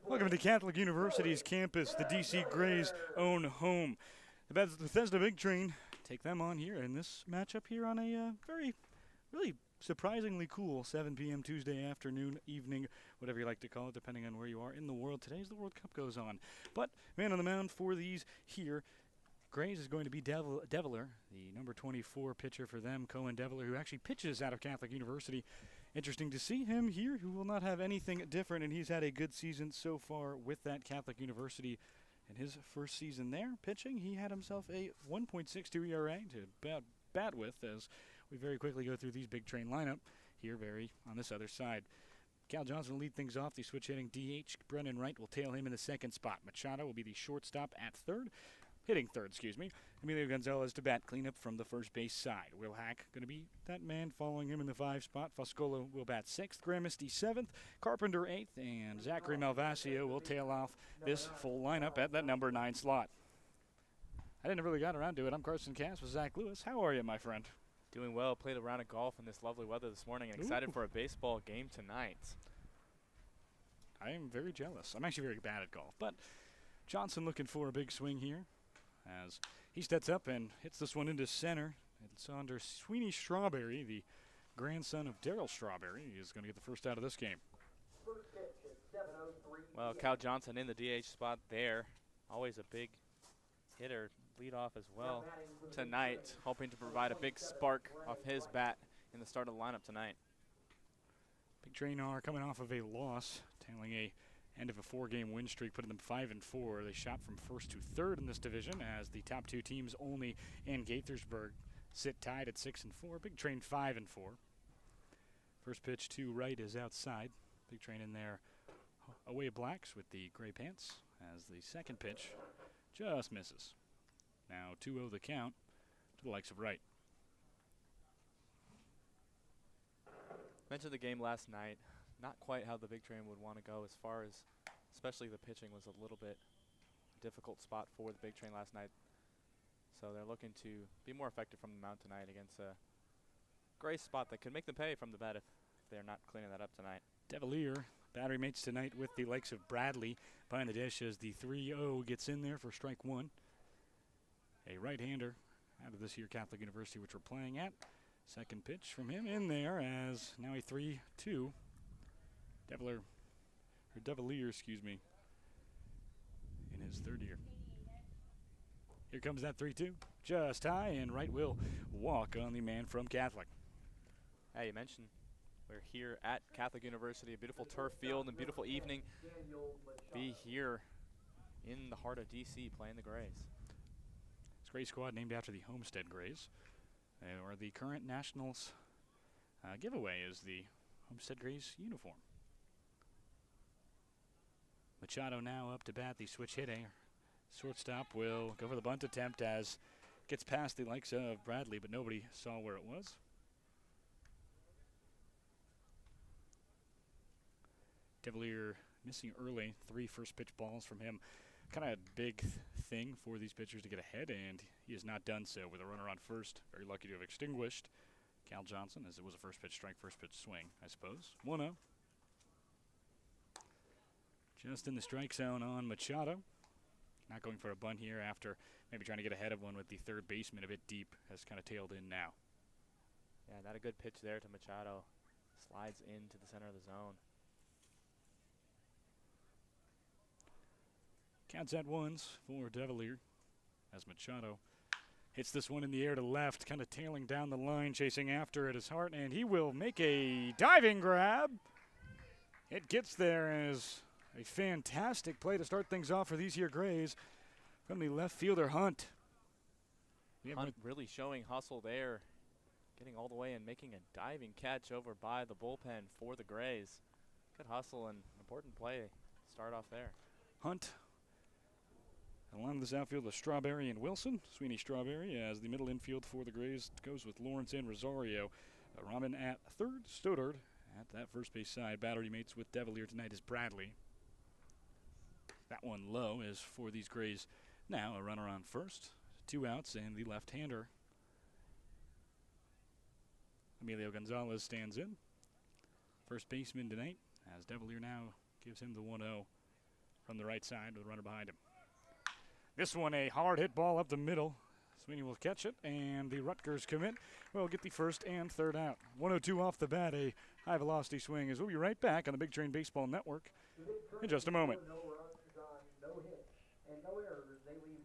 Welcome to Catholic University's campus, the DC Grays' own home. The Bethesda Big Train take them on here in this matchup here on a really surprisingly cool 7 p.m. Tuesday afternoon, evening, whatever you like to call it, depending on where you are in the world. Today as the World Cup goes on. But man on the mound for these here, Grays is going to be Deviler, the number 24 pitcher for them, Cohen Deviler, who actually pitches out of Catholic University. Interesting to see him here, who will not have anything different, and he's had a good season so far with that Catholic University. In his first season there, pitching, he had himself a 1.62 ERA to bat with as we very quickly go through these Big Train lineup here on this other side. Cal Johnson will lead things off, the switch-hitting DH. Brennan Wright will tail him in the second spot. Machado will be the shortstop at hitting third, Emilio Gonzalez to bat cleanup from the first base side. Will Hack going to be that man following him in the 5 spot. Foscolo will bat 6th, Gramisty 7th, Carpenter 8th, and Zachary Malvasio will tail off this full lineup at that number 9 slot. I didn't really get around to it. I'm Carson Cass with Zach Lewis. How are you, my friend? Doing well. Played a round of golf in this lovely weather this morning and excited for a baseball game tonight. I am very jealous. I'm actually very bad at golf, but Johnson looking for a big swing here as he steps up and hits this one into center. It's under Sweeney Strawberry, the grandson of Darryl Strawberry. He is going to get the first out of this game. Well, Cal Johnson in the DH spot there. Always a big hitter, lead off as well tonight, hoping to provide a big spark off his bat in the start of the lineup tonight. Big Train are coming off of a loss, tailing a end of a 4-game win streak, putting them 5-4. They shot from first to third in this division as the top 2 teams, Olney and Gaithersburg, sit tied at 6-4. Big Train 5-4. First pitch to right is outside. Big Train in there away blacks with the gray pants as the second pitch just misses. Now 2-0 the count to the likes of Wright. Mentioned the game last night. Not quite how the Big Train would want to go as far as, especially the pitching was a little bit difficult spot for the Big Train last night. So they're looking to be more effective from the mound tonight against a gray spot that could make them pay from the bat if they're not cleaning that up tonight. Devalier, battery mates tonight with the likes of Bradley behind the dish as the 3-0 gets in there for strike 1. A right-hander out of this here Catholic University, which we're playing at. Second pitch from him in there as now a 3-2. Devalier, in his third year. Here comes that 3-2, just high, and Wright will walk on the man from Catholic. Hey, you mentioned we're here at Catholic University, a beautiful turf field and beautiful evening. Be here in the heart of DC playing the Grays. This Gray squad named after the Homestead Grays, or the current Nationals giveaway is the Homestead Grays uniform. Machado now up to bat, the switch hitting. Shortstop will go for the bunt attempt as gets past the likes of Bradley, but nobody saw where it was. Devalier missing early, 3 first pitch balls from him. Kind of a big thing for these pitchers to get ahead, and he has not done so with a runner on first. Very lucky to have extinguished Cal Johnson, as it was a first pitch strike, first pitch swing, I suppose. 1-0. Just in the strike zone on Machado. Not going for a bunt here after maybe trying to get ahead of one with the third baseman a bit deep. Has kind of tailed in now. Yeah, not a good pitch there to Machado. Slides into the center of the zone. Counts at ones for Devalier as Machado hits this one in the air to left, kind of tailing down the line, chasing after at his heart, and he will make a diving grab. It gets there as a fantastic play to start things off for these here Grays from the left fielder, Hunt. Hunt really showing hustle there, getting all the way and making a diving catch over by the bullpen for the Grays. Good hustle and important play to start off there. Hunt along this outfield with Strawberry and Wilson. Sweeney Strawberry as the middle infield for the Grays goes with Lawrence and Rosario. Raman at third, Stoddard at that first base side. Battery mates with Devalier tonight is Bradley. That one low is for these Grays now. A runner on first, 2 outs, and the left-hander Emilio Gonzalez stands in. First baseman tonight as Devalier now gives him the 1-0 from the right side with a runner behind him. This one a hard hit ball up the middle. Sweeney will catch it, and the Rutgers commit will get the first and third out. 102 off the bat, a high velocity swing, as we'll be right back on the Big Train Baseball Network in just a moment. No runs on, no hits, and no errors. They leave.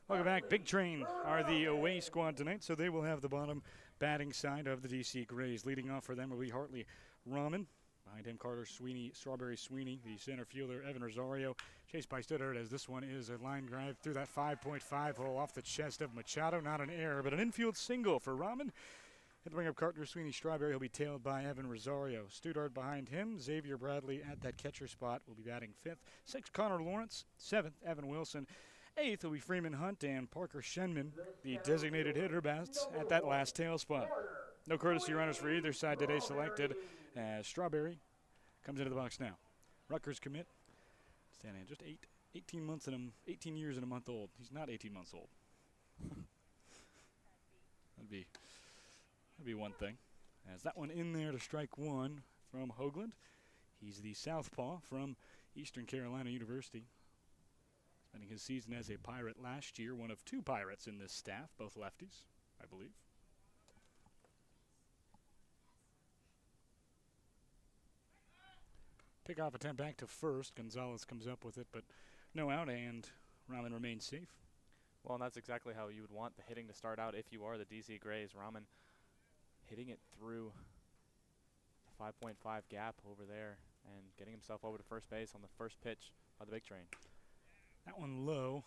Welcome back. Big Train are the away squad tonight, so they will have the bottom batting side of the DC Grays. Leading off for them will be Hartley Rahman. Behind him, Carter Sweeney, Strawberry Sweeney, the center fielder, Evan Rosario. Chased by Studdard, as this one is a line drive through that 5.5 hole off the chest of Machado. Not an error, but an infield single for Rahman. And to bring up Carter Sweeney, Strawberry, he'll be tailed by Evan Rosario. Studdard behind him. Xavier Bradley at that catcher spot will be batting fifth. Sixth, Connor Lawrence. Seventh, Evan Wilson. Eighth will be Freeman Hunt, and Parker Shenman, the designated hitter, bats at that last tail spot. No courtesy runners for either side today selected, as Strawberry comes into the box now. Rutgers commit, standing at just 18 months and 18 years and a month old. He's not 18 months old. that'd be one thing. As that one in there to strike one from Hoagland. He's the southpaw from Eastern Carolina University. Spending his season as a Pirate last year, one of two Pirates in this staff, both lefties, I believe. Pickoff attempt back to first. Gonzalez comes up with it, but no out, and Rahman remains safe. Well, and that's exactly how you would want the hitting to start out if you are the DC Grays. Rahman hitting it through the 5.5 gap over there and getting himself over to first base on the first pitch by the Big Train. That one low.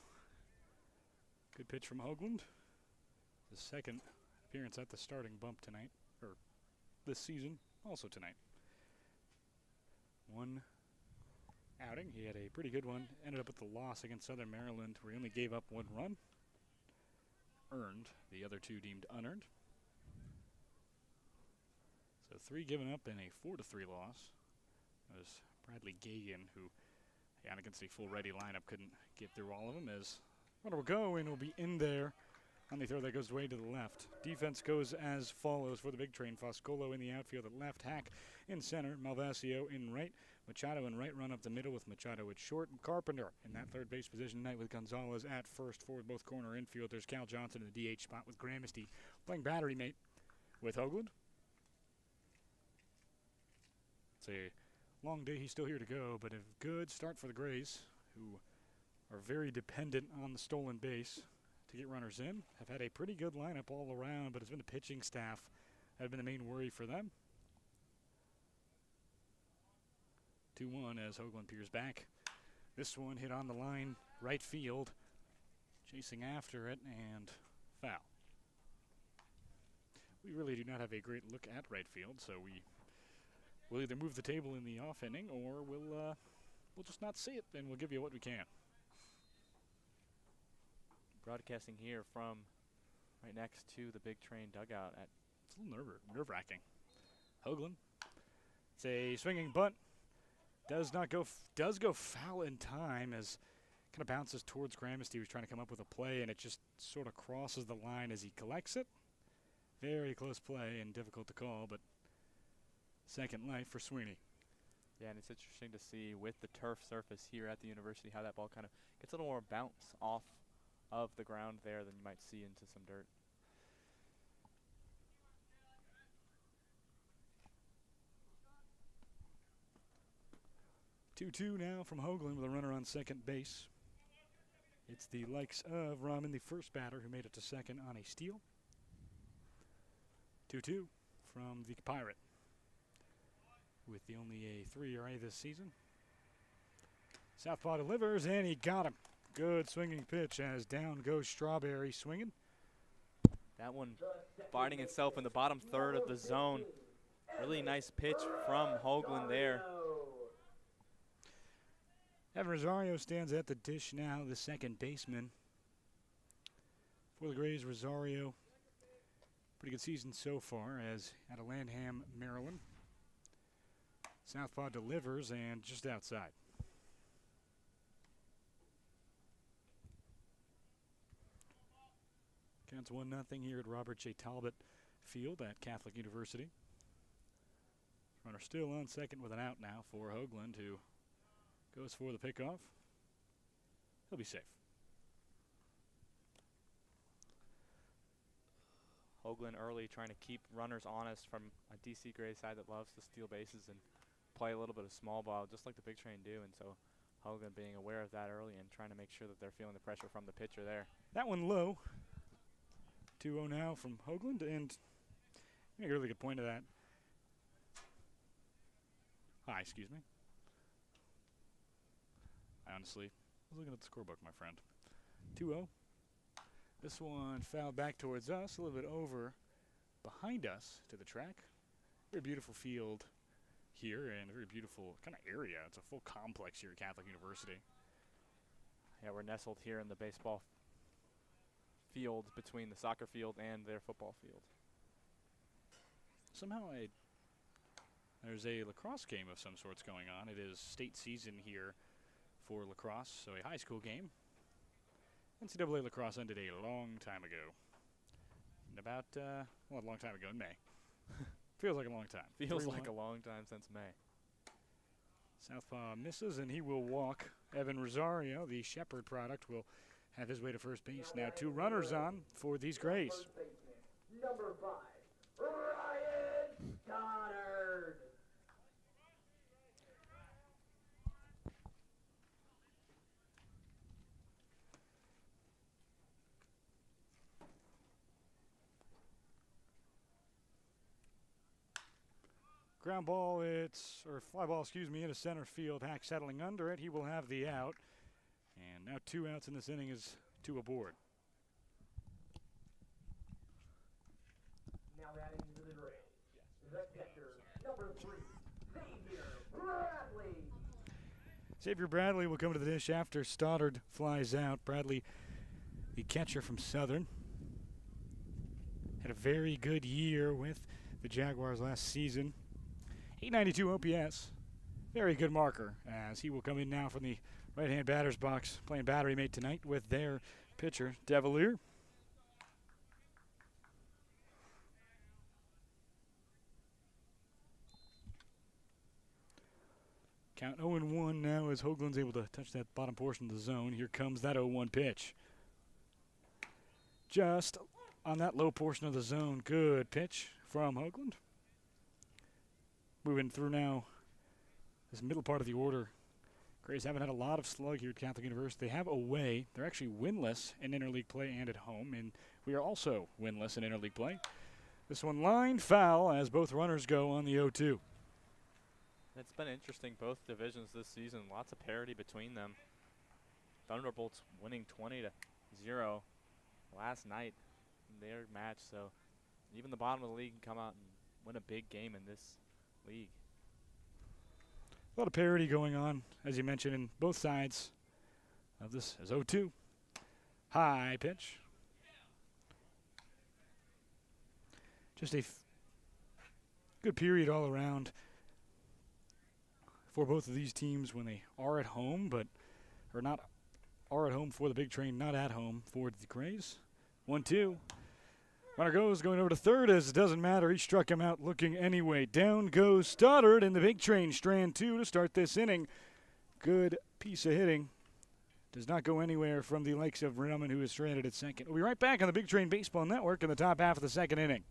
Good pitch from Hoagland. The second appearance at the starting bump tonight, or this season, also tonight. One outing. He had a pretty good one. Ended up with the loss against Southern Maryland, where he only gave up one run. Earned. The other two deemed unearned. So 3 given up and a 4-3 loss. It was Bradley Gagan who, against a full ready lineup, couldn't get through all of them, as runner will go and will be in there on the throw that goes way to the left. Defense goes as follows for the Big Train. Foscolo in the outfield at left, Hack in center, Malvasio in right, Machado in right, run up the middle with Machado at short, and Carpenter in that third base position tonight with Gonzalez at first for both corner infielders. Cal Johnson in the DH spot with Gramisty playing battery mate with Hoagland. It's a long day. He's still here to go, but a good start for the Grays, who are very dependent on the stolen base to get runners in. Have had a pretty good lineup all around, but it's been the pitching staff that have been the main worry for them. 2-1 as Hoagland peers back. This one hit on the line, right field, chasing after it, and foul. we really do not have a great look at right field, so we'll either move the table in the off inning or we'll just not see it, and we'll give you what we can. Broadcasting here from right next to the Big Train dugout. It's a little nerve-wracking. Hoagland. It's a swinging bunt. Does go foul in time as kind of bounces towards Gramsci, who's trying to come up with a play, and it just sort of crosses the line as he collects it. Very close play and difficult to call, but second life for Sweeney. Yeah, and it's interesting to see with the turf surface here at the university how that ball kind of gets a little more bounce off of the ground there than you might see into some dirt. Two now from Hoagland with a runner on second base. It's the likes of Rahman, the first batter, who made it to second on a steal. 2-2 from the Pirate, with the only a 3 ERA this season. Southpaw delivers, and he got him. Good swinging pitch as down goes Strawberry swinging. That one finding itself in the bottom third of the zone. Really nice pitch from Hoagland there. Evan Rosario stands at the dish now, the second baseman. For the Grays, Rosario, pretty good season so far as out of Landham, Maryland. Southpaw delivers and just outside. Counts 1-0 here at Robert J. Talbot Field at Catholic University. Runner still on second with an out now for Hoagland, who goes for the pickoff. He'll be safe. Hoagland early trying to keep runners honest from a DC Gray side that loves to steal bases and play a little bit of small ball, just like the Big Train do. And so Hoagland being aware of that early and trying to make sure that they're feeling the pressure from the pitcher there. That one low. 2-0 now from Hoagland, and you make a really good point of that. Hi, excuse me. I honestly was looking at the scorebook, my friend. 2-0. This one fouled back towards us, a little bit over behind us to the track. Very beautiful field here and a very beautiful kind of area. It's a full complex here at Catholic University. Yeah, we're nestled here in the baseball field between the soccer field and their football field. Somehow there's a lacrosse game of some sorts going on. It is state season here for lacrosse, so a high school game. NCAA lacrosse ended a long time ago. About, a long time ago in May. Feels like a long time. Feels like a long time since May. Southpaw misses, and he will walk. Evan Rosario, the Shepherd product, will have his way to first base. Now 2 runners on for these Grays. Number 5, Ryan Stoddard. Ground ball, or fly ball, into center field. Hack settling under it. He will have the out. And now 2 outs in this inning is 2 aboard. Now batting into the Grays, the catcher, number 3, Xavier Bradley. Xavier Bradley will come to the dish after Stoddard flies out. Bradley, the catcher from Southern, had a very good year with the Jaguars last season. 892 OPS. Very good marker as he will come in now from the right-hand batter's box, playing battery mate tonight with their pitcher, Devalier. Count 0-1 now as Hoagland's able to touch that bottom portion of the zone. Here comes that 0-1 pitch. Just on that low portion of the zone. Good pitch from Hoagland. Moving through now this middle part of the order. Grays haven't had a lot of slug here at Catholic University. They have away. They're actually winless in interleague play and at home, and we are also winless in interleague play. This one line foul as both runners go on the 0-2. It's been interesting, both divisions this season. Lots of parity between them. Thunderbolts winning 20-0 last night in their match, so Even the bottom of the league can come out and win a big game in this league. A lot of parity going on, as you mentioned, in both sides of this as 0-2. High pitch. Just a good period all around for both of these teams when they are at home, but are not are at home for the Big Train, not at home for the Grays. 1-2. Runner goes, going over to third as it doesn't matter. He struck him out looking anyway. Down goes Stoddard, and the Big Train strand 2 to start this inning. Good piece of hitting. Does not go anywhere from the likes of Rumman, who is stranded at second. We'll be right back on the Big Train Baseball Network in the top half of the second inning.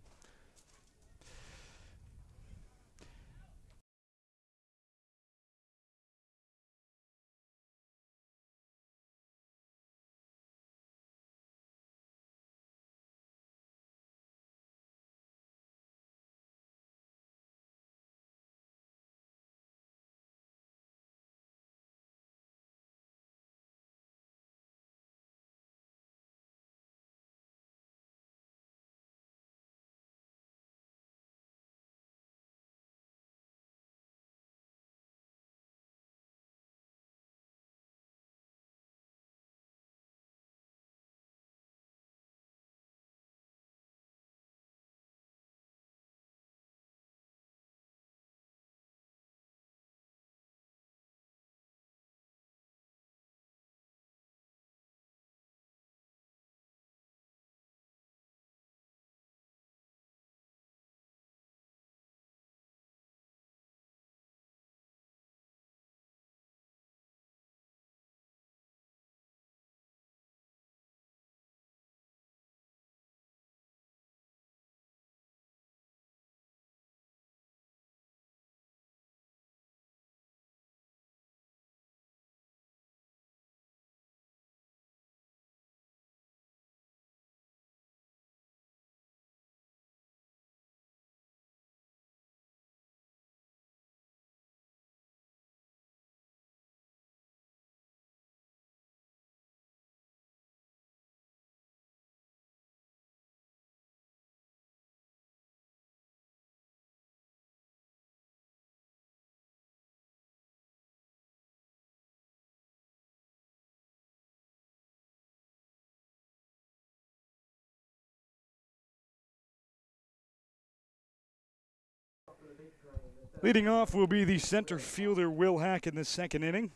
Leading off will be the center fielder, Will Hack, in this second inning.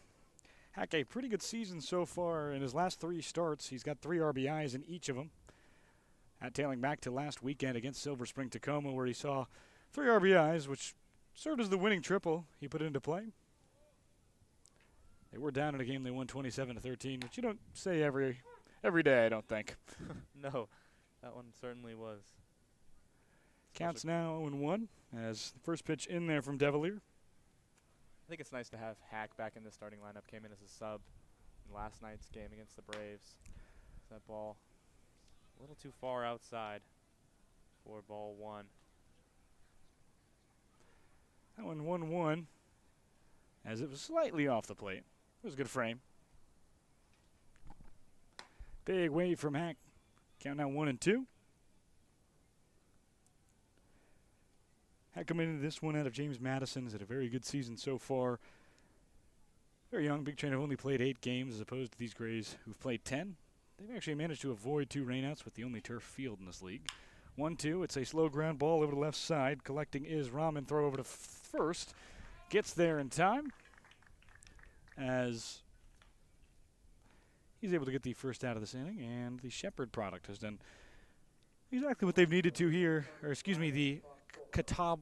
Hack, a pretty good season so far. In his last 3 starts, he's got 3 RBIs in each of them. Tailing back to last weekend against Silver Spring Tacoma, where he saw 3 RBIs, which served as the winning triple he put into play. They were down in a game they won 27-13, which you don't say every day, I don't think. No, that one certainly was. Counts now 0-1 as the first pitch in there from Devilier. I think it's nice to have Hack back in the starting lineup. Came in as a sub in last night's game against the Braves. That ball a little too far outside for ball 1. That one 1-1 as it was slightly off the plate. It was a good frame. Big wave from Hack. Count now 1-2. Hack coming into this one out of James Madison. Has had a very good season so far. Very young. Big Train have only played 8 games as opposed to these Grays who've played 10. They've actually managed to avoid 2 rainouts with the only turf field in this league. 1-2. It's a slow ground ball over the left side. Collecting is Rahman. Throw over to first. Gets there in time as he's able to get the first out of this inning. And the Shepherd product has done exactly what they've needed to here. Or excuse me, the Catawba.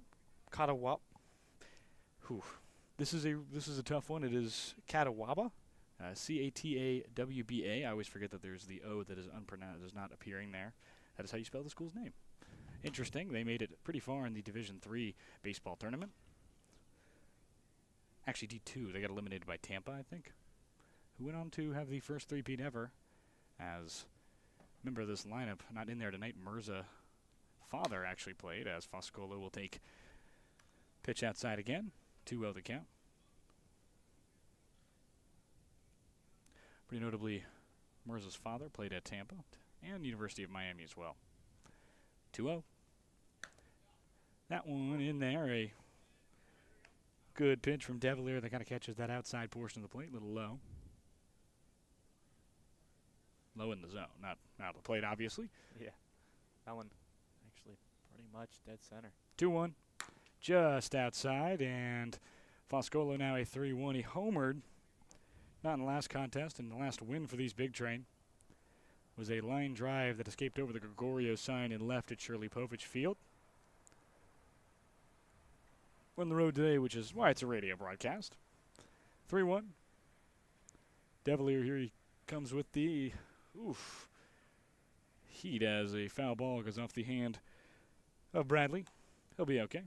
This is a tough one. It is Catawba, Catawba. I always forget that there's the O that is unpronounced, is not appearing there. That is how you spell the school's name. Interesting. They made it pretty far in the Division III baseball tournament. Actually, D2. They got eliminated by Tampa, I think, who went on to have the first three-peat ever. As member of this lineup, not in there tonight, Mirza father actually played, as Foscolo will take pitch outside again. 2-0 the count. Pretty notably, Mirza's father played at Tampa and University of Miami as well. 2-0. That one in there, a good pitch from Devilier that kind of catches that outside portion of the plate, a little low. Low in the zone, not out of the plate, obviously. Yeah. That one actually pretty much dead center. 2-1, just outside, and Foscolo now a 3-1. He homered, not in the last contest, and the last win for these Big Train was a line drive that escaped over the Gregorio sign and left at Shirley Povich Field. On the road today, which is why it's a radio broadcast. 3-1. Devilier here, he comes with the heat as a foul ball goes off the hand of Bradley. He'll be okay.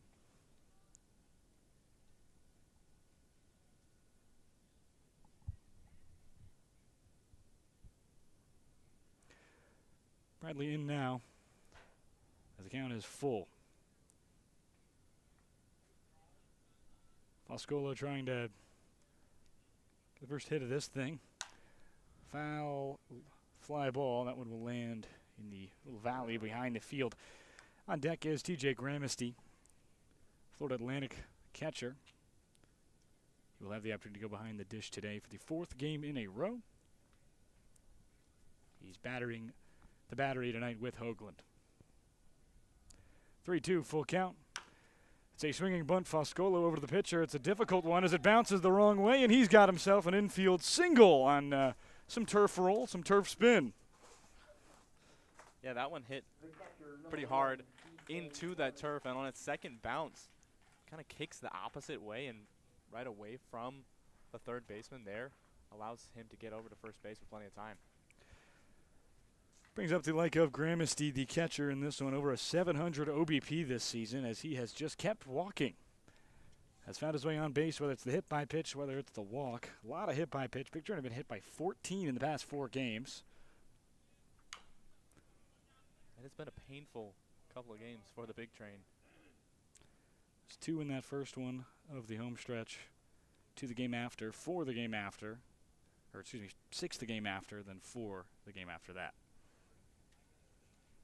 Bradley in now as the count is full. Foscolo trying to get the first hit of this thing. Foul fly ball. That one will land in the little valley behind the field. On deck is TJ Gramesty, Florida Atlantic catcher. He will have the opportunity to go behind the dish today for the 4th game in a row. He's battering the battery tonight with Hoagland. 3-2 full count. It's a swinging bunt, Foscolo over to the pitcher. It's a difficult one as it bounces the wrong way, and he's got himself an infield single on some turf roll, some turf spin. Yeah, that one hit pretty hard into that turf, and on its second bounce, kind of kicks the opposite way and right away from the third baseman there. Allows him to get over to first base with plenty of time. Brings up the like of Gramesty, the catcher in this one, over a 700 OBP this season as he has just kept walking. Has found his way on base, whether it's the hit by pitch, whether it's the walk. A lot of hit by pitch. Big Train have been hit by 14 in the past 4 games. And it's been a painful couple of games for the Big Train. There's 2 in that first one of the home stretch. 2 the game after, 4 the game after. Or excuse me, 6 the game after, then 4 the game after that.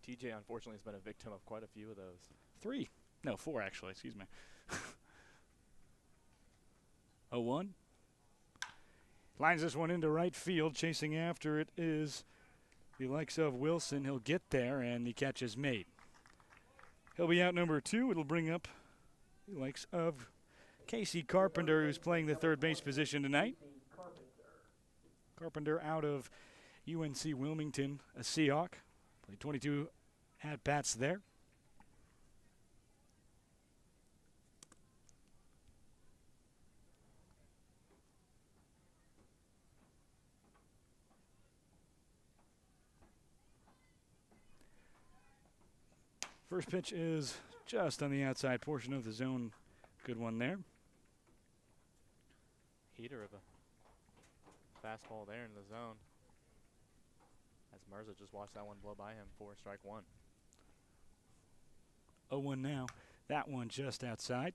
TJ, unfortunately, has been a victim of quite a few of those. 3. No, 4 actually, excuse me. 0-1. Lines this one into right field. Chasing after it is the likes of Wilson. He'll get there, and the catch is made. He'll be out number 2. It'll bring up the likes of Casey Carpenter, who's playing the third base position tonight. Carpenter out of UNC Wilmington, a Seahawk. Played 22 at-bats there. First pitch is just on the outside portion of the zone. Good one there. Heater of a fastball there in the zone. As Mirza just watched that one blow by him for strike 1. 0-1 now. That one just outside.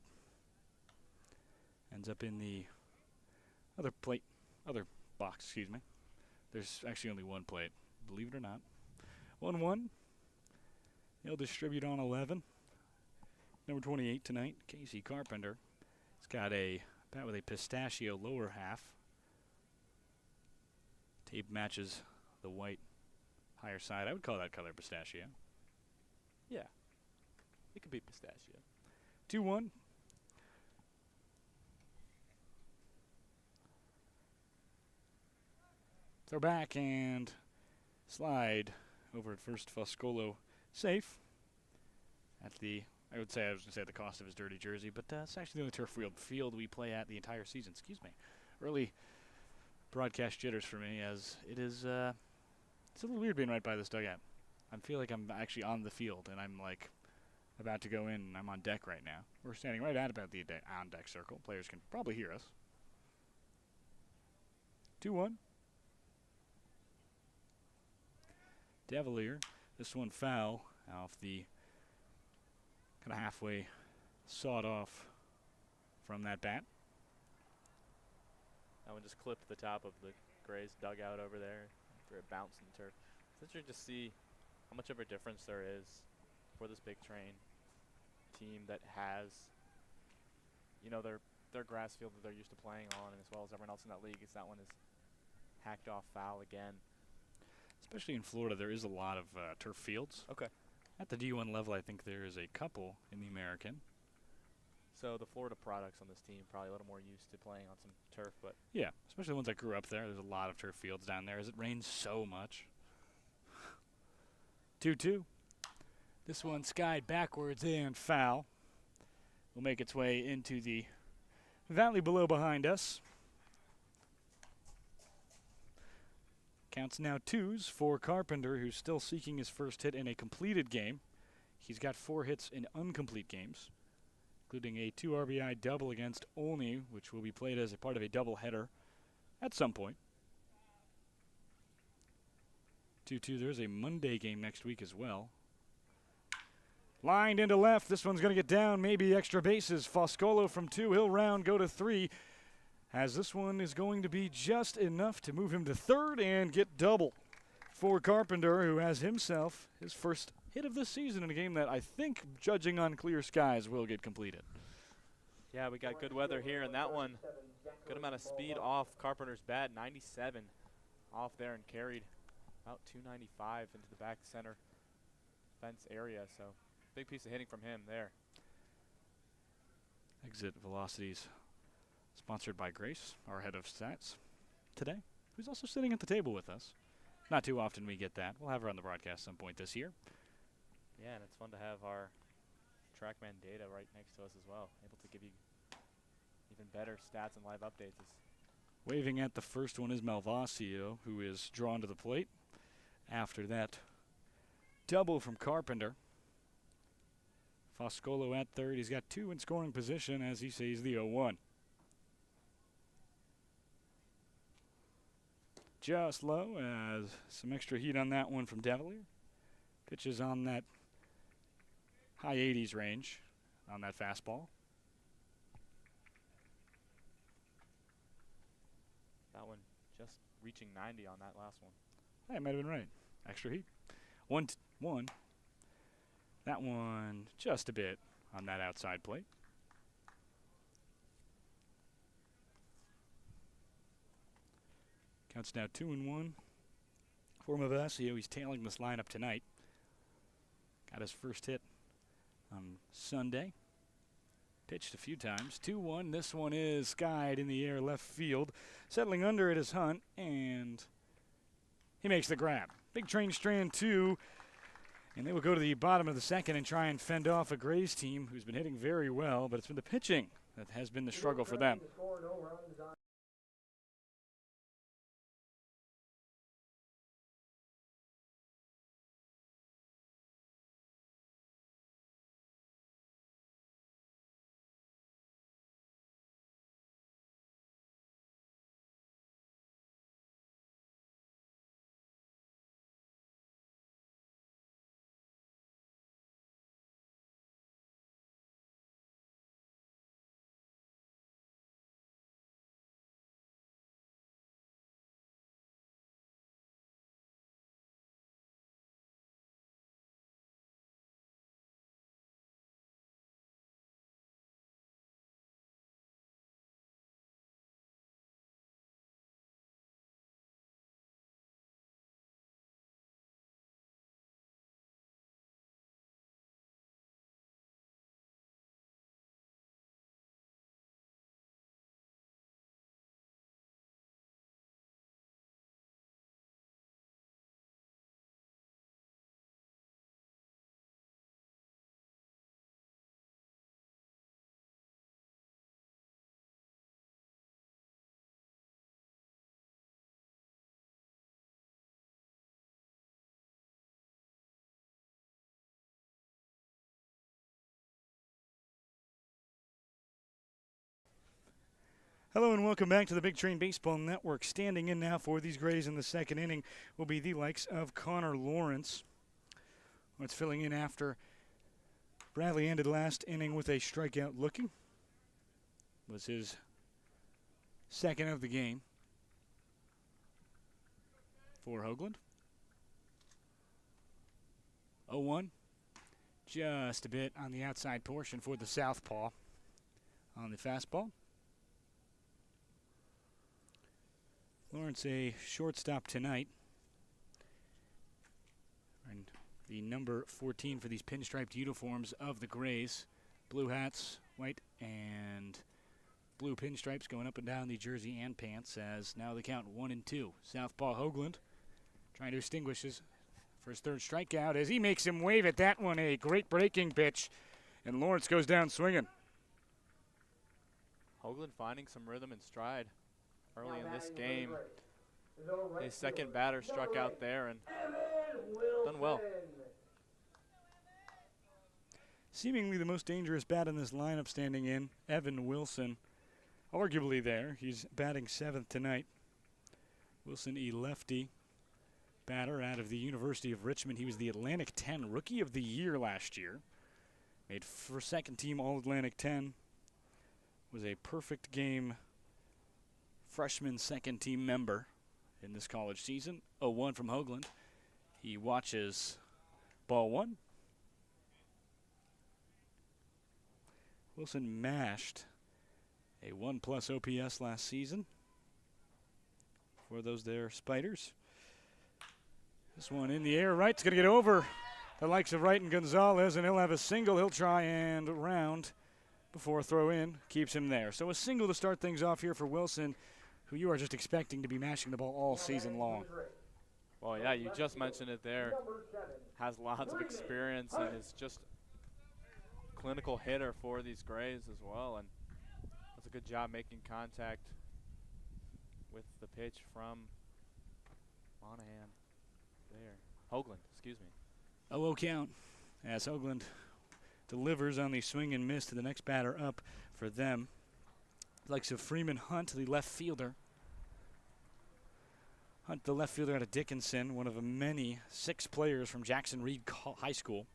Ends up in the other box, excuse me. There's actually only one plate, believe it or not. 1-1. He'll distribute on 11. Number 28 tonight, Casey Carpenter. He's got a bat with a pistachio lower half. Tape matches the white higher side. I would call that color pistachio. Yeah. It could be pistachio. 2-1. Throw back and slide over at first. Foscolo safe at the, I was going to say at the cost of his dirty jersey, but it's actually the only turf field we play at the entire season. Excuse me. Early broadcast jitters for me, as it is, it's a little weird being right by this dugout. I feel like I'm actually on the field, and I'm like about to go in, and I'm on deck right now. We're standing right at about the on-deck circle. Players can probably hear us. 2-1. Devilier. This one foul off the kind of halfway sawed off from that bat. That one just clipped the top of the Grays dugout over there after it bounced in the turf. It's interesting to see how much of a difference there is for this Big Train team that has, you know, their grass field that they're used to playing on, and as well as everyone else in that league, is that one is hacked off foul again. Especially in Florida, there is a lot of turf fields. Okay. At the D1 level, I think there is a couple in the American. So the Florida products on this team probably a little more used to playing on some turf, but Yeah, especially the ones that grew up there. There's a lot of turf fields down there as it rains so much. 2-2. This one skied backwards and foul. Will make its way into the valley below behind us. Counts now 2s for Carpenter, who's still seeking his first hit in a completed game. He's got 4 hits in incomplete games, including a 2 RBI double against Olney, which will be played as a part of a doubleheader at some point. 2-2. There's a Monday game next week as well. Lined into left. This one's going to get down. Maybe extra bases. Foscolo from 2. He'll round, go to 3. As this one is going to be just enough to move him to third and get double for Carpenter, who has himself his first hit of the season in a game that I think, judging on clear skies, will get completed. yeah, we got good weather here, and that one, good amount of speed off Carpenter's bat, 97 off there and carried about 295 into the back center fence area, so big piece of hitting from him there. Exit velocities sponsored by Grace, our head of stats today, who's also sitting at the table with us. Not too often we get that. We'll have her on the broadcast some point this year. Yeah, and it's fun to have our TrackMan data right next to us as well, able to give you even better stats and live updates. Waving at the first one is Malvasio, who is drawn to the plate after that double from Carpenter. Foscolo at third. He's got 2 in scoring position as he sees the 0-1. Just low as some extra heat on that one from Devilier. Pitches on that high 80s range on that fastball. That one just reaching 90 on that last one. Hey, I might have been right. Extra heat. 1-1. That one just a bit on that outside plate. Counts now 2-1 for Malvasio. He's tailing this lineup tonight. Got his first hit on Sunday. Pitched a few times. 2-1. This one is skied in the air left field. Settling under it is Hunt, and he makes the grab. Big Train Strand 2, and they will go to the bottom of the second and try and fend off a Grays team who's been hitting very well, but it's been the pitching that has been the struggle for them. Hello and welcome back to the Big Train Baseball Network. Standing in now for these Grays in the second inning will be the likes of Connor Lawrence. It's filling in after Bradley ended last inning with a strikeout looking. Was his second of the game for Hoagland. 0-1. just a bit on the outside portion for the southpaw on the fastball. Lawrence, a shortstop tonight. And the number 14 for these pinstriped uniforms of the Grays. Blue hats, white and blue pinstripes going up and down the jersey and pants, as now the count 1-2. Southpaw Hoagland trying to extinguish his first third strikeout as he makes him wave at that one. A great breaking pitch, and Lawrence goes down swinging. Hoagland finding some rhythm and stride early in this game. His second batter struck out there and done well. Seemingly the most dangerous bat in this lineup standing in, Evan Wilson. Arguably there. He's batting 7th tonight. Wilson, a lefty batter out of the University of Richmond. He was the Atlantic 10 Rookie of the Year last year. Made for second team All-Atlantic 10. Was a perfect game freshman second team member in this college season. 0-1 from Hoagland. He watches ball one. Wilson mashed a 1+ OPS last season for those there Spiders. This one in the air, Wright's going to get over the likes of Wright and Gonzalez, and he'll have a single. He'll try and round before throw in, keeps him there. So a single to start things off here for Wilson, who you are just expecting to be mashing the ball all season long. Well, yeah, you just mentioned it there. Has lots of experience and is just clinical hitter for these Grays as well, and does a good job making contact with the pitch from Monahan there. Hoagland, excuse me. 0-0 count as Hoagland delivers on the swing and miss to the next batter up for them. Likes of Freeman Hunt, the left fielder. Hunt, the left fielder out of Dickinson, one of the many 6 players from Jackson Reed High School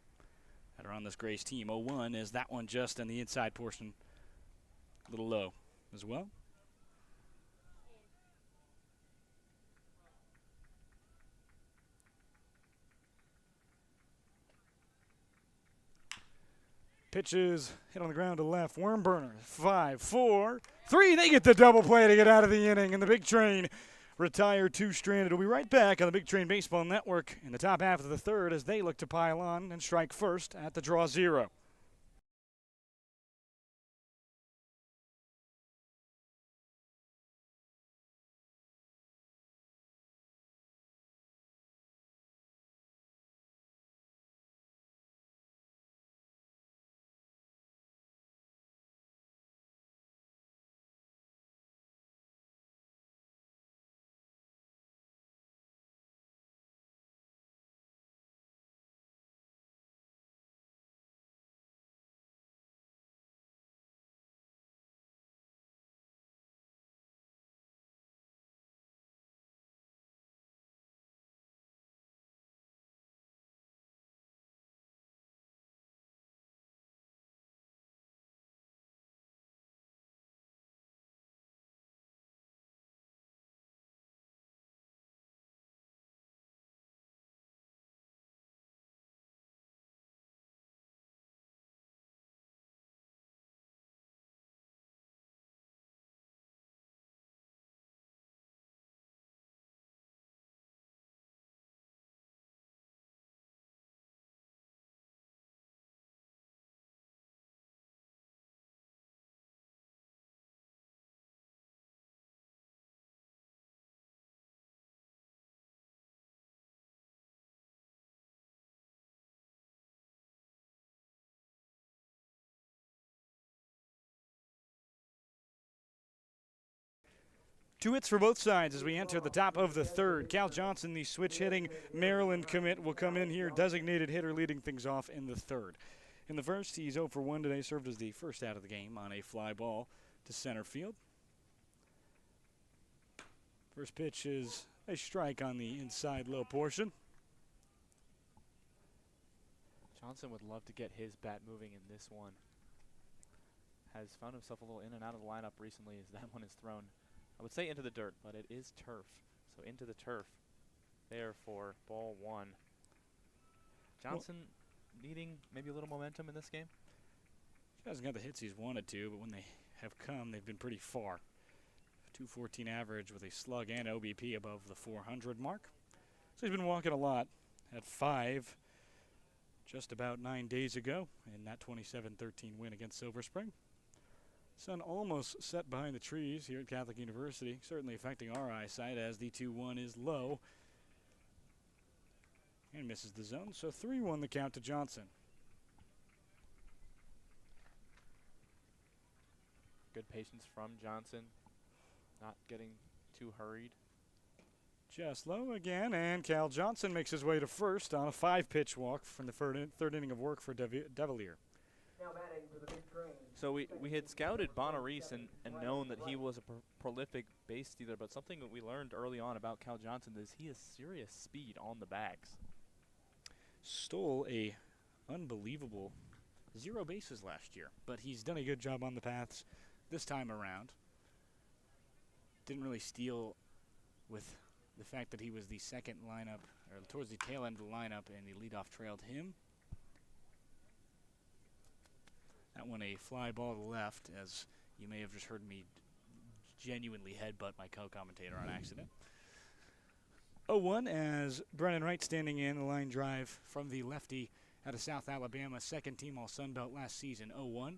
that are on this Grays team. 0-1 is that one just on the inside portion, a little low as well. Pitches hit on the ground to left. Worm burner. 5, 4, 3. They get the double play to get out of the inning, and the Big Train retire 2 stranded. We'll be right back on the Big Train Baseball Network in the top half of the third as they look to pile on and strike first at the draw 0. Two hits for both sides as we enter the top of the third. Cal Johnson, the switch-hitting Maryland commit, will come in here, designated hitter, leading things off in the third. In the first, he's 0 for 1 today, served as the first out of the game on a fly ball to center field. First pitch is a strike on the inside low portion. Johnson would love to get his bat moving in this one. Has found himself a little in and out of the lineup recently as that one is thrown, I would say into the dirt, but it is turf. So into the turf there for ball 1. Johnson needing maybe a little momentum in this game? He hasn't got the hits he's wanted to, but when they have come, they've been pretty far. 214 average with a slug and OBP above the 400 mark. So he's been walking a lot. Had 5 just about 9 days ago in that 27-13 win against Silver Spring. Sun almost set behind the trees here at Catholic University, certainly affecting our eyesight as the 2-1 is low and misses the zone. So 3-1 the count to Johnson. Good patience from Johnson, not getting too hurried. Just low again, and Cal Johnson makes his way to first on a 5-pitch walk from the third inning of work for Devilier. Now batting for the big train. So we had scouted Bonarise and known that he was a prolific base stealer, but something that we learned early on about Cal Johnson is he has serious speed on the bags. Stole a unbelievable 0 bases last year, but he's done a good job on the paths this time around. Didn't really steal with the fact that he was the second lineup, or towards the tail end of the lineup, and the leadoff trailed him. That one a fly ball to the left, as you may have just heard me genuinely headbutt my co-commentator on accident. 0-1 as Brennan Wright standing in the line drive from the lefty out of South Alabama, second team All Sun Belt last season. 0-1.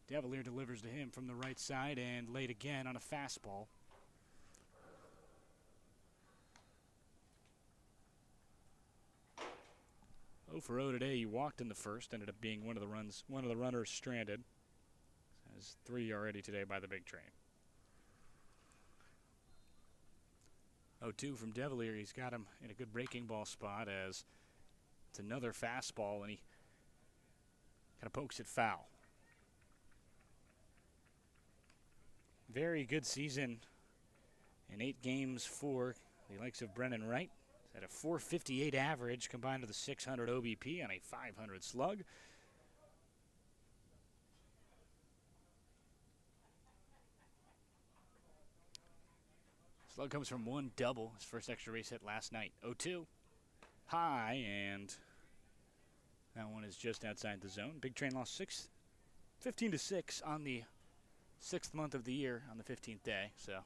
Devilier delivers to him from the right side and late again on a fastball. 0 for 0 today. He walked in the first, ended up being one of the runners stranded. Has 3 already today by the big train. 0-2 from Devilier. He's got him in a good breaking ball spot as it's another fastball, and he kind of pokes it foul. Very good season in 8 games for the likes of Brennan Wright. At a 458 average combined with a 600 OBP and a 500 slug. Slug comes from 1 double, his first extra base hit last night. 0-2. High, and that one is just outside the zone. Big Train lost 15-6 on the 6th month of the year on the 15th day, so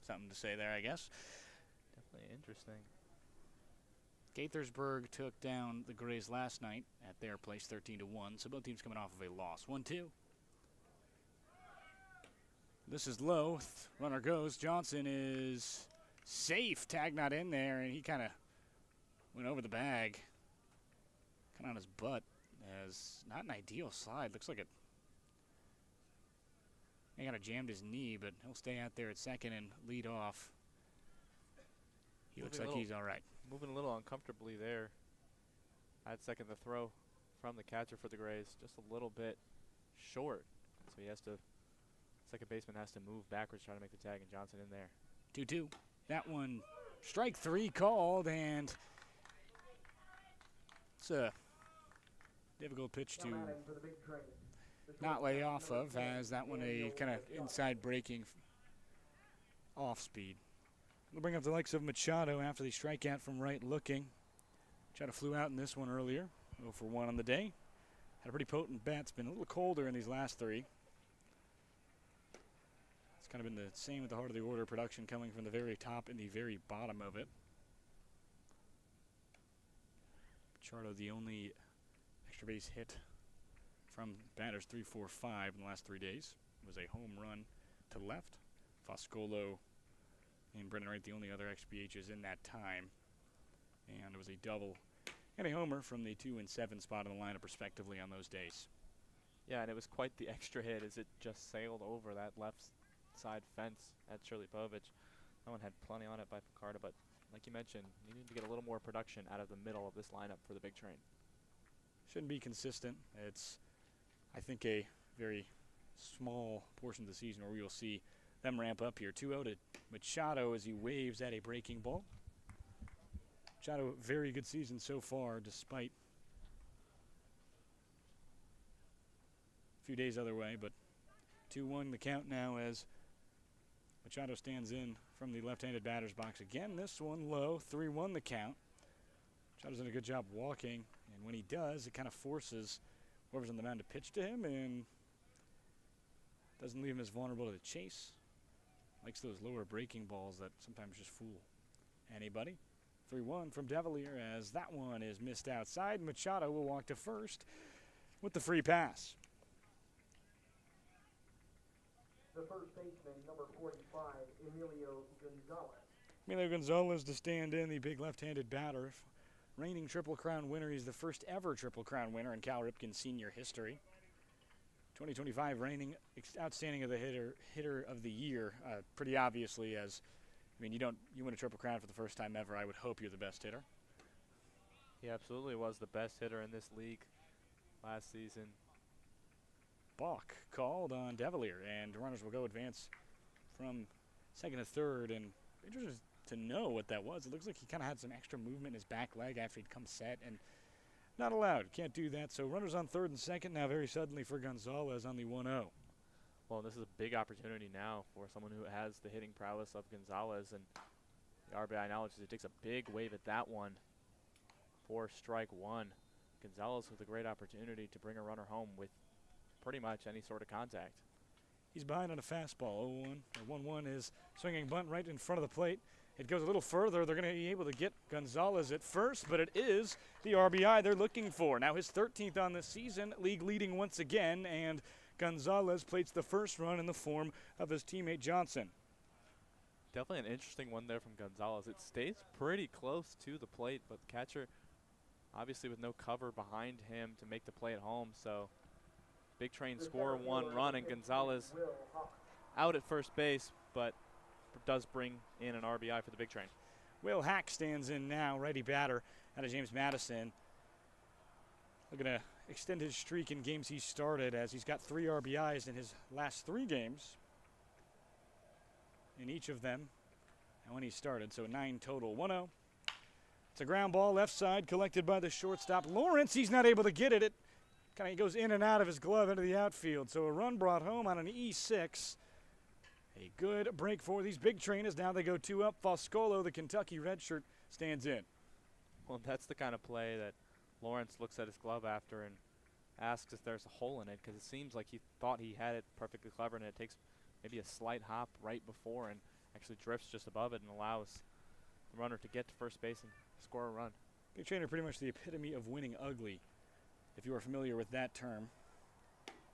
something to say there, I guess. Definitely interesting. Gaithersburg took down the Grays last night at their place 13-1, so both teams coming off of a loss. 1-2. This is low. Runner goes. Johnson is safe. Tag not in there, and he kind of went over the bag. Kind of on his butt. As not an ideal slide. Looks like it. He kind of jammed his knee, but he'll stay out there at second and lead off. He looks like he's all right. Moving a little uncomfortably there. I'd second the throw from the catcher for the Grays. Just a little bit short. So he has to, second baseman has to move backwards, trying to make the tag, and Johnson in there. 2-2. That one, strike 3 called, and it's a difficult pitch to not lay off of, as that one a kind of inside breaking off speed. We'll bring up the likes of Machado after the strikeout from Wright looking. Machado flew out in this one earlier. 0 for 1 on the day. Had a pretty potent bat. It's been a little colder in these last 3. It's kind of been the same at the heart of the order, production coming from the very top and the very bottom of it. Machado, the only extra base hit from batters 3, 4, 5 in the last 3 days, was a home run to left. Foscolo and Brennan Wright, the only other XBHs in that time. And it was a double and a homer from the 2 and 7 spot in the lineup, respectively, on those days. Yeah, and it was quite the extra hit as it just sailed over that left side fence at Shirley Povich. That one had plenty on it by Picardo, but like you mentioned, you need to get a little more production out of the middle of this lineup for the big train. Shouldn't be consistent. It's, I think, a very small portion of the season where we will see them ramp up here. 2-0 to Machado as he waves at a breaking ball. Machado, very good season so far, despite a few days other way, but 2-1 the count now as Machado stands in from the left-handed batter's box again. This one low, 3-1 the count. Machado's done a good job walking And when he does, it kind of forces whoever's on the mound to pitch to him and doesn't leave him as vulnerable to the chase. Likes those lower breaking balls that sometimes just fool anybody. 3-1 from Devilier as that one is missed outside. Machado will walk to first with the free pass. The first baseman, number 45, Emilio Gonzalez. Emilio Gonzalez to stand in, the big left-handed batter. Reigning Triple Crown winner. He's the first ever Triple Crown winner in Cal Ripken senior history. 2025 reigning outstanding of the hitter of the year. Pretty obviously, as I mean, you win a Triple Crown for the first time ever. I would hope you're the best hitter. He absolutely was the best hitter in this league last season. Balk called on Devilier, and runners will go advance from second to third. And interested to know what that was. It looks like he kind of had some extra movement in his back leg after he'd come set, and not allowed. Can't do that. So runners on third and second now very suddenly for Gonzalez on the 1-0. Well, this is a big opportunity now for someone who has the hitting prowess of Gonzalez, and the RBI now just takes a big wave at that one for strike one. Gonzalez with a great opportunity to bring a runner home with pretty much any sort of contact. He's behind on a fastball. 0-1 or 1-1 is swinging bunt right in front of the plate. It goes a little further. They're going to be able to get Gonzalez at first, but it is the RBI they're looking for. Now his 13th on the season, league leading once again, and Gonzalez plates the first run in the form of his teammate Johnson. Definitely an interesting one there from Gonzalez. It stays pretty close to the plate, but the catcher obviously with no cover behind him to make the play at home. So Big Train score one run, and Gonzalez out at first base, but does bring in an RBI for the Big Train. Will Hack stands in now, righty batter out of James Madison. Looking to extend his streak in games he started, as he's got 3 RBIs in his last 3 games in each of them and when he started, so 9 total. 1-0. It's a ground ball left side collected by the shortstop Lawrence. He's not able to get it. It kind of goes in and out of his glove into the outfield, so a run brought home on an E6. A good break for these Big Trainers. Now they go 2 up. Foscolo, the Kentucky redshirt, stands in. Well, that's the kind of play that Lawrence looks at his glove after and asks if there's a hole in it, because it seems like he thought he had it perfectly clever, and it takes maybe a slight hop right before and actually drifts just above it and allows the runner to get to first base and score a run. Big Trainer, pretty much the epitome of winning ugly, if you are familiar with that term.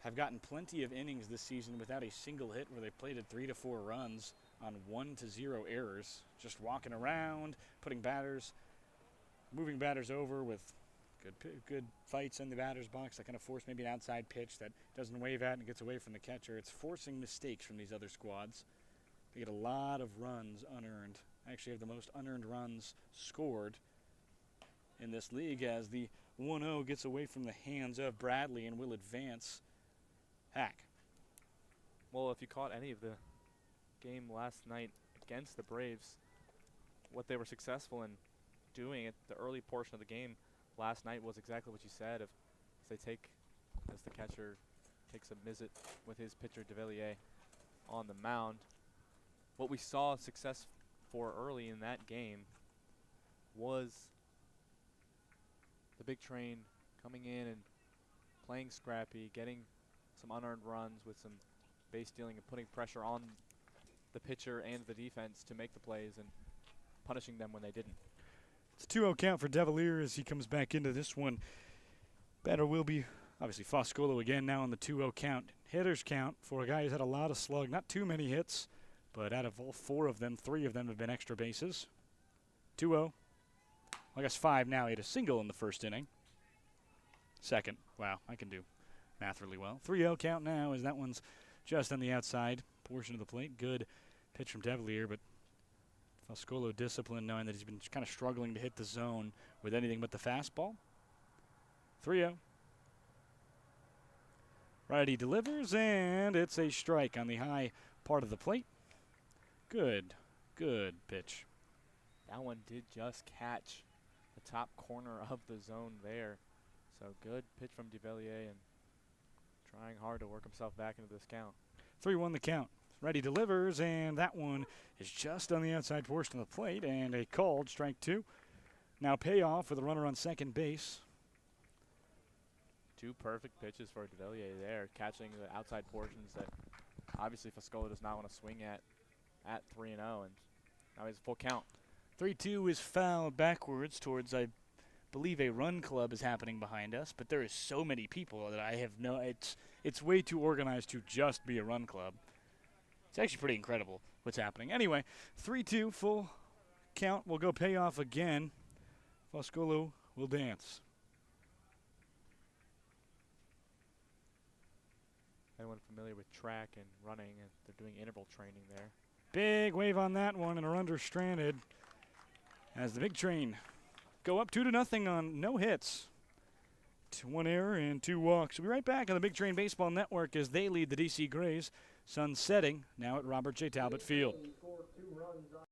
Have gotten plenty of innings this season without a single hit, where they plated 3 to 4 runs on 1 to 0 errors. Just walking around, putting batters, moving batters over with good fights in the batter's box that kind of force maybe an outside pitch that doesn't wave out and gets away from the catcher. It's forcing mistakes from these other squads. They get a lot of runs unearned. Actually have the most unearned runs scored in this league, as the 1-0 gets away from the hands of Bradley and will advance. Hack. Well, if you caught any of the game last night against the Braves, what they were successful in doing at the early portion of the game last night was exactly what you said. As the catcher takes a visit with his pitcher Devilier on the mound, what we saw success for early in that game was the Big Train coming in and playing scrappy, getting some unearned runs with some base stealing and putting pressure on the pitcher and the defense to make the plays and punishing them when they didn't. It's a 2-0 count for Devilier as he comes back into this one. Batter will be obviously Foscolo again now on the 2-0 count. Hitters count for a guy who's had a lot of slug, not too many hits, but out of all 4 of them, 3 of them have been extra bases. 2-0. Well, I guess 5 now. He had a single in the first inning. Second. Wow, I can do math really well. 3-0 count now, as that one's just on the outside portion of the plate. Good pitch from Devilier, but Foscolo disciplined, knowing that he's been kind of struggling to hit the zone with anything but the fastball. 3-0. Righty delivers, and it's a strike on the high part of the plate. Good pitch. That one did just catch the top corner of the zone there. So good pitch from Devilier, and trying hard to work himself back into this count. 3-1 the count. Righty delivers, and that one is just on the outside portion of the plate, and a called strike 2. Now payoff with a runner on second base. 2 perfect pitches for DeVilliers there, catching the outside portions that obviously Foscola does not want to swing at 3-0, and now he's full count. 3-2 is fouled backwards towards, I believe, a run club is happening behind us, but there is so many people that I have no, it's way too organized to just be a run club. It's actually pretty incredible what's happening. Anyway, 3-2, full count. We'll go payoff again. Foscolo will dance. Anyone familiar with track and running, and they're doing interval training there. Big wave on that one, and are under stranded as the Big Train go up 2-0 on no hits. 1 error and 2 walks. We'll be right back on the Big Train Baseball Network as they lead the DC Grays. Sun setting now at Robert J. Talbot Field. Scored 2 runs on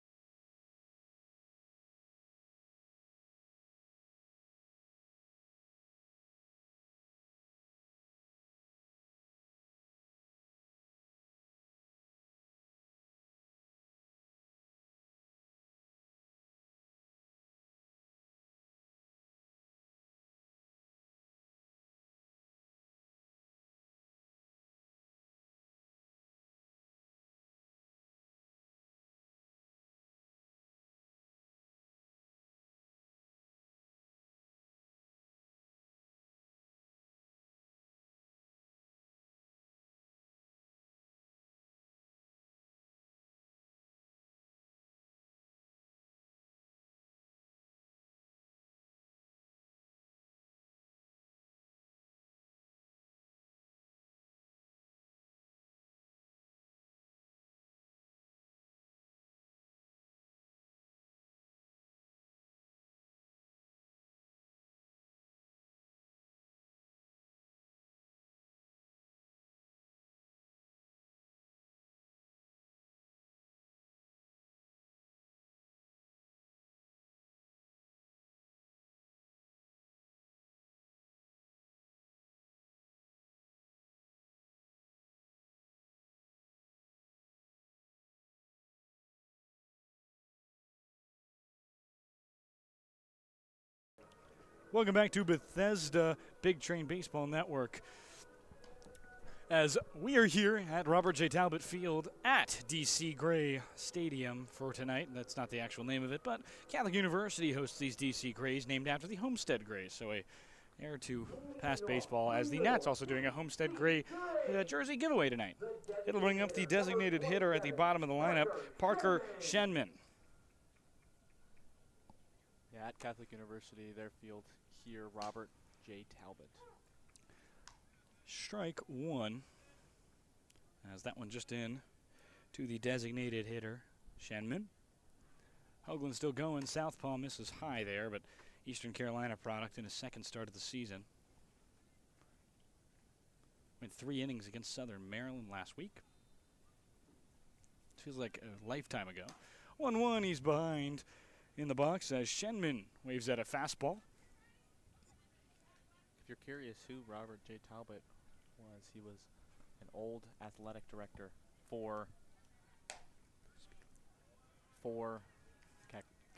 Welcome back to Bethesda Big Train Baseball Network. As we are here at Robert J. Talbot Field at DC Gray Stadium for tonight. That's not the actual name of it, but Catholic University hosts these DC Grays named after the Homestead Grays. So a heir to past baseball, as the Nats also doing a Homestead Gray jersey giveaway tonight. It'll bring up the designated hitter at the bottom of the lineup, Parker Shenman. Yeah, at Catholic University, their field here, Robert J. Talbot. Strike 1, as that one just in to the designated hitter, Shenman. Hoagland still going. Southpaw misses high there, but Eastern Carolina product in his second start of the season. Went 3 innings against Southern Maryland last week. Feels like a lifetime ago. 1-1, he's behind in the box as Shenman waves at a fastball. If you're curious who Robert J. Talbot was, he was an old athletic director for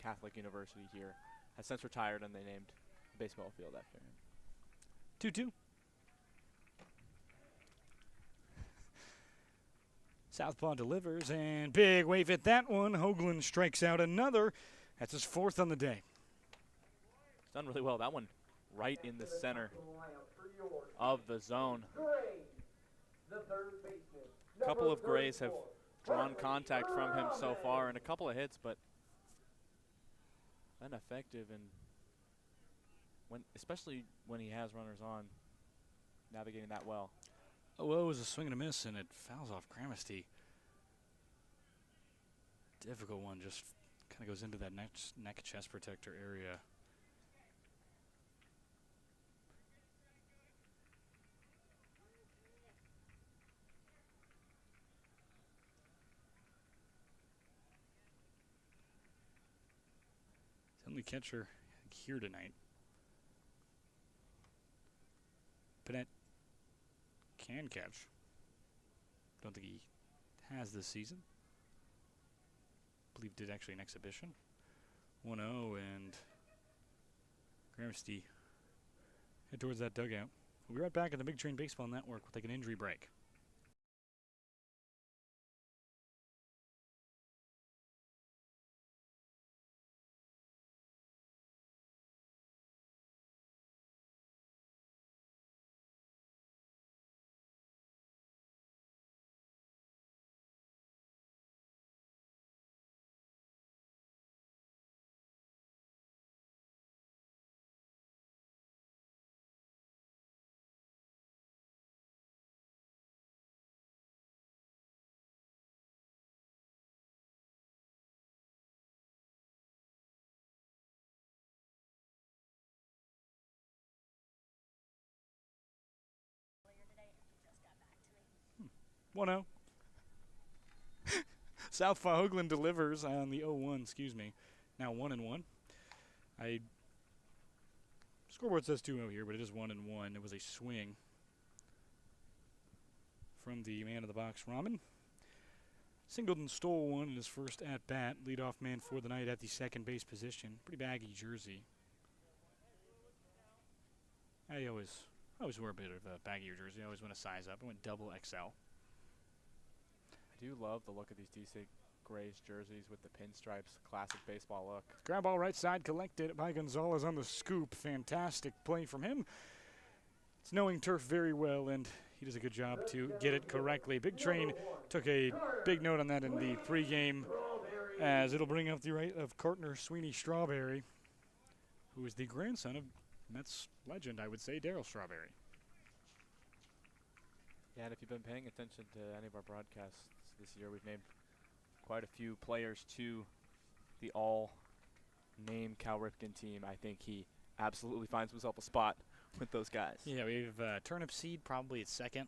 Catholic University here. Has since retired, and they named a baseball field after him. 2-2. Southpaw delivers, and big wave at that one. Hoagland strikes out another. That's his 4th on the day. He's done really well. That one right in the center of the zone. A couple of Grays have drawn contact from him so far, and a couple of hits, but ineffective, and especially when he has runners on, navigating that well. Oh, it was a swing and a miss, and it fouls off Gramesty. Difficult one, just kind of goes into that neck chest protector area. He's the only catcher here tonight. Panett can catch. Don't think he has this season. Believe did actually an exhibition. 1-0, and Gramesty head towards that dugout. We'll be right back at the Big Train Baseball Network. We'll take an injury break. Hmm. 1-0. Southpaw Hoagland delivers on the 0-1, excuse me. Now 1-1. Scoreboard says 2-0 here, but it is 1-1. It was a swing from the man of the box, Rahman. Singleton stole one in his first at-bat. Leadoff man for the night at the second base position. Pretty baggy jersey. I always wear a bit of a baggier jersey. I always want to size up. I went double XL. I do love the look of these DC Grays jerseys with the pinstripes, classic baseball look. Ground ball right side collected by Gonzalez on the scoop. Fantastic play from him. It's knowing turf very well, and he does a good job to get it correctly. Big Train took a big note on that in the pregame, as it'll bring up the right of Cartner Sweeney Strawberry, who is the grandson of Mets legend, I would say, Darryl Strawberry. Yeah, and if you've been paying attention to any of our broadcasts this year, we've named quite a few players to the all-name Cal Ripken team. I think he absolutely finds himself a spot with those guys. Yeah, we have Turnip Seed probably at second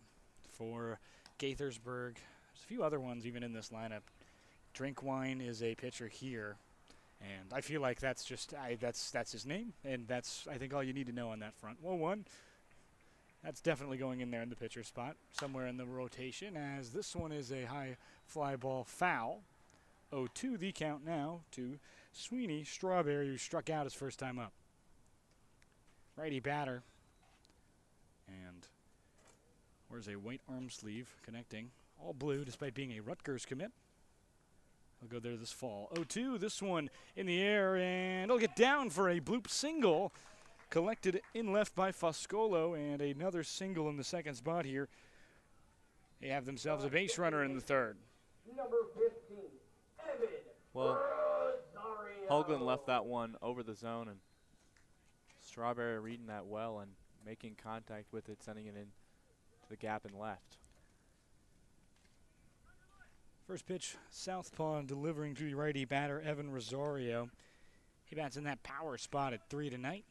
for Gaithersburg. There's a few other ones even in this lineup. Drinkwine is a pitcher here, and I feel like that's just that's his name, and that's I think all you need to know on that front. 1-1. That's definitely going in there in the pitcher spot, somewhere in the rotation, as this one is a high fly ball foul. 0-2 the count now to Sweeney Strawberry, who struck out his first time up. Righty batter. And where's a white arm sleeve connecting. All blue despite being a Rutgers commit. He'll go there this fall. 0-2, this one in the air, and he'll get down for a bloop single. Collected in left by Foscolo, and another single in the second spot here. They have themselves a base runner in the third. Number 15, Evan Well, Rosario. Hoagland left that one over the zone, and Strawberry reading that well and making contact with it, sending it in to the gap and left. First pitch, southpaw delivering to the righty batter, Evan Rosario. He bats in that power spot at 3 tonight.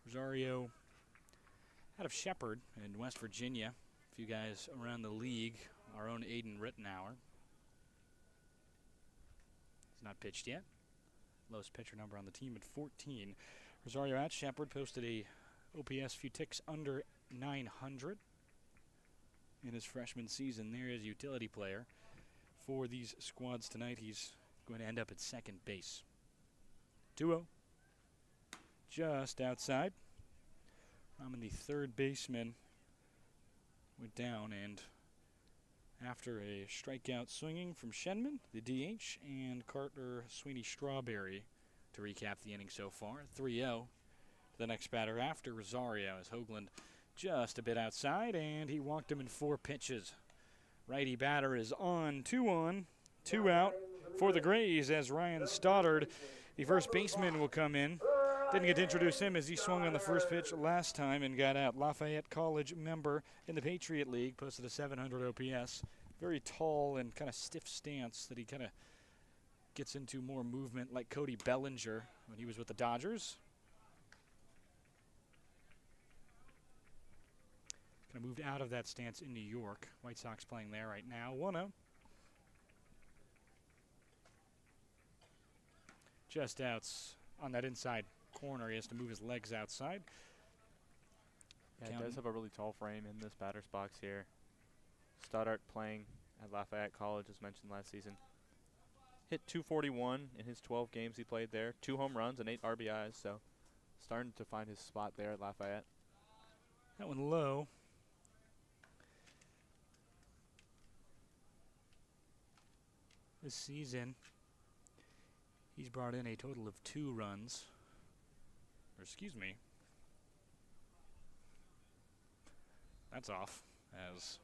Rosario out of Shepherd in West Virginia. A few guys around the league. Our own Aiden Rittenauer. He's not pitched yet. Lowest pitcher number on the team at 14. Rosario at Shepherd posted a OPS few ticks under 900 in his freshman season there as a utility player. For these squads tonight, he's going to end up at second base. 2-0. Just outside. I'm the third baseman. Went down, and after a strikeout swinging from Shenman, the DH, and Carter Sweeney Strawberry to recap the inning so far. 3-0. The next batter after Rosario is Hoagland just a bit outside, and he walked him in 4 pitches. Righty batter is on, 2 out for the Grays as Ryan Stoddard, the first baseman, will come in. Didn't get to introduce him as he swung on the first pitch last time and got out. Lafayette College member in the Patriot League, posted a 700 OPS. Very tall and kind of stiff stance that he kind of gets into more movement like Cody Bellinger when he was with the Dodgers. Kind of moved out of that stance in New York. White Sox playing there right now. 1-0. Just outs on that inside corner. He has to move his legs outside. Yeah, he does have a really tall frame in this batter's box here. Stoddart playing at Lafayette College, as mentioned last season. hit 241 in his 12 games he played there. 2 home runs and 8 RBIs, so starting to find his spot there at Lafayette. That one low. This season, he's brought in a total of 2 runs. Or excuse me. That's off, as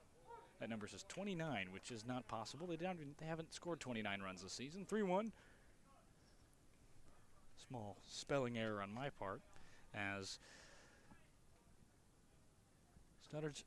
that number says 29, which is not possible. They haven't scored 29 runs this season. 3-1. Small spelling error on my part, as Stoddard's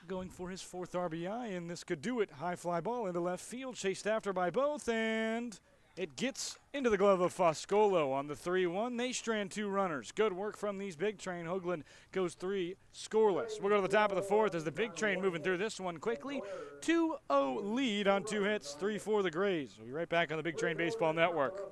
going for his 4th RBI, and this could do it. High fly ball into left field, chased after by both, and it gets into the glove of Foscolo on the 3-1. They strand 2 runners. Good work from these Big Train. Hoagland goes 3 scoreless. We'll go to the top of the 4th as the Big Train moving through this one quickly. 2-0 lead on 2 hits, 3-4 the Grays. We'll be right back on the Big Train Baseball Network.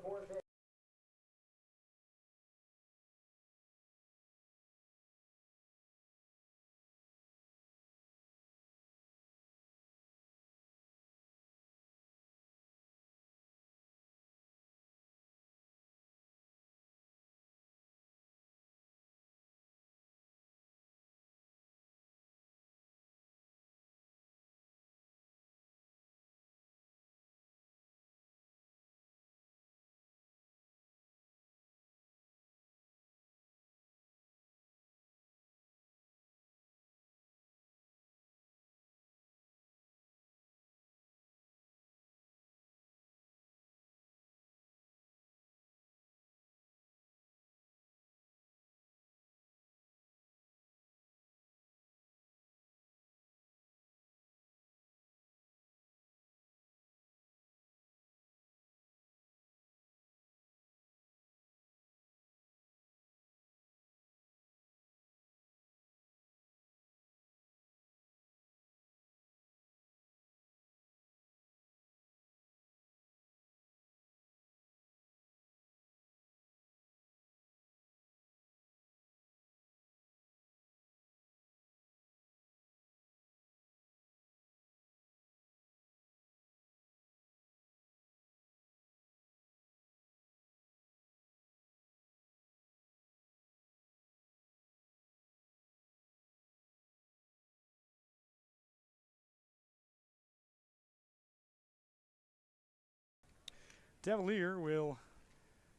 Devalier will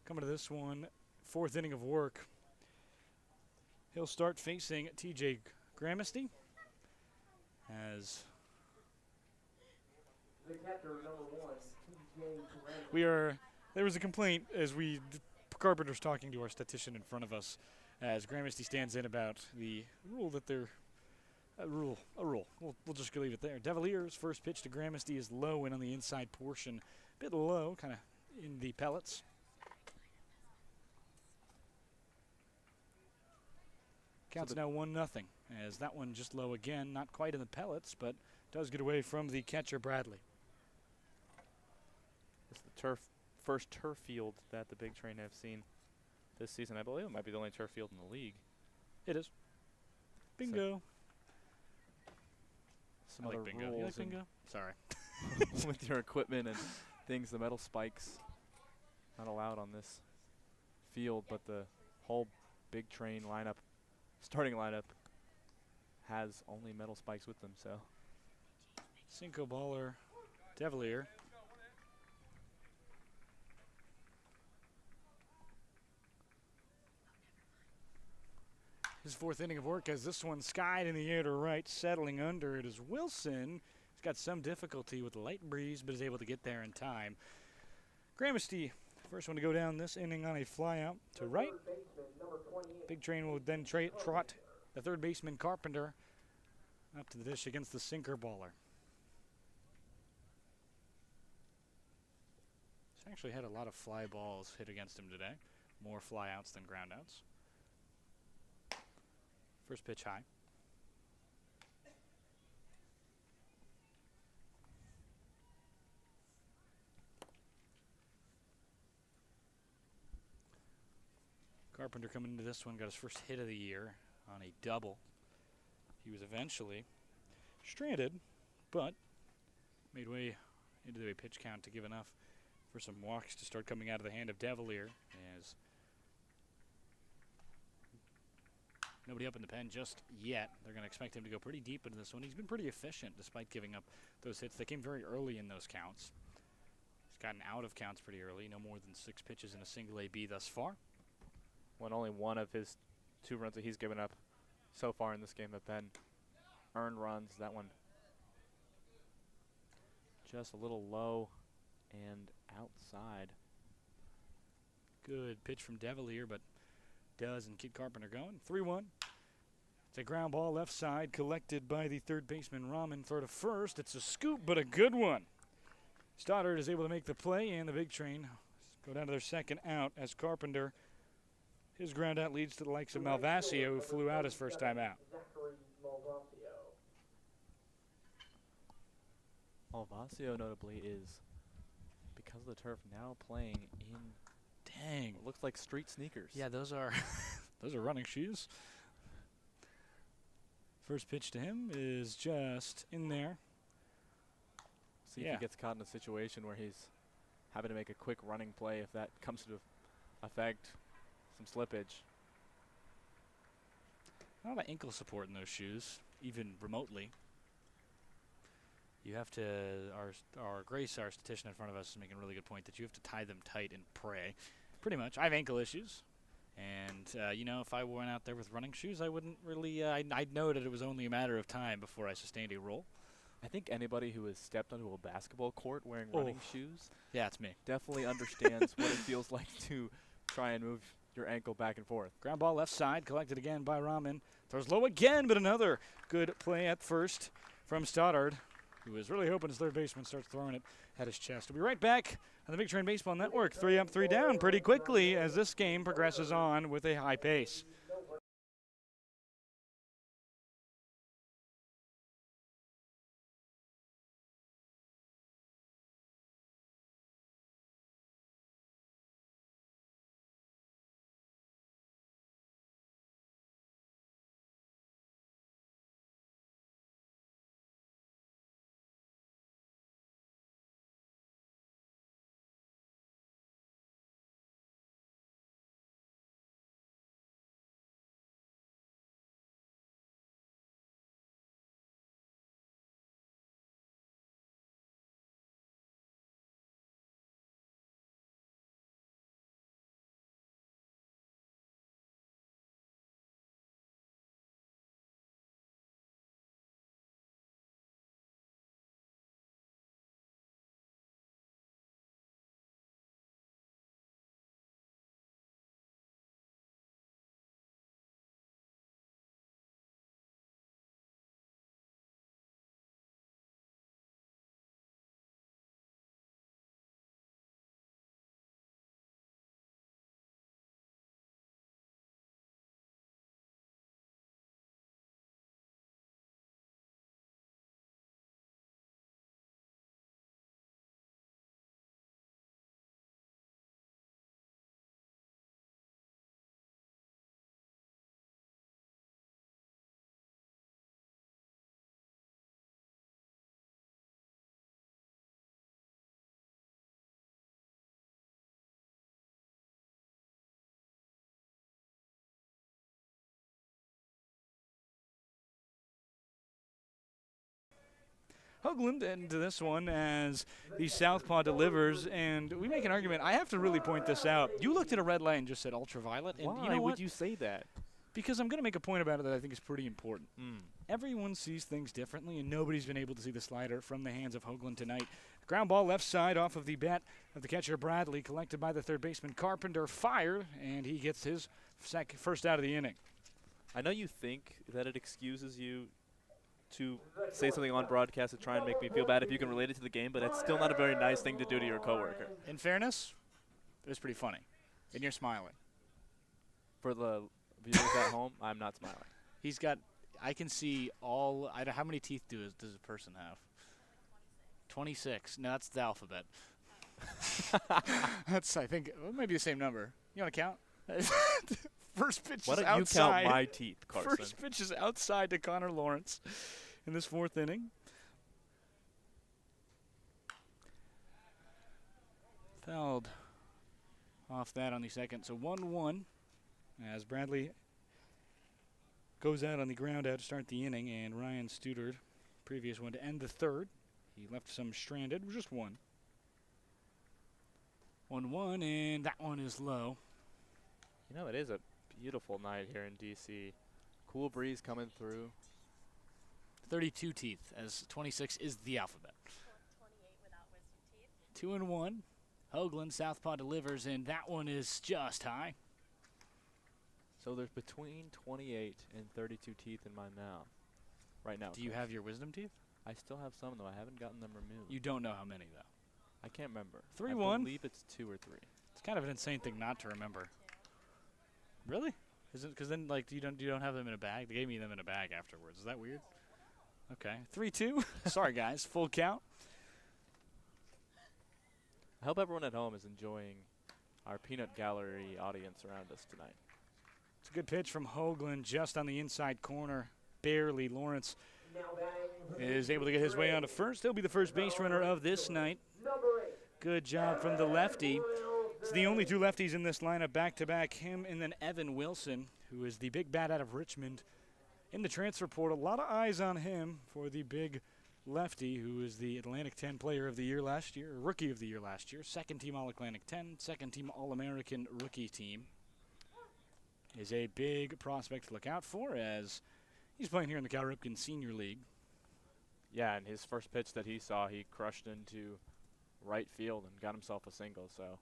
come into this one, 4th inning of work. He'll start facing TJ Gramesty as The catcher, number 1, TJ Gramesty. There was a complaint as Carpenter's talking to our statistician in front of us as Gramesty stands in about the rule that they're a rule. We'll just leave it there. Devalier's first pitch to Gramesty is low and on the inside portion. Bit low, kind of in the pellets. Counts now 1-0, as that one just low again, not quite in the pellets, but does get away from the catcher Bradley. It's the first turf field that the Big Train have seen this season. I believe it might be the only turf field in the league. It is. Bingo. Some I other like bingo. You rules like bingo? Sorry. with your equipment and things, the metal spikes not allowed on this field, but the whole Big Train lineup, starting lineup, has only metal spikes with them. So Cinco baller, Devalier. His 4th inning of work as this one skied in the air to right, settling under it is Wilson. He's got some difficulty with the light breeze, but is able to get there in time. Gramesty, first one to go down this inning on a fly out to right. Big Train will then trot the 3rd baseman Carpenter up to the dish against the sinker baller. He's actually had a lot of fly balls hit against him today. More fly outs than ground outs. First pitch high. Carpenter coming into this one got his first hit of the year on a double. He was eventually stranded, but made way into the pitch count to give enough for some walks to start coming out of the hand of Devilier, as nobody up in the pen just yet. They're going to expect him to go pretty deep into this one. He's been pretty efficient despite giving up those hits. They came very early in those counts. He's gotten out of counts pretty early, no more than 6 pitches in a single AB thus far. When only one of his 2 runs that he's given up so far in this game have been earned runs. That one just a little low and outside. Good pitch from Devilier, but Duz and Kid Carpenter going. 3-1. It's a ground ball left side collected by the third baseman Rahman. Throw to first. It's a scoop, but a good one. Stoddard is able to make the play, and the Big Train go down to their second out as Carpenter, his ground out leads to the likes of Malvasio, who flew out his first time out. Zachary Malvasio. Malvasio notably is, because of the turf, now playing in Dang. what looks like street sneakers. Yeah, those are those are running shoes. First pitch to him is just in there. See if he gets caught in a situation where he's having to make a quick running play, if that comes to affect some slippage. Not a lot of ankle support in those shoes, even remotely. You have to, our Grace, our statistician in front of us, is making a really good point that you have to tie them tight and pray. Pretty much. I have ankle issues. And, you know, if I went out there with running shoes, I wouldn't really, I'd know that it was only a matter of time before I sustained a roll. I think anybody who has stepped onto a basketball court wearing running shoes Yeah, it's me. definitely understands what it feels like to try and move your ankle back and forth. Ground ball left side, collected again by Rahman. Throws low again, but another good play at first from Stoddard, who is really hoping his third baseman starts throwing it at his chest. We'll be right back on the Big Train Baseball Network. 3 up, 3 down pretty quickly as this game progresses on with a high pace. Hoagland into this one as the Southpaw delivers, and we make an argument. I have to really point this out. You looked at a red light and just said ultraviolet, and Why you know would what? you say that? Because I'm going to make a point about it that I think is pretty important. Mm. Everyone sees things differently, and nobody's been able to see the slider from the hands of Hoagland tonight. Ground ball left side off of the bat of the catcher Bradley, collected by the third baseman Carpenter, fired, and he gets his first out of the inning. I know you think that it excuses you to say something on broadcast to try and make me feel bad if you can relate it to the game, but it's still not a very nice thing to do to your coworker. In fairness, it was pretty funny, and you're smiling. For the viewers at home, I'm not smiling. He's got, I can see all, how many teeth does a person have? 26. No, that's the alphabet. That's, I think, maybe the same number. You want to count? First pitch Why is don't outside. you count my teeth, Carson? First pitch is outside to Connor Lawrence in this fourth inning. off that on the second. So 1-1 as Bradley goes out on the ground out to start the inning, and Ryan Studard, previous one to end the third. He left some stranded, just one. 1-1, and that one is low. You know, it is a beautiful night here in D.C. Cool breeze coming through. 32 teeth, as 26 is the alphabet. 2-1. Hoagland, Southpaw delivers, and that one is just high. So there's between 28 and 32 teeth in my mouth right now. Do you have your wisdom teeth? I still have some, though. I haven't gotten them removed. You don't know how many, though. I can't remember. 3-1. I believe it's 2 or 3. It's kind of an insane thing not to remember. Really? Is it because then like you don't have them in a bag? They gave me them in a bag afterwards. Is that weird? Okay. 3-2. Sorry guys. Full count. I hope everyone at home is enjoying our peanut gallery audience around us tonight. It's a good pitch from Hoagland just on the inside corner. Barely. Lawrence is able to get his way onto first. He'll be the first base runner of this night. Good job from the lefty. It's the only two lefties in this lineup back-to-back, him and then Evan Wilson, who is the big bat out of Richmond in the transfer portal. A lot of eyes on him for the big lefty, who is the Atlantic 10 player of the year last year, or rookie of the year last year, second-team All-Atlantic 10, second-team All-American rookie team. Is a big prospect to look out for as he's playing here in the Cal Ripken Senior League. Yeah, and his first pitch that he saw, he crushed into right field and got himself a single. So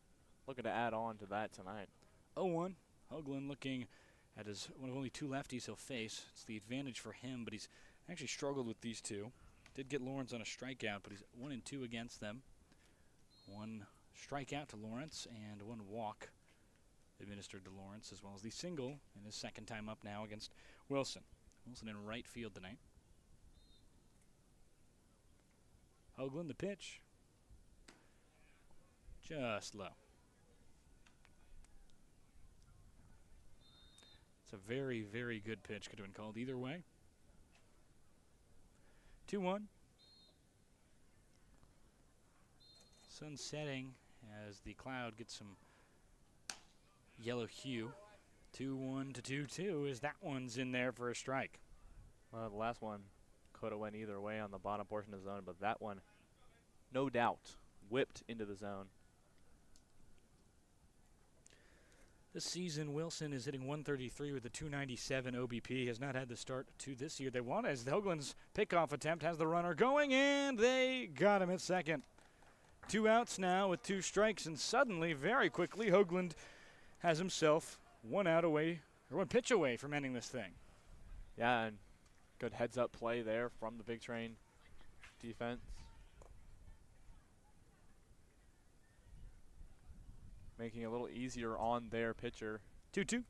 looking to add on to that tonight. 0-1. Hoagland looking at his one of only two lefties he'll face. It's the advantage for him, but he's actually struggled with these two. Did get Lawrence on a strikeout, but he's 1-2 against them. One strikeout to Lawrence and one walk administered to Lawrence, as well as the single in his second time up now against Wilson. Wilson in right field tonight. Hoagland the pitch. Just low. It's a very, very good pitch. Could have been called either way. 2-1. Sun setting as the cloud gets some yellow hue. 2-1 to 2-2 as that one's in there for a strike. Well, the last one could have went either way on the bottom portion of the zone, but that one, no doubt, whipped into the zone. This season, Wilson is hitting 133 with a 297 OBP. He has not had the start to this year they want, as Hoagland's pickoff attempt has the runner going, and they got him at second. 2 outs now with 2 strikes, and suddenly, very quickly, Hoagland has himself 1 out away, or 1 pitch away from ending this thing. Yeah, and good heads-up play there from the Big Train defense. Making it a little easier on their pitcher. 2-2.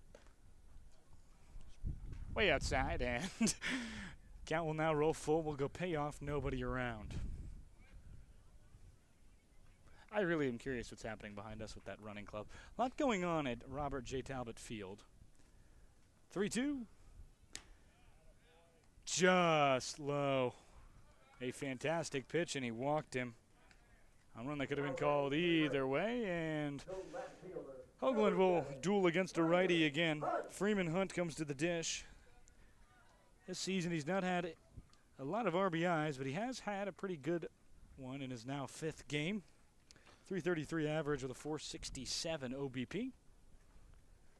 Way outside, and count will now roll full. We'll go payoff, nobody around. I really am curious what's happening behind us with that running club. A lot going on at Robert J. Talbot Field. 3-2. Just low. A fantastic pitch, and he walked him. A run that could have been called either way, and Hoagland will duel against a righty again. Freeman Hunt comes to the dish. This season he's not had a lot of RBIs, but he has had a pretty good one in his now 5th game. 333 average with a 467 OBP.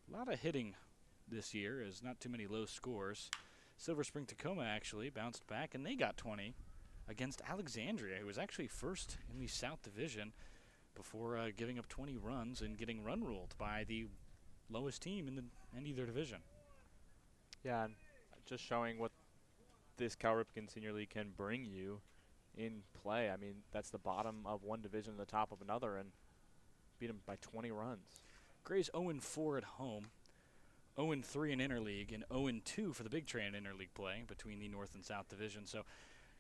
A lot of hitting this year, as not too many low scores. Silver Spring Tacoma actually bounced back, and they got 20 against Alexandria, who was actually first in the South Division before giving up 20 runs and getting run ruled by the lowest team in either division. Yeah, and just showing what this Cal Ripken Senior League can bring you in play. I mean, that's the bottom of one division and the top of another, and beat them by 20 runs. Gray's 0-4 at home, 0-3 in interleague, and 0-2 for the Big Train in interleague play between the North and South Division. So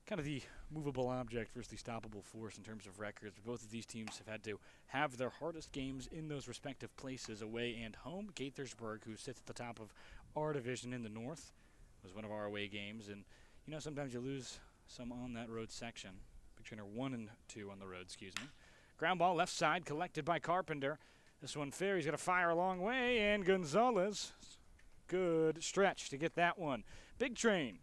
kind of the movable object versus the stoppable force in terms of records. Both of these teams have had to have their hardest games in those respective places, away and home. Gaithersburg, who sits at the top of our division in the North, was one of our away games. And, you know, sometimes you lose some on that road section. Big Train are 1-2 on the road, excuse me. Ground ball left side collected by Carpenter. This one fair. He's got to fire a long way, and Gonzalez, good stretch to get that one. Big Train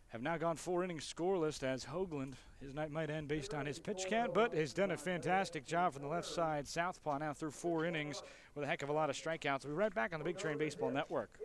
have now gone 4 innings scoreless as Hoagland, his night might end based on his pitch count, but has done a fantastic job from the left side. Southpaw now through 4 innings with a heck of a lot of strikeouts. We'll be right back on the Big Train Baseball Network.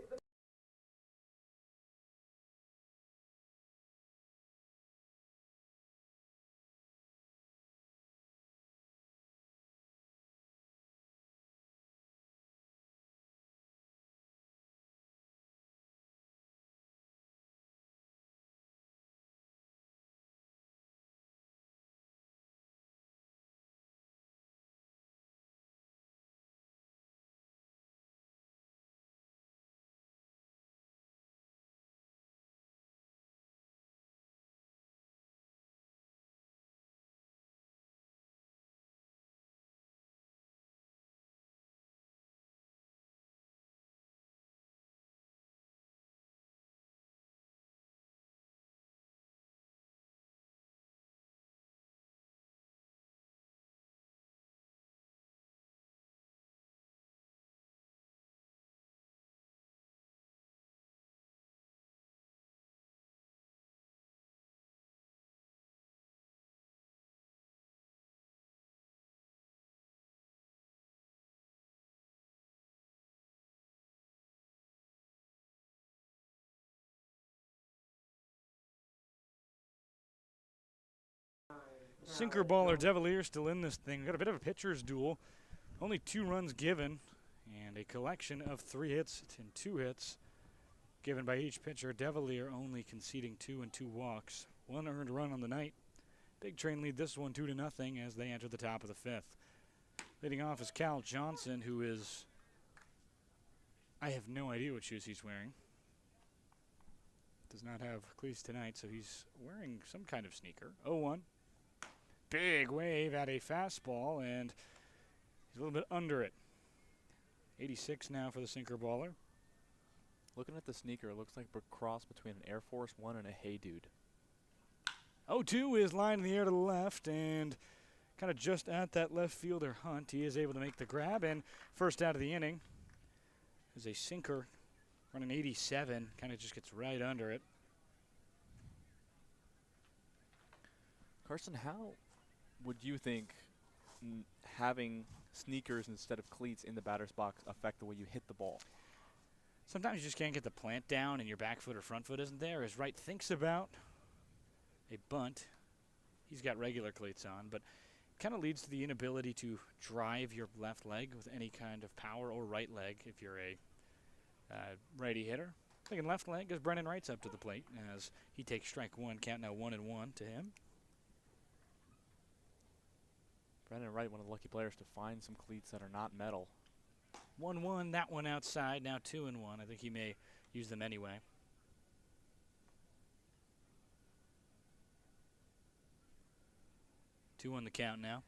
Sinker baller Devilier still in this thing. We've got a bit of a pitcher's duel. Only 2 runs given and a collection of 3 hits and 2 hits given by each pitcher. Devilier only conceding 2 and 2 walks. 1 earned run on the night. Big Train lead this one 2-0 as they enter the top of the 5th. Leading off is Cal Johnson, who is, I have no idea what shoes he's wearing. Does not have cleats tonight, so he's wearing some kind of sneaker. 0-1. Big wave at a fastball, and he's a little bit under it. 86 now for the sinker baller. Looking at the sneaker, it looks like a cross between an Air Force One and a Hey Dude. 0-2 is line in the air to the left, and kind of just at that left fielder Hunt. He is able to make the grab, and first out of the inning is a sinker running 87. Kind of just gets right under it. Carson, how would you think having sneakers instead of cleats in the batter's box affect the way you hit the ball? Sometimes you just can't get the plant down and your back foot or front foot isn't there. As Wright thinks about a bunt, he's got regular cleats on, but kind of leads to the inability to drive your left leg with any kind of power, or right leg if you're a righty hitter. Thinking left leg as Brennan Wright's up to the plate as he takes strike 1, count now 1-1 to him. Brennan Wright, one of the lucky players to find some cleats that are not metal. 1-1, that one outside, now 2-1. I think he may use them anyway. Two on the count now.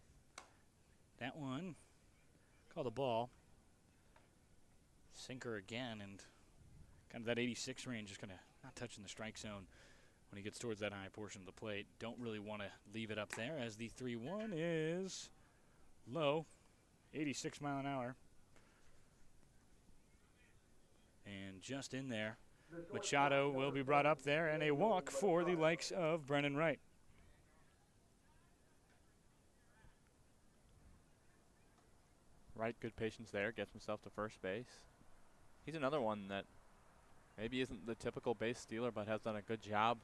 That one, call the ball. Sinker again, and kind of that 86 range, just kind of not touching the strike zone when he gets towards that high portion of the plate. Don't really want to leave it up there as the 3-1 is low, 86 mile an hour. And just in there, Machado will be brought up there, and a walk for the likes of Brennan Wright. Wright, good patience there, gets himself to first base. He's another one that maybe isn't the typical base stealer, but has done a good job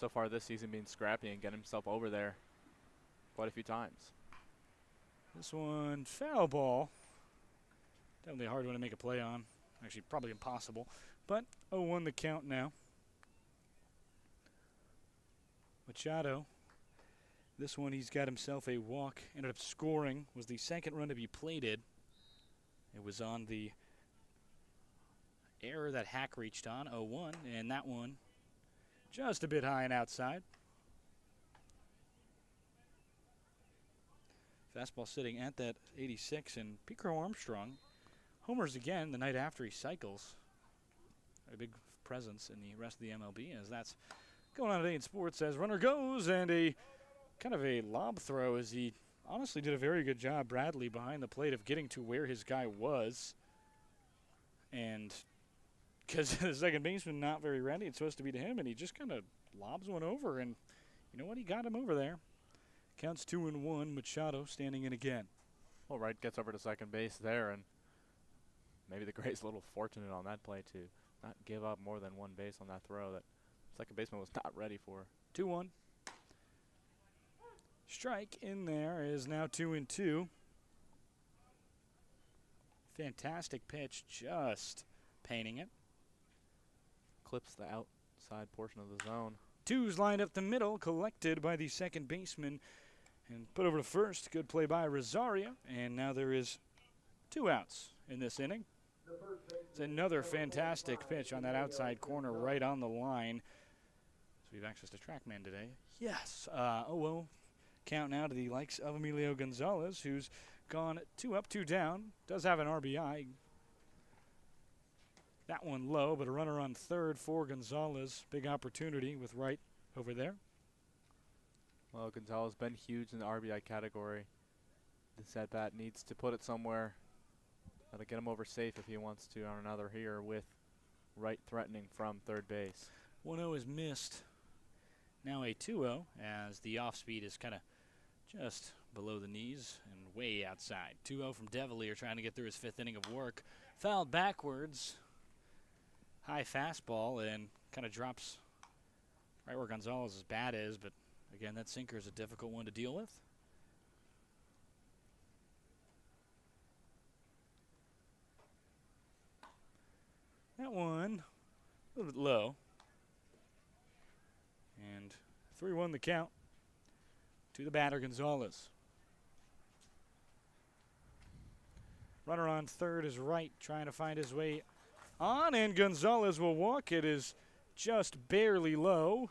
so far this season being scrappy and getting himself over there quite a few times. This one, foul ball. Definitely a hard one to make a play on. Actually, probably impossible. But 0-1 the count now. Machado. This one, he's got himself a walk. Ended up scoring. Was the second run to be plated. It was on the error that Hack reached on. 0-1. And that one just a bit high and outside. Fastball sitting at that 86. And Pico Armstrong homers again the night after he cycles. A big presence in the rest of the MLB as that's going on today in sports as runner goes, and a kind of a lob throw as he honestly did a very good job, Bradley, behind the plate of getting to where his guy was. And because the second baseman not very ready, it's supposed to be to him, and he just kind of lobs one over, and you know what? He got him over there. Counts 2-1. Machado standing in again. Well, Wright gets over to second base there, and maybe the Grays a little fortunate on that play to not give up more than one base on that throw that second baseman was not ready for. 2-1. Strike in there is now 2-2. Fantastic pitch, just painting it. Clips the outside portion of the zone. Two's lined up the middle, collected by the second baseman and put over to first. Good play by Rosario, and now there is 2 outs in this inning. It's another fantastic pitch on that outside corner right on the line. So we have access to TrackMan today. Yes. Oh, count now to the likes of Emilio Gonzalez, who's gone 2 up, 2 down. Does have an RBI. That one low, but a runner on third for Gonzalez. Big opportunity with Wright over there. Well, Gonzalez been huge in the RBI category. This at-bat needs to put it somewhere that'll get him over safe if he wants to on another here with Wright threatening from third base. 1-0 is missed. Now a 2-0 as the off-speed is kind of just below the knees and way outside. 2-0 from Devilier trying to get through his 5th inning of work. Fouled backwards. High fastball and kind of drops right where Gonzalez's bat is, but again, that sinker is a difficult one to deal with. That one a little bit low. And 3-1 the count to the batter, Gonzalez. Runner on third is Wright, trying to find his way on, and Gonzalez will walk. It is just barely low.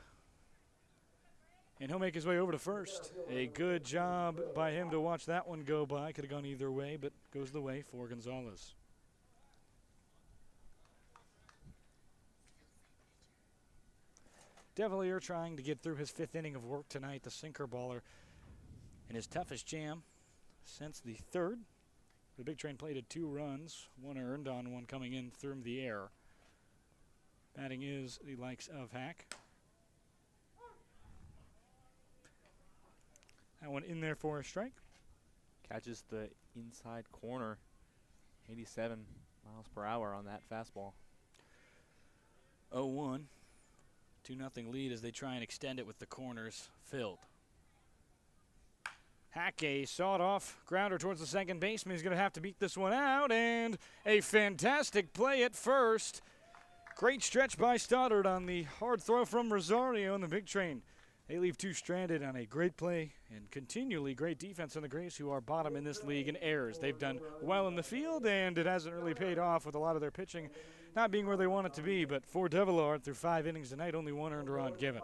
And he'll make his way over to first. A good job by him to watch that one go by. Could have gone either way, but goes the way for Gonzalez. Devilier trying to get through his 5th inning of work tonight. The sinker baller in his toughest jam since the 3rd. The Big Train plated 2 runs, 1 earned on 1 coming in through the air. Batting is the likes of Hack. That one in there for a strike. Catches the inside corner. 87 miles per hour on that fastball. 0-1. 2-0 lead as they try and extend it with the corners filled. Hack, a sawed-off grounder towards the second baseman. He's going to have to beat this one out, and a fantastic play at first. Great stretch by Stoddard on the hard throw from Rosario and the Big Train. They leave 2 stranded on a great play and continually great defense on the Grays, who are bottom in this league in errors. They've done well in the field, and it hasn't really paid off with a lot of their pitching not being where they want it to be. But for Devillard, through 5 innings tonight, only 1 earned run given.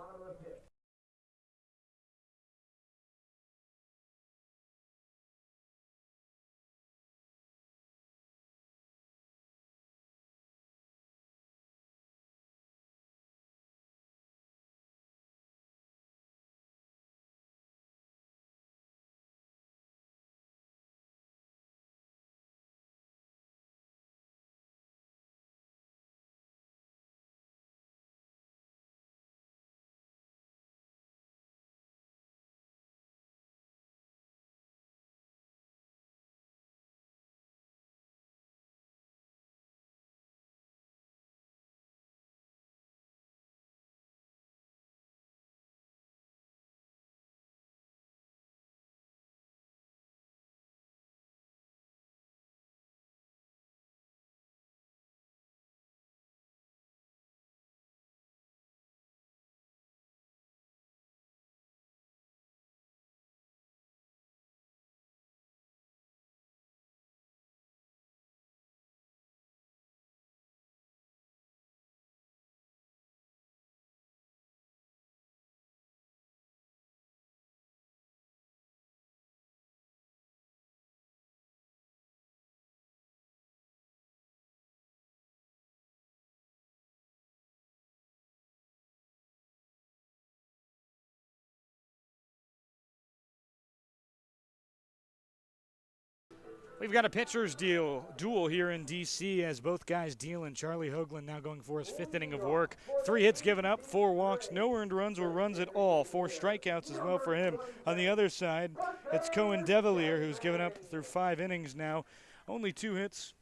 We've got a pitcher's duel here in D.C. as both guys deal, and Charlie Hoagland now going for his 5th inning of work. 3 hits given up, 4 walks, no earned runs or runs at all. 4 strikeouts as well for him. On the other side, it's Cohen Devilier, who's given up through 5 innings now. Only 2 hits,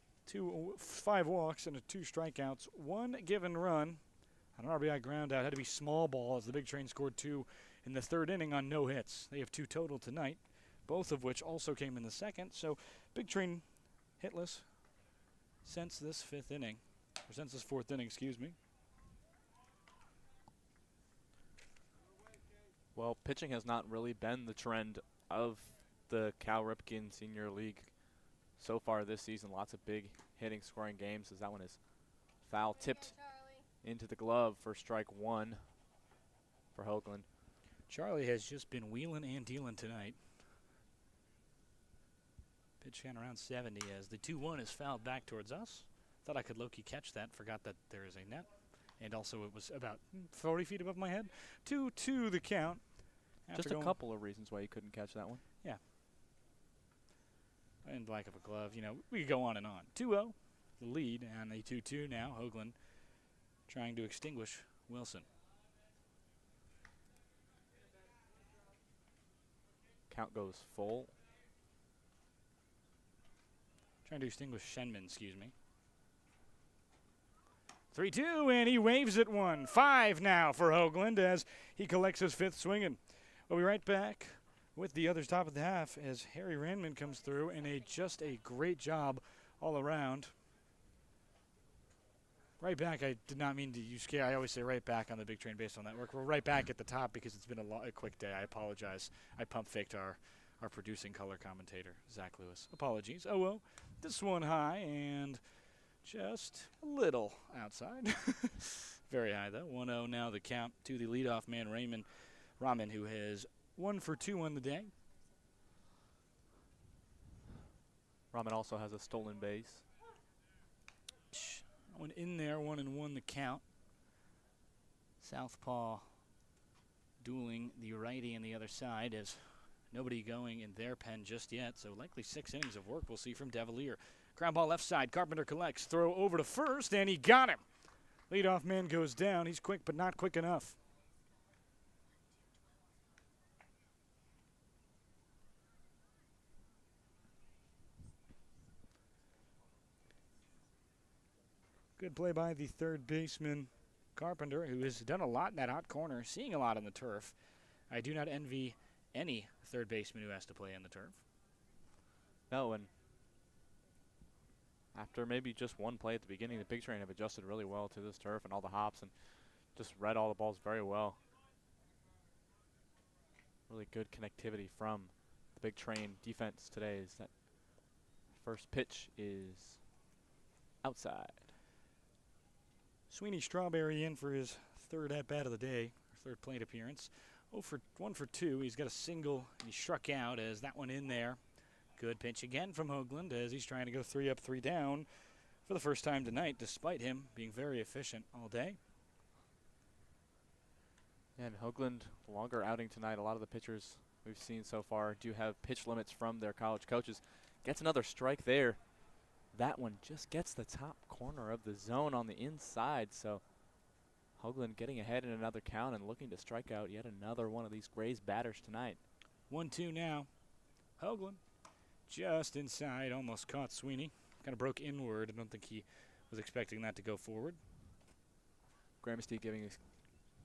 5 walks, and 2 strikeouts. 1 given run on an RBI ground out. Had to be small ball as the Big Train scored 2 in the 3rd inning on no hits. They have 2 total tonight, both of which also came in the 2nd. So Big Train hitless since this 5th inning, or since this 4th inning, excuse me. Well, pitching has not really been the trend of the Cal Ripken Senior League so far this season. Lots of big hitting, scoring games, as that one is foul tipped into the glove for strike 1 for Hoagland. Charlie has just been wheeling and dealing tonight. Pitch count around 70 as the 2-1 is fouled back towards us. Thought I could low-key catch that. Forgot that there is a net. And also it was about 40 feet above my head. 2-2 the count. Just a couple of reasons why you couldn't catch that one. Yeah. And lack of a glove. You know, we could go on and on. 2-0, the lead, and a 2-2 now. Hoagland trying to extinguish Wilson. Count goes full. Trying to extinguish Shenman, excuse me. 3-2, and he waves it 1. 5 now for Hoagland as he collects his 5th swinging. We'll be right back with the others top of the half as Harry Randman comes through and just a great job all around. Right back, I did not mean to use scare. I always say right back on the Big Train based on that work. We're right back at the top because it's been a quick day. I apologize. I pump faked our producing color commentator, Zach Lewis. Apologies. Oh, well, this one high and just a little outside. Very high, though. 1-0 now the count to the leadoff man, Rahman, who has 1 for 2 on the day. Rahman also has a stolen base. One in there, 1-1 the count. Southpaw dueling the righty on the other side as nobody going in their pen just yet, so likely 6 innings of work we'll see from Devilier. Ground ball left side, Carpenter collects, throw over to first, and he got him. Leadoff man goes down. He's quick, but not quick enough. Good play by the 3rd baseman, Carpenter, who has done a lot in that hot corner, seeing a lot on the turf. I do not envy any 3rd baseman who has to play on the turf. No, and after maybe just one play at the beginning, the Big Train have adjusted really well to this turf and all the hops and just read all the balls very well. Really good connectivity from the Big Train defense today. Is that first pitch is outside. Sweeney Strawberry in for his 3rd at-bat of the day, or 3rd plate appearance. 1 for 2. He's got a single, and he struck out as that one in there. Good pitch again from Hoagland as he's trying to go 3 up, 3 down for the first time tonight, despite him being very efficient all day. And Hoagland, longer outing tonight. A lot of the pitchers we've seen so far do have pitch limits from their college coaches. Gets another strike there. That one just gets the top corner of the zone on the inside, so Hoagland getting ahead in another count and looking to strike out yet another one of these Grays batters tonight. 1-2 now. Hoagland just inside, almost caught Sweeney. Kind of broke inward. I don't think he was expecting that to go forward. Gramsty giving his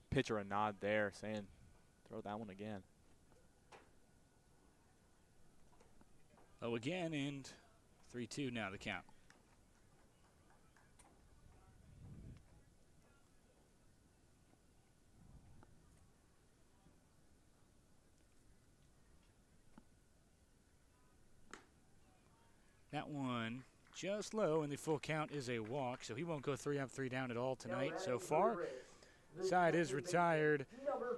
pitcher a nod there, saying throw that one again. Oh, again, and 3-2 now the count. That one just low, and the full count is a walk, so he won't go 3 up, 3 down at all tonight so far. Side is retired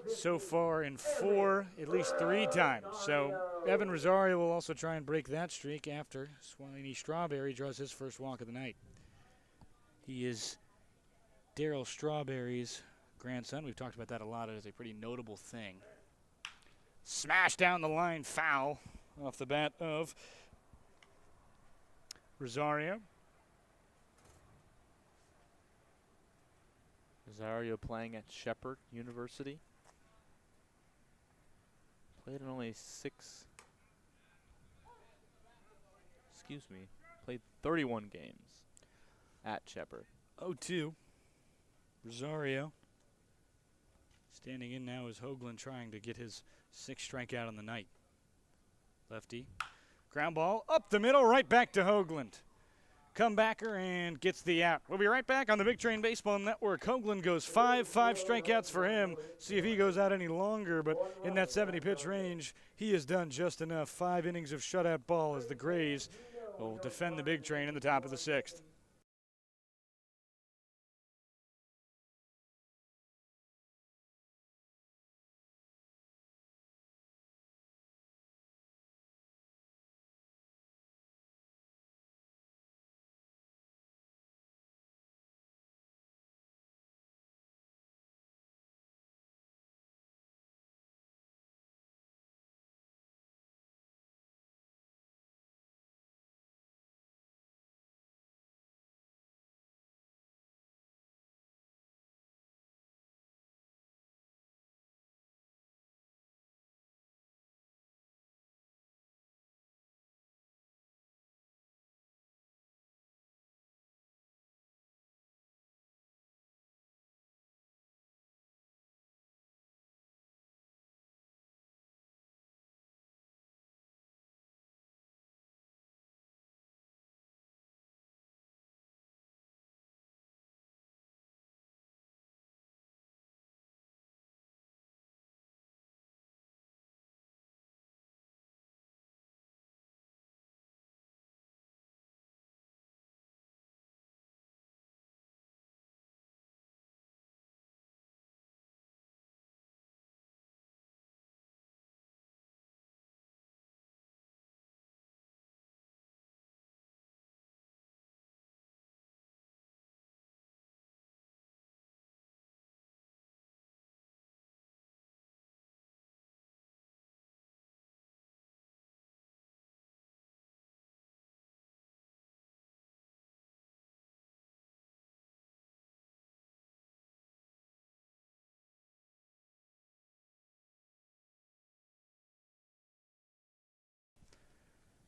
so far in 4, at least 3 times. So Evan Rosario will also try and break that streak after Sweeney Strawberry draws his first walk of the night. He is Darryl Strawberry's grandson. We've talked about that a lot. It is a pretty notable thing. Smash down the line, foul off the bat of Rosario. Rosario playing at Shepherd University. Played in only played 31 games at Shepherd. 0-2. Rosario. Standing in now is Hoagland trying to get his 6th strikeout on the night. Lefty. Ground ball up the middle, right back to Hoagland. Comebacker and gets the out. We'll be right back on the Big Train Baseball Network. Hoagland goes 5 strikeouts for him. See if he goes out any longer, but in that 70-pitch range, he has done just enough. 5 innings of shutout ball as the Grays will defend the Big Train in the top of the 6th.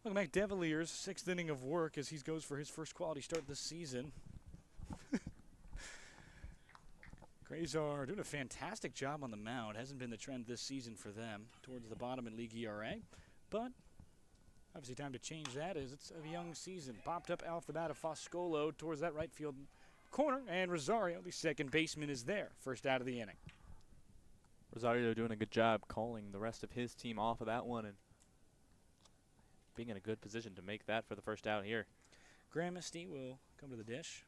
Welcome back, Deviliers. 6th inning of work as he goes for his first quality start this season. Grays are doing a fantastic job on the mound. Hasn't been the trend this season for them, towards the bottom in league ERA. But obviously time to change that as it's a young season. Popped up off the bat of Foscolo towards that right field corner, and Rosario, the second baseman, is there. First out of the inning. Rosario doing a good job calling the rest of his team off of that one and being in a good position to make that for the first out here. Gramesty will come to the dish.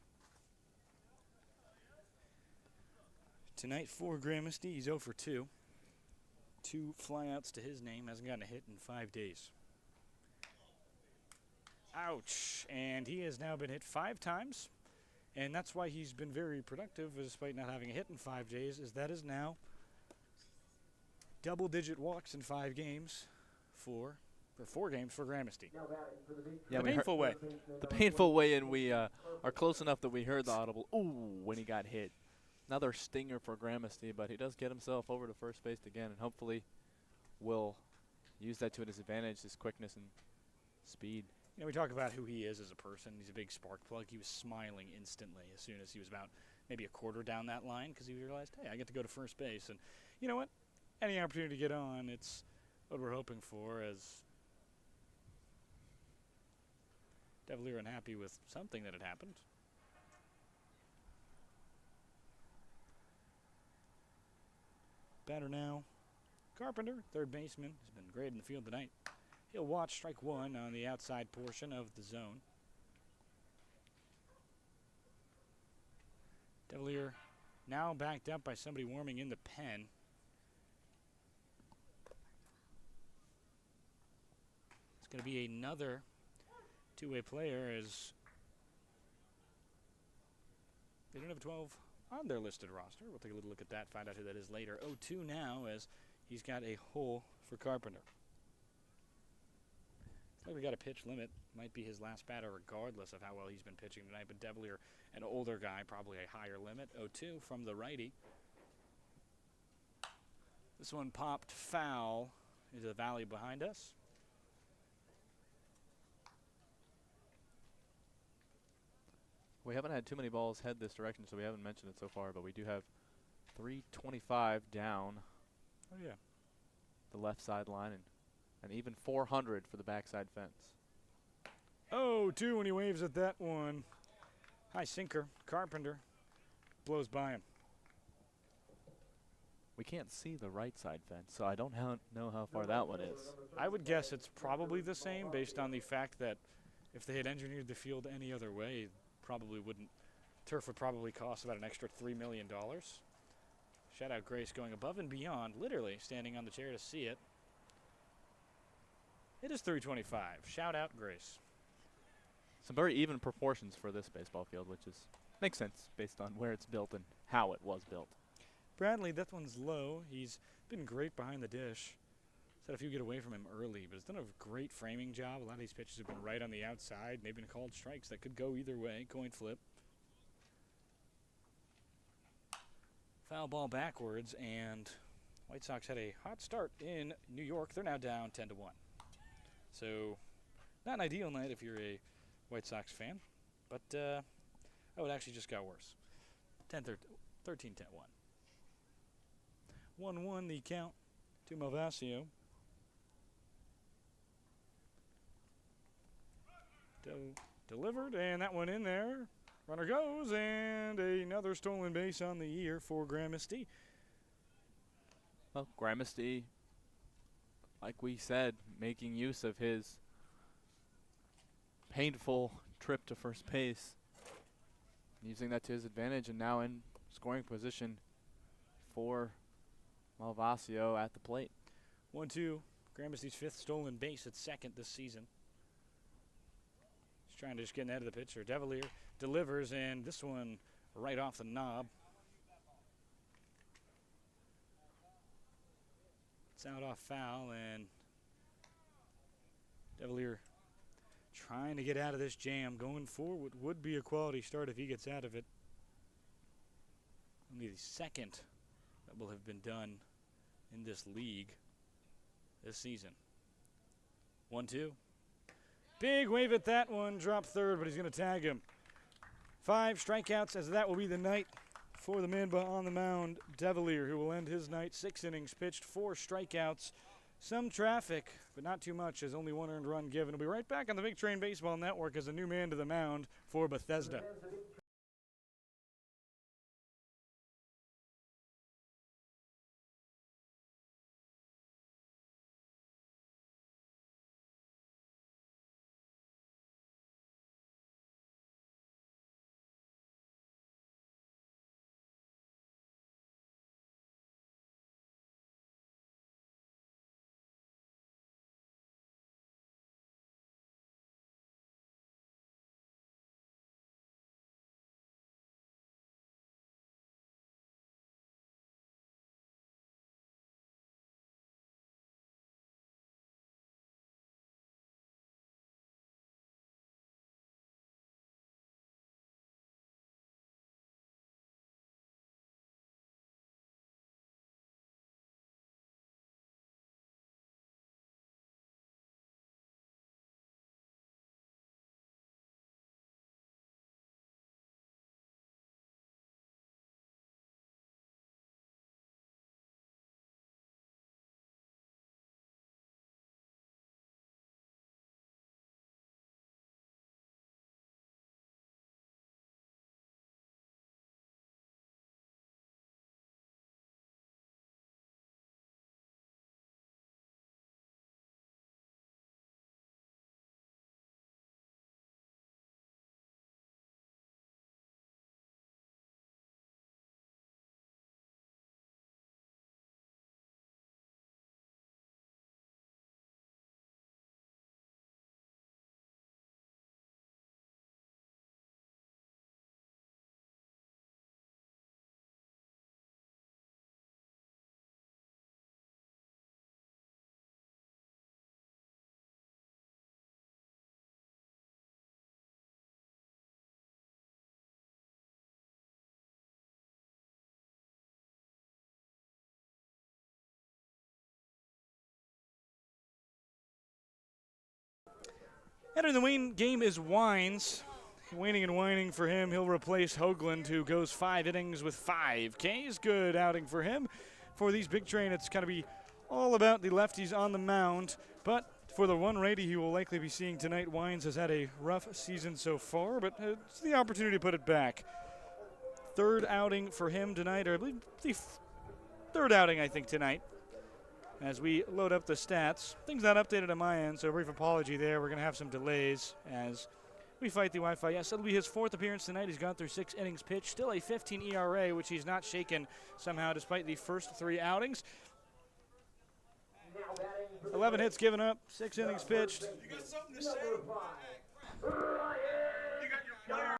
Tonight for Gramesty, he's 0 for 2. 2 flyouts to his name, hasn't gotten a hit in 5 days. Ouch, and he has now been hit 5 times, and that's why he's been very productive despite not having a hit in 5 days, is that is now double-digit walks in 5 games for 4 games for Gramesty. Yeah, the painful way. The painful way, and we are close enough that we heard the audible ooh when he got hit. Another stinger for Gramesty, but he does get himself over to first base again, and hopefully will use that to his advantage, his quickness and speed. You know, we talk about who he is as a person. He's a big spark plug. He was smiling instantly as soon as he was about maybe a quarter down that line because he realized, hey, I get to go to first base. And you know what? Any opportunity to get on, it's what we're hoping for, as Devilier unhappy with something that had happened. Batter now, Carpenter, third baseman, has been great in the field tonight. He'll watch strike 1 on the outside portion of the zone. Devilier now backed up by somebody warming in the pen. It's going to be another two-way player as they don't have a 12 on their listed roster. We'll take a little look at that, find out who that is later. 0-2 now as he's got a hole for Carpenter. Like we got a pitch limit. Might be his last batter regardless of how well he's been pitching tonight. But Devilier, an older guy, probably a higher limit. 0-2 from the righty. This one popped foul into the valley behind us. We haven't had too many balls head this direction, so we haven't mentioned it so far, but we do have 325 down Oh, yeah. the left sideline and even 400 for the backside fence. 0-2 when he waves at that one. High sinker. Carpenter blows by him. We can't see the right side fence, so I don't know how far that one is. I would guess it's probably the same based on the fact that if they had engineered the field any other way, probably wouldn't. Turf would probably cost about an extra $3 million. Shout out Grace going above and beyond, literally standing on the chair to see it. It is 325. Shout out Grace. Some very even proportions for this baseball field, which makes sense based on where it's built and how it was built. Bradley, that one's low. He's been great behind the dish. Said if you get away from him early, but he's done a great framing job. A lot of these pitches have been right on the outside. They've been called strikes that could go either way. Coin flip. Foul ball backwards, and White Sox had a hot start in New York. They're now down 10-1. So, not an ideal night if you're a White Sox fan, but oh, it actually just got worse. 13-10-1. 1-1 the count to Malvasio. Delivered, and that one in there. Runner goes, and another stolen base on the year for Gramesty. Well, Gramesty, like we said, making use of his painful trip to first base, using that to his advantage, and now in scoring position for Malvasio at the plate. 1-2. Gramesty's 5th stolen base at second this season. He's trying to just get ahead of the pitcher. Devilier delivers, and this one right off the knob. It's out off foul, and Devilier trying to get out of this jam. Going forward would be a quality start if he gets out of it. Only the second that will have been done in this league this season. 1-2. Big wave at that one. Drop third, but he's going to tag him. 5 strikeouts, as that will be the night for the man on the mound, Devilier, who will end his night. 6 innings pitched, 4 strikeouts. Some traffic, but not too much, as only 1 earned run given. We'll be right back on the Big Train Baseball Network as a new man to the mound for Bethesda. Entering the main game is Wines. Waning and whining for him. He'll replace Hoagland, who goes 5 innings with 5 Ks. Good outing for him. For these Big Train, it's going to be all about the lefties on the mound. But for the one righty he will likely be seeing tonight, Wines has had a rough season so far, but it's the opportunity to put it back. Third outing for him tonight, or I believe the third outing, I think, tonight. As we load up the stats, things not updated on my end, so a brief apology there. We're going to have some delays as we fight the Wi-Fi. Yes, it'll be his 4th appearance tonight. He's gone through 6 innings pitched. Still a 15 ERA, which he's not shaken somehow despite the first 3 outings. 11 hits given up, 6 innings pitched. You got something to say? Ryan Garrett.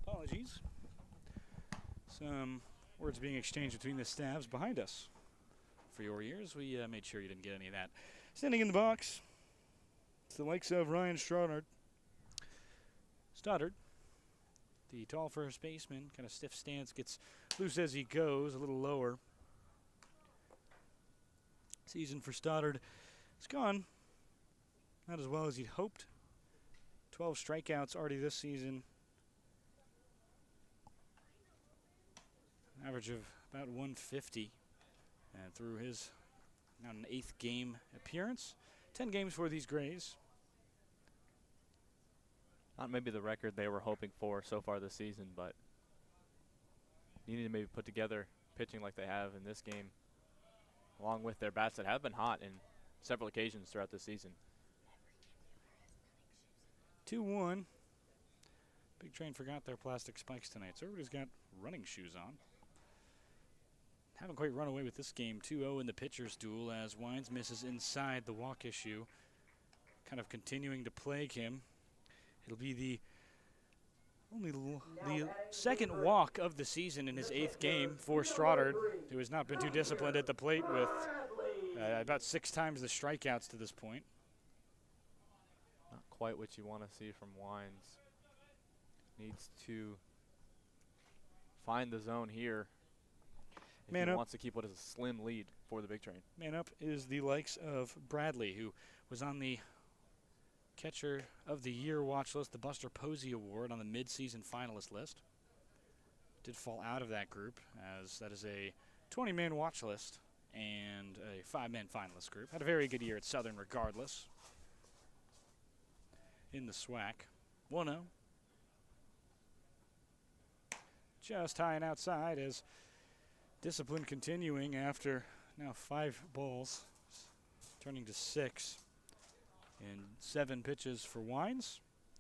Apologies. Some words being exchanged between the staffs behind us. For your ears, we made sure you didn't get any of that. Standing in the box, it's the likes of Ryan Stoddard. Stoddard, the tall first baseman, kind of stiff stance, gets loose as he goes, a little lower. Season for Stoddard has gone not as well as he'd hoped. 12 strikeouts already this season. Average of about 150. And through his now an 8th game appearance, 10 games for these Grays. Not maybe the record they were hoping for so far this season, but needing to maybe put together pitching like they have in this game, along with their bats that have been hot in several occasions throughout the season. 2-1. Big Train forgot their plastic spikes tonight, so everybody's got running shoes on. Haven't quite run away with this game. 2-0 in the pitcher's duel as Wines misses inside the walk issue. Kind of continuing to plague him. It'll be the second walk of the season in his 8th game for Stoddard, who has not been too disciplined at the plate with about 6 times the strikeouts to this point. Not quite what you want to see from Wines. Needs to find the zone here. If he wants to keep what is a slim lead for the Big Train. Man up is the likes of Bradley, who was on the Catcher of the Year watch list, the Buster Posey Award, on the mid-season finalist list. Did fall out of that group, as that is a 20-man watch list and a 5-man finalist group. Had a very good year at Southern regardless. In the SWAC. 1-0. Just high and outside as discipline continuing after now 5 balls, turning to 6 and 7 pitches for Wines.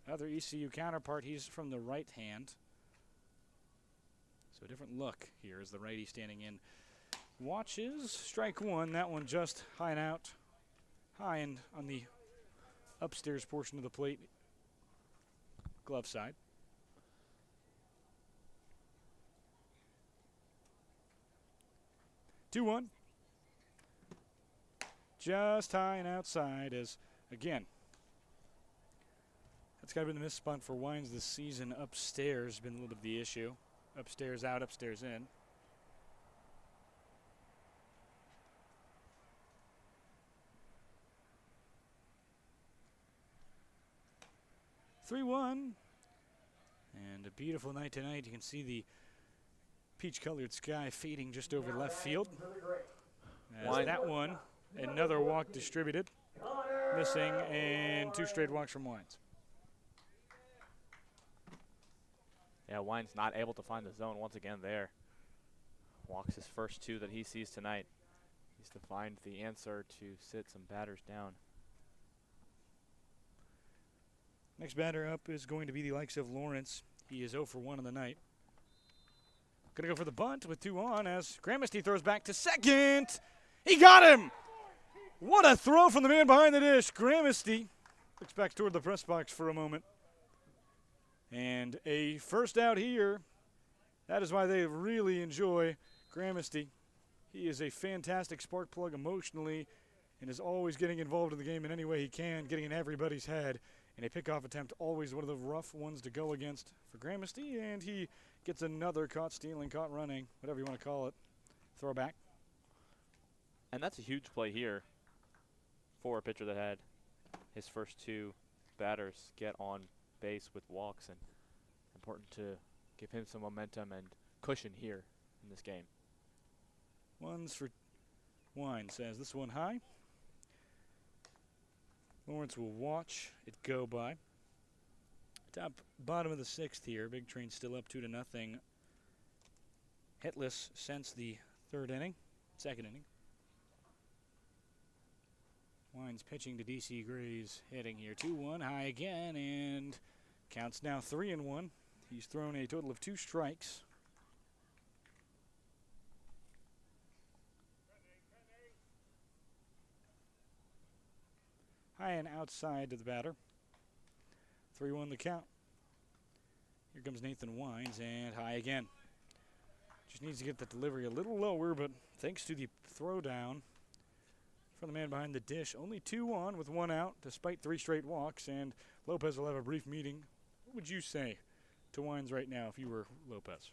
Other ECU counterpart, he's from the right hand. So a different look here as the righty standing in. Watches, strike 1, that one just high and out. High and on the upstairs portion of the plate, glove side. Two-one. Just high and outside as, again, that's got to be the missed spot for Wines this season. Upstairs been a little bit of the issue. Upstairs out, upstairs in. Three-one. And a beautiful night tonight. You can see the peach-colored sky fading just over left field. As that one, another walk distributed, missing, and 2 straight walks from Wines. Yeah, Wines not able to find the zone once again there. Walks his first 2 that he sees tonight. He's to find the answer to sit some batters down. Next batter up is going to be the likes of Lawrence. He is 0 for 1 on the night. Gonna go for the bunt with 2 on as Gramesty throws back to second. He got him! What a throw from the man behind the dish. Gramesty looks back toward the press box for a moment. And a first out here. That is why they really enjoy Gramesty. He is a fantastic spark plug emotionally and is always getting involved in the game in any way he can, getting in everybody's head. And a pickoff attempt, always one of the rough ones to go against for Gramercy, and he gets another caught stealing, caught running, whatever you want to call it, throwback. And that's a huge play here for a pitcher that had his first two batters get on base with walks, and important to give him some momentum and cushion here in this game. Ones for Wine says this one high. Lawrence will watch it go by. Bottom of the sixth here. Big Train still up 2-0. Hitless since the second inning. Wine's pitching to DC Gray's hitting here. 2-1 high again, and counts now 3-1. He's thrown a total of 2 strikes. High and outside to the batter. 3-1 the count. Here comes Nathan Wines, and high again. Just needs to get the delivery a little lower, but thanks to the throwdown from the man behind the dish, only 2 on with 1 out, despite 3 straight walks, and Lopez will have a brief meeting. What would you say to Wines right now if you were Lopez?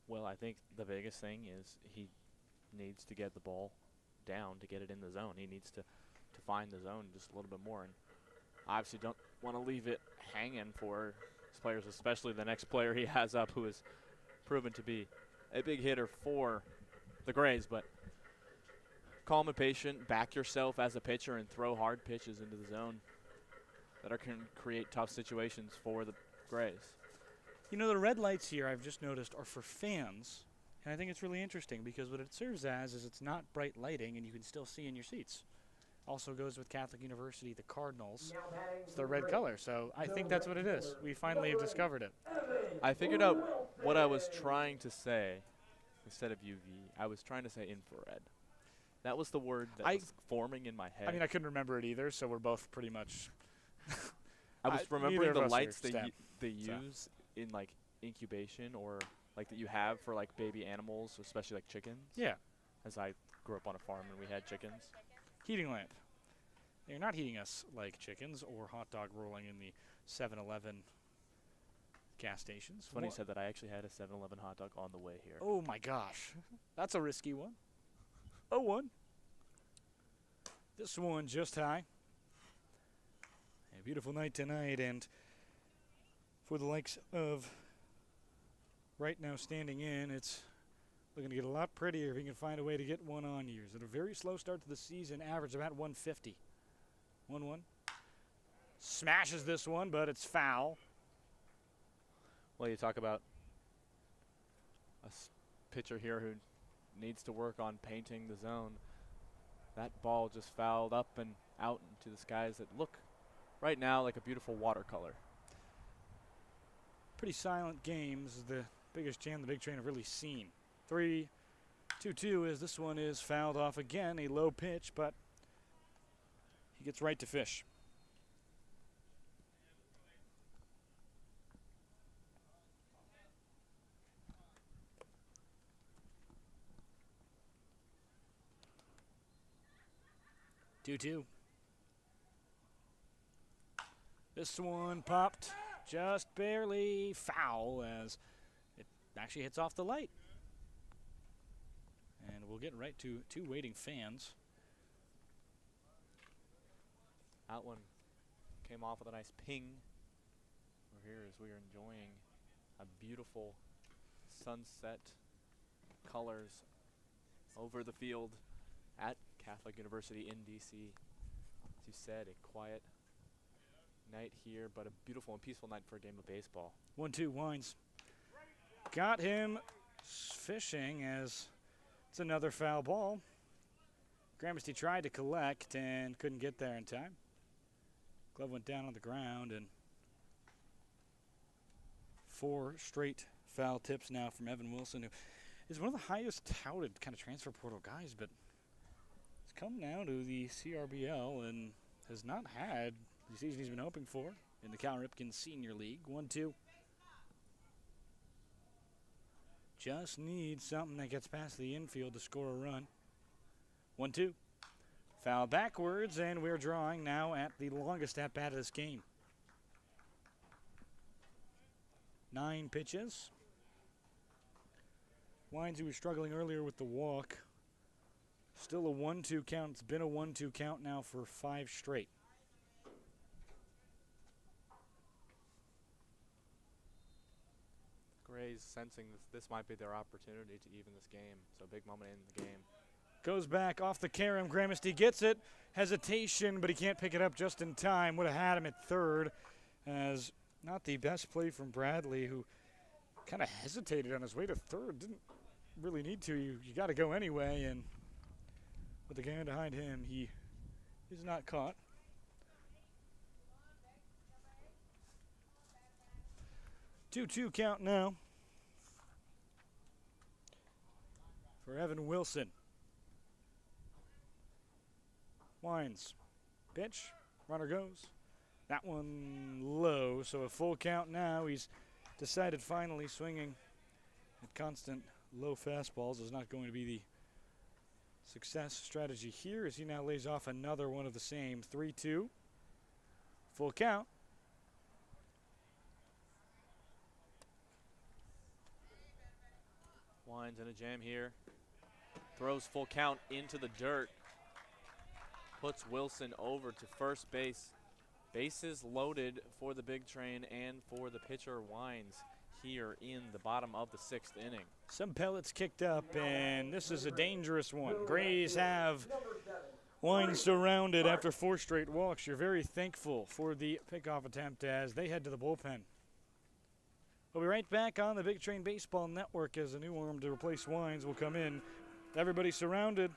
Well, I think the biggest thing is he needs to get the ball down to get it in the zone. He needs to find the zone just a little bit more, and obviously don't want to leave it hanging for his players, especially the next player he has up, who has proven to be a big hitter for the Grays. But calm and patient, back yourself as a pitcher, and throw hard pitches into the zone that can create tough situations for the Grays. You know, the red lights here, I've just noticed, are for fans, and I think it's really interesting because what it serves as is it's not bright lighting and you can still see in your seats. Also goes with Catholic University, the Cardinals. It's the red color, so I think that's what it is. We finally have discovered it. I figured out what I was trying to say instead of UV. I was trying to say infrared. That was the word that was forming in my head. I mean, I couldn't remember it either, so we're both pretty much. I was remembering the lights they STEM, use in like incubation, or like that you have for like baby animals, especially like chickens. Yeah. As I grew up on a farm and we had chickens. Heating lamp. They're not heating us like chickens or hot dog rolling in the 7-Eleven gas stations. Funny you said that. I actually had a 7-Eleven hot dog on the way here. Oh my gosh. That's a risky one. 0-1. This one just high. A beautiful night tonight, and for the likes of right now standing in, it's looking to get a lot prettier if he can find a way to get one on years. At a very slow start to the season, average about 150. 1-1. Smashes this one, but it's foul. Well, you talk about a pitcher here who needs to work on painting the zone. That ball just fouled up and out into the skies that look right now like a beautiful watercolor. Pretty silent games, the biggest jam the Big Train have really seen. 3-2 as this one is fouled off again, a low pitch, but he gets right to fish. Two. This one popped just barely foul as it actually hits off the light. And we'll get right to 2 waiting fans. That one came off with a nice ping. We're here as we are enjoying a beautiful sunset colors over the field at Catholic University in DC. As you said, a quiet night here, but a beautiful and peaceful night for a game of baseball. 1-2 Wines. Got him fishing as it's another foul ball. Gramercy tried to collect and couldn't get there in time. Glove went down on the ground, and 4 straight foul tips now from Evan Wilson, who is one of the highest touted kind of transfer portal guys, but he's come now to the CRBL and has not had the season he's been hoping for in the Cal Ripken Senior League. 1-2. Just needs something that gets past the infield to score a run. 1-2. Foul backwards, and we're drawing now at the longest at bat of this game. 9 pitches. Wines, who was struggling earlier with the walk. Still a 1-2 count. It's been a 1-2 count now for 5 straight. Grays sensing this might be their opportunity to even this game. So big moment in the game. Goes back off the carom. Gramesty gets it. Hesitation, but he can't pick it up just in time. Would have had him at third. As not the best play from Bradley, who kind of hesitated on his way to third. Didn't really need to. You got to go anyway. And with the guy behind him, he is not caught. Two count now for Evan Wilson. Wines. Pitch. Runner goes. That one low, so a full count now. He's decided finally swinging at constant low fastballs is not going to be the success strategy here as he now lays off another one of the same. 3-2. Full count. Wines in a jam here. Throws full count into the dirt. Puts Wilson over to first base. Bases loaded for the Big Train and for the pitcher Wines here in the bottom of the 6th inning. Some pellets kicked up, and this is a dangerous one. Grays have Wines surrounded after 4 straight walks. You're very thankful for the pickoff attempt as they head to the bullpen. We'll be right back on the Big Train Baseball Network as a new arm to replace Wines will come in. Everybody surrounded.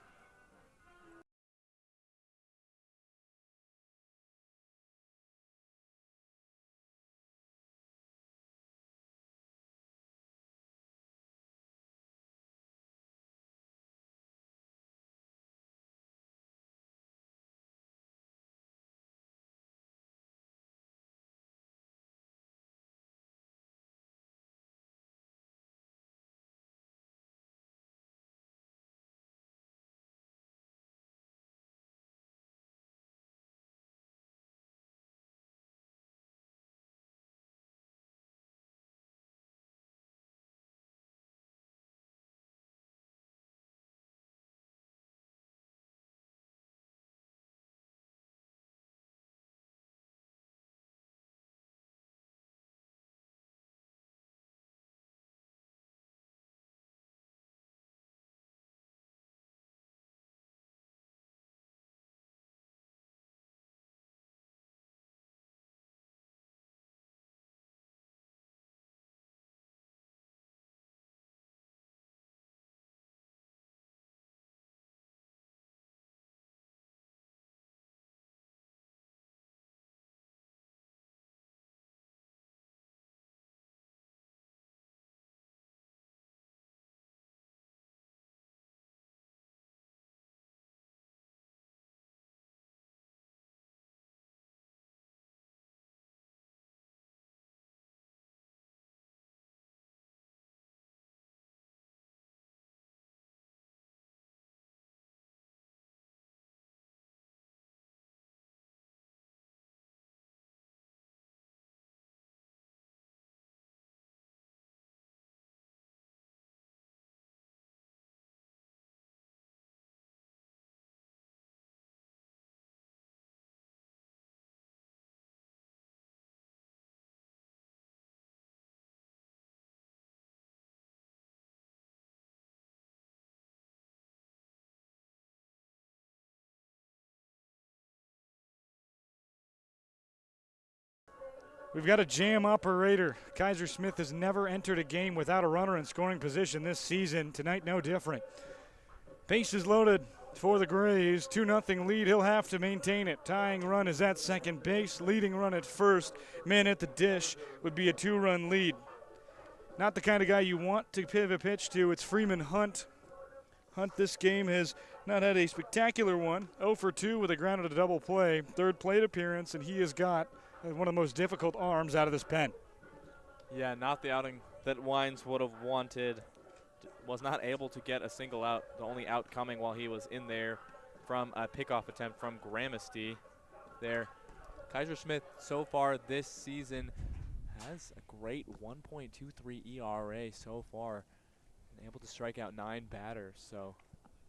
We've got a jam operator. Kaiser Smith has never entered a game without a runner in scoring position this season. Tonight, no different. Bases loaded for the Grays. 2-0 lead. He'll have to maintain it. Tying run is at second base. Leading run at first. Man at the dish would be a 2-run lead. Not the kind of guy you want to pivot pitch to. It's Freeman Hunt. Hunt this game has not had a spectacular one. 0 for 2 with a grounded to double play. Third plate appearance, and he has got one of the most difficult arms out of this pen. Yeah, not the outing that Wines would have wanted. Was not able to get a single out. The only out coming while he was in there from a pickoff attempt from Gramasty there. Kaiser Smith so far this season has a great 1.23 ERA so far, and able to strike out 9 batters. So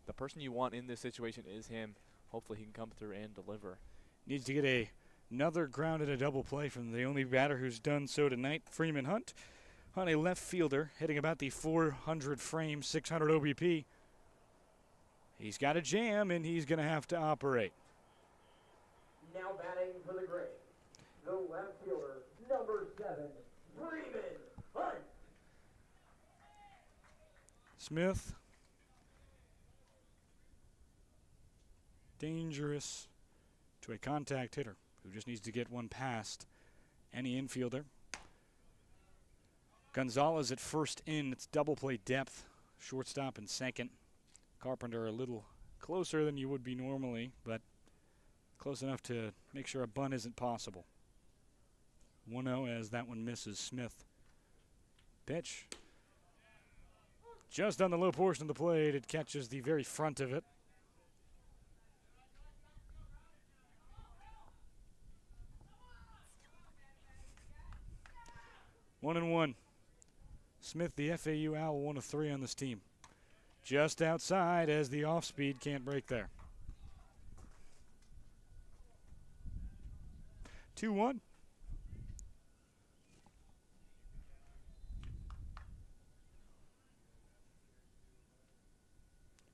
the person you want in this situation is him. Hopefully he can come through and deliver. Needs to get another ground and a double play from the only batter who's done so tonight, Freeman Hunt. Hunt, a left fielder, hitting about the 400 frame, 600 OBP. He's got a jam, and he's going to have to operate. Now batting for the Grays, the left fielder, number 7, Freeman Hunt. Smith. Dangerous to a contact hitter who just needs to get one past any infielder. Gonzalez at first in. It's double play depth. Shortstop in second. Carpenter a little closer than you would be normally, but close enough to make sure a bunt isn't possible. 1-0 as that one misses. Smith. Pitch. Just on the low portion of the plate. It catches the very front of it. One and one. Smith, the FAU Owl, 1 of 3 on this team. Just outside as the off speed can't break there. 2-1.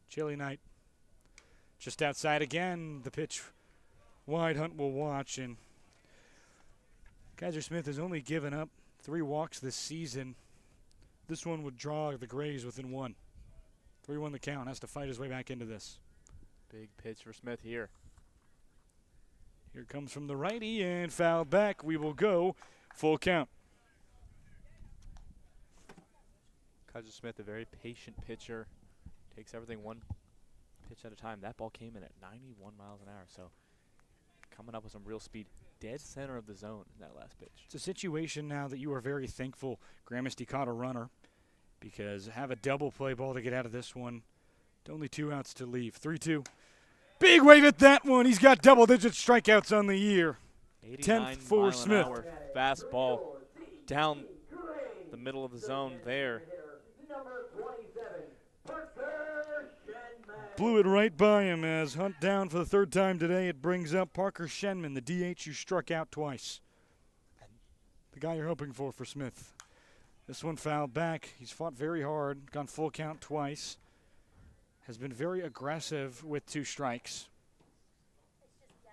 Chilly night. Just outside again. The pitch wide. Hunt will watch. And Kaiser Smith has only given up 3 walks this season. This one would draw the Grays within 1. 3-1 the count. Has to fight his way back into this. Big pitch for Smith here. Here comes from the righty and fouled back. We will go full count. Kaiser Smith, a very patient pitcher, takes everything one pitch at a time. That ball came in at 91 miles an hour, so coming up with some real speed. Dead center of the zone in that last pitch. It's a situation now that you are very thankful Gramasty caught a runner, because have a double play ball to get out of this one. Only 2 outs to leave. 3-2. Big wave at that one. He's got double-digit strikeouts on the year. 10th for Smith. Fastball down the middle of the zone there. Number 27, Parker Shenman. Blew it right by him as Hunt down for the 3rd time today. It brings up Parker Shenman, the DH who struck out twice. The guy you're hoping for Smith. This one fouled back. He's fought very hard, gone full count twice. Has been very aggressive with 2 strikes. It's just, yeah,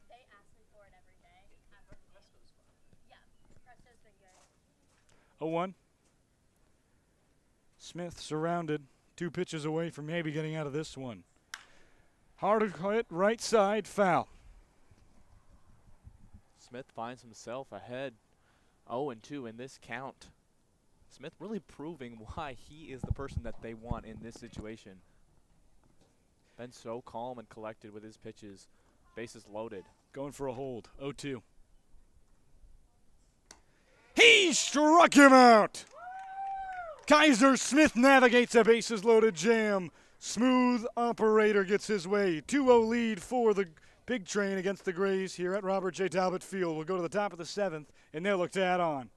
they ask me for it every day. Yeah, Presto's been good. 0-1. Smith surrounded, 2 pitches away from maybe getting out of this one. Hard hit, right side, foul. Smith finds himself ahead 0-2 in this count. Smith really proving why he is the person that they want in this situation. Been so calm and collected with his pitches. Bases loaded. Going for a hold, 0-2. He struck him out! Kaiser Smith navigates a bases loaded jam. Smooth operator gets his way. 2-0 lead for the Big Train against the Grays here at Robert J. Talbot Field. We'll go to the top of the 7th, and they'll look to add on.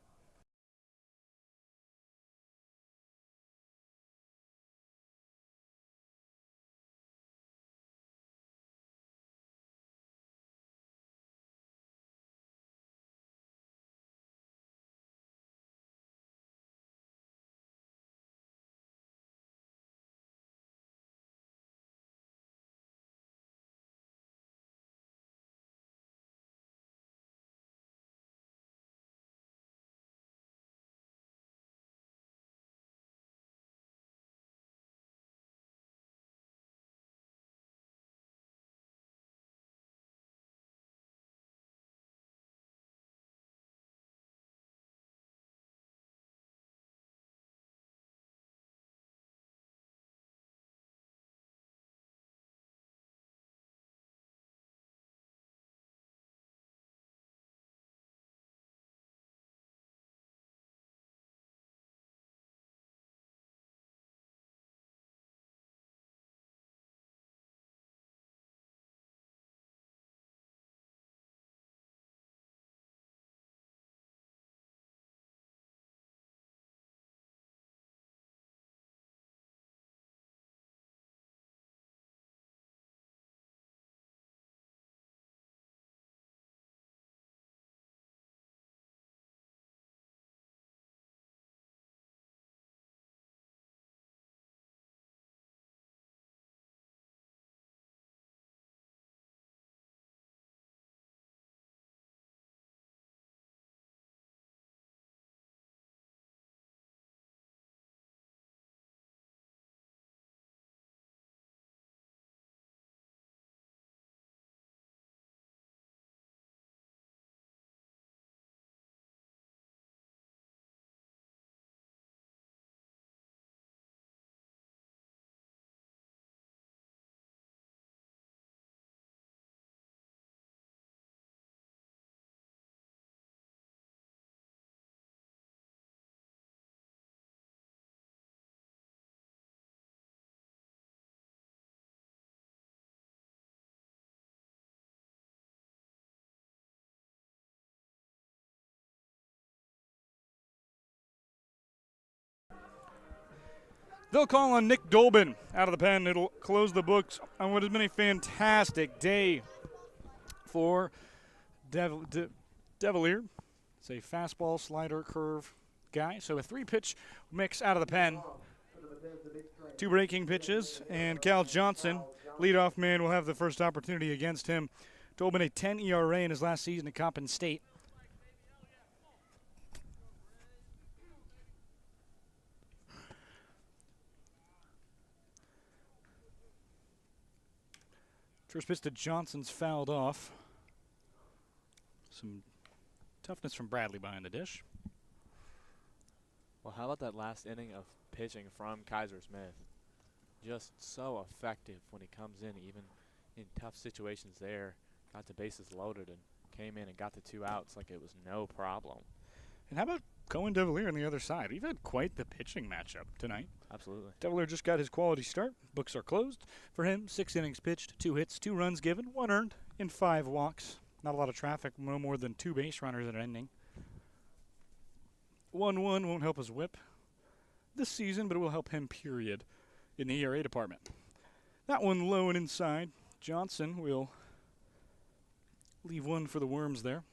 They'll call on Nick Dolben out of the pen. It'll close the books on what has been a fantastic day for Devilier. It's a fastball, slider, curve guy. So a 3-pitch mix out of the pen. 2 breaking pitches, and Cal Johnson, leadoff man, will have the first opportunity against him. Dolben a 10 ERA in his last season at Coppin State. First pitch to Johnson's fouled off. Some toughness from Bradley behind the dish. Well, how about that last inning of pitching from Kaiser Smith? Just so effective when he comes in, even in tough situations there. Got the bases loaded and came in and got the 2 outs like it was no problem. And how about Cohen Devilier on the other side? We've had quite the pitching matchup tonight. Absolutely. Devilier just got his quality start. Books are closed for him. 6 innings pitched, 2 hits, 2 runs given, 1 earned, and 5 walks. Not a lot of traffic, no more than 2 base runners in an inning. 1-1 won't help his whip this season, but it will help him, period, in the ERA department. That one low and inside. Johnson will leave one for the Worms there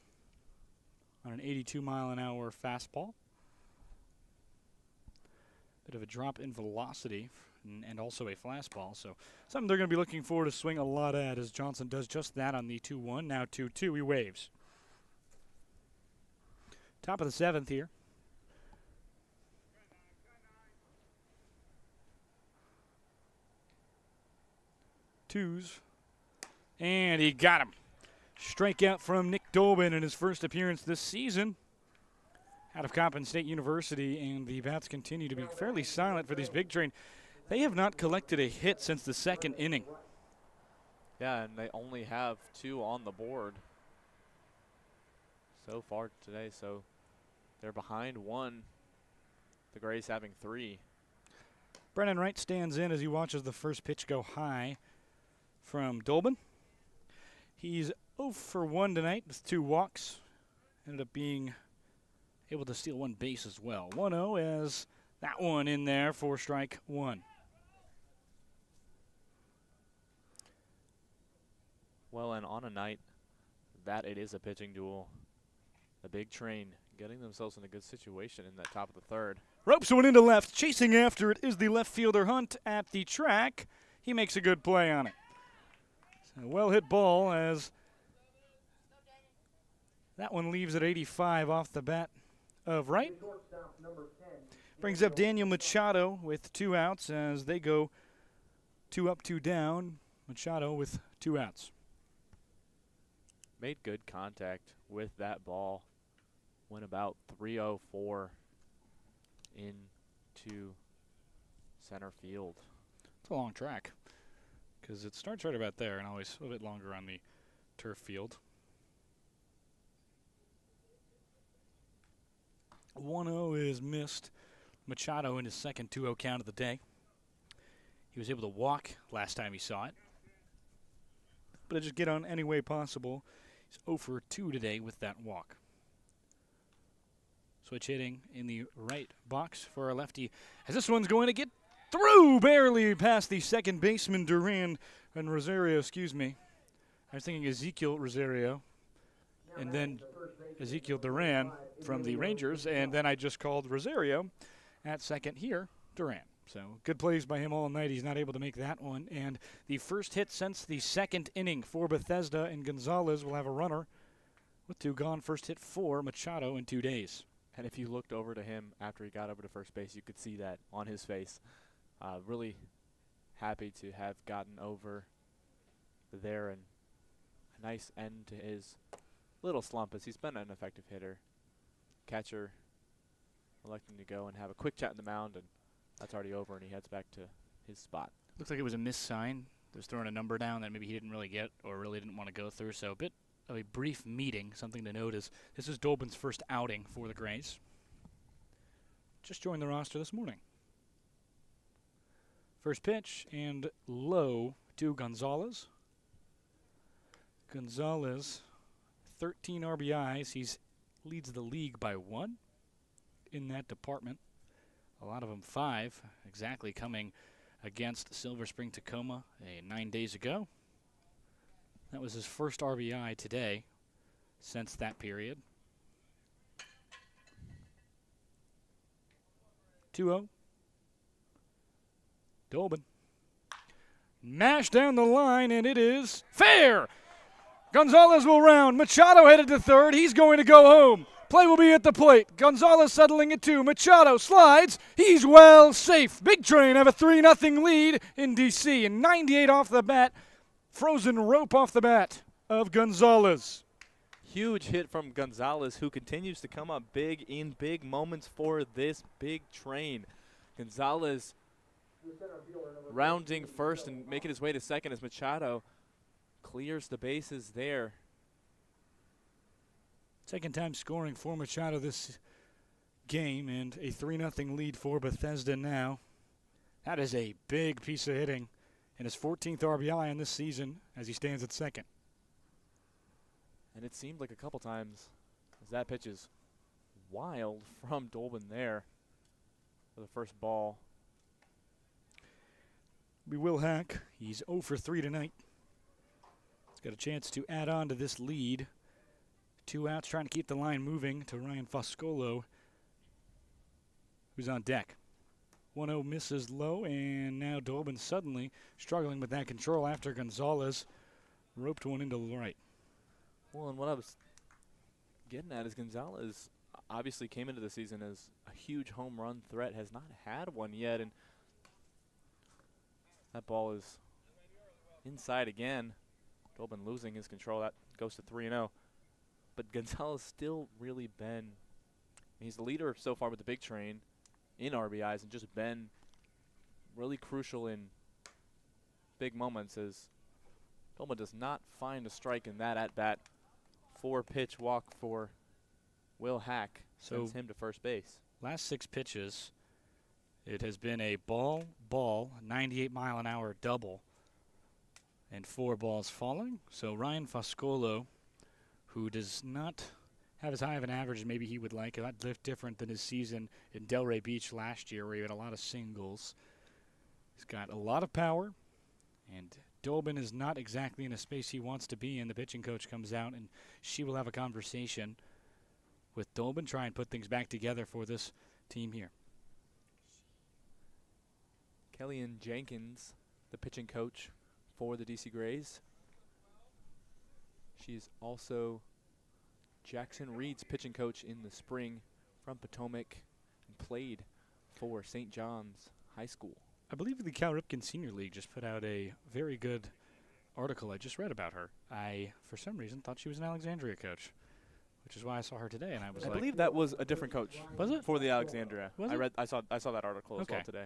on an 82-mile-an-hour fastball. Bit of a drop in velocity and also a fastball, so something they're going to be looking forward to swing a lot at, as Johnson does just that on the 2-1. Now 2-2, he waves. Top of the 7th here. Twos, and he got him. Strikeout from Nick Dolben in his first appearance this season out of Coppin State University, and the bats continue to be fairly silent for these Big Train. They have not collected a hit since the 2nd inning. Yeah, and they only have 2 on the board so far today, so they're behind 1. The Grays having 3. Brennan Wright stands in as he watches the first pitch go high from Dolben. He's 0 for 1 tonight with 2 walks. Ended up being able to steal 1 base as well. 1-0 as that one in there for strike 1. Well, and on a night that it is a pitching duel, the Big Train getting themselves in a good situation in that top of the 3rd. Ropes one into left. Chasing after it is the left fielder Hunt at the track. He makes a good play on it. A well-hit ball as that one leaves at 85 off the bat of Wright. Brings up Daniel Machado with 2 outs as they go 2 up, 2 down. Machado with 2 outs. Made good contact with that ball. Went about 304 into center field. It's a long track because it starts right about there and always a little bit longer on the turf field. 1-0 is missed. Machado in his second 2-0 count of the day. He was able to walk last time he saw it, but to just get on any way possible. He's 0 for 2 today with that walk. Switch hitting in the right box for our lefty, as this one's going to get through barely past the second baseman Duran and Rosario, excuse me. I was thinking Ezekiel Rosario, and then Ezekiel Duran from the Rangers, and then I just called Rosario at second here, Duran. So good plays by him all night. He's not able to make that one. And the first hit since the 2nd inning for Bethesda, and Gonzalez will have a runner with 2 gone. First hit for Machado in 2 days. And if you looked over to him after he got over to first base, you could see that on his face. Really happy to have gotten over there, and a nice end to his little slump, as he's been an effective hitter. Catcher electing to go and have a quick chat in the mound, and that's already over, and he heads back to his spot. Looks like it was a missed sign. He was throwing a number down that maybe he didn't really get or really didn't want to go through. So a bit of a brief meeting. Something to note is this is Dolben's first outing for the Grays. Just joined the roster this morning. First pitch and low to Gonzalez. Gonzalez, 13 RBIs. He leads the league by 1 in that department. a lot of them 5 exactly, coming against Silver Spring Tacoma 9 days ago. That was his first RBI today since that period. 2-0. Dolben. Mash down the line, and it is fair. Gonzalez will round. Machado headed to third. He's going to go home. Play will be at the plate. Gonzalez settling at 2. Machado slides. He's well safe. Big Train have a 3-0 lead in D.C. and 98 off the bat. Frozen rope off the bat of Gonzalez. Huge hit from Gonzalez, who continues to come up big in big moments for this Big Train. Gonzalez rounding first and making his way to second as Machado clears the bases there. Second time scoring for Machado this game, and a 3-0 lead for Bethesda now. That is a big piece of hitting, and his 14th RBI in this season as he stands at second. And it seemed like a couple times as that pitch is wild from Dolben there for the first ball. Be Will Hack. He's 0 for 3 tonight. He's got a chance to add on to this lead. 2 outs, trying to keep the line moving to Ryan Foscolo, who's on deck. 1-0 misses low, and now Dolben suddenly struggling with that control after Gonzalez roped one into the right. Well, and what I was getting at is Gonzalez obviously came into the season as a huge home run threat, has not had one yet, and that ball is inside again. Dolben losing his control. That goes to 3-0. But Gonzalez still really been, he's the leader so far with the Big Train in RBIs and just been really crucial in big moments as Dolben does not find a strike in that at-bat. 4-pitch walk for Will Hack sends him to first base. Last 6 pitches, it has been a ball, 98-mile-an-hour double, and 4 balls falling. So Ryan Foscolo, who does not have as high of an average as maybe he would like, a lot different than his season in Delray Beach last year where he had a lot of singles. He's got a lot of power, and Dolben is not exactly in a space he wants to be in. The pitching coach comes out, and she will have a conversation with Dolben, try and put things back together for this team here. Kellyanne Jenkins, the pitching coach for the DC Grays. She's also Jackson Reed's pitching coach in the spring from Potomac and played for St. John's High School. I believe the Cal Ripken Senior League just put out a very good article I just read about her. I, for some reason, thought she was an Alexandria coach, which is why I saw her today, and I was I like, believe that was a different coach. Was it? For the Alexandria. Was it? I saw that article as well today.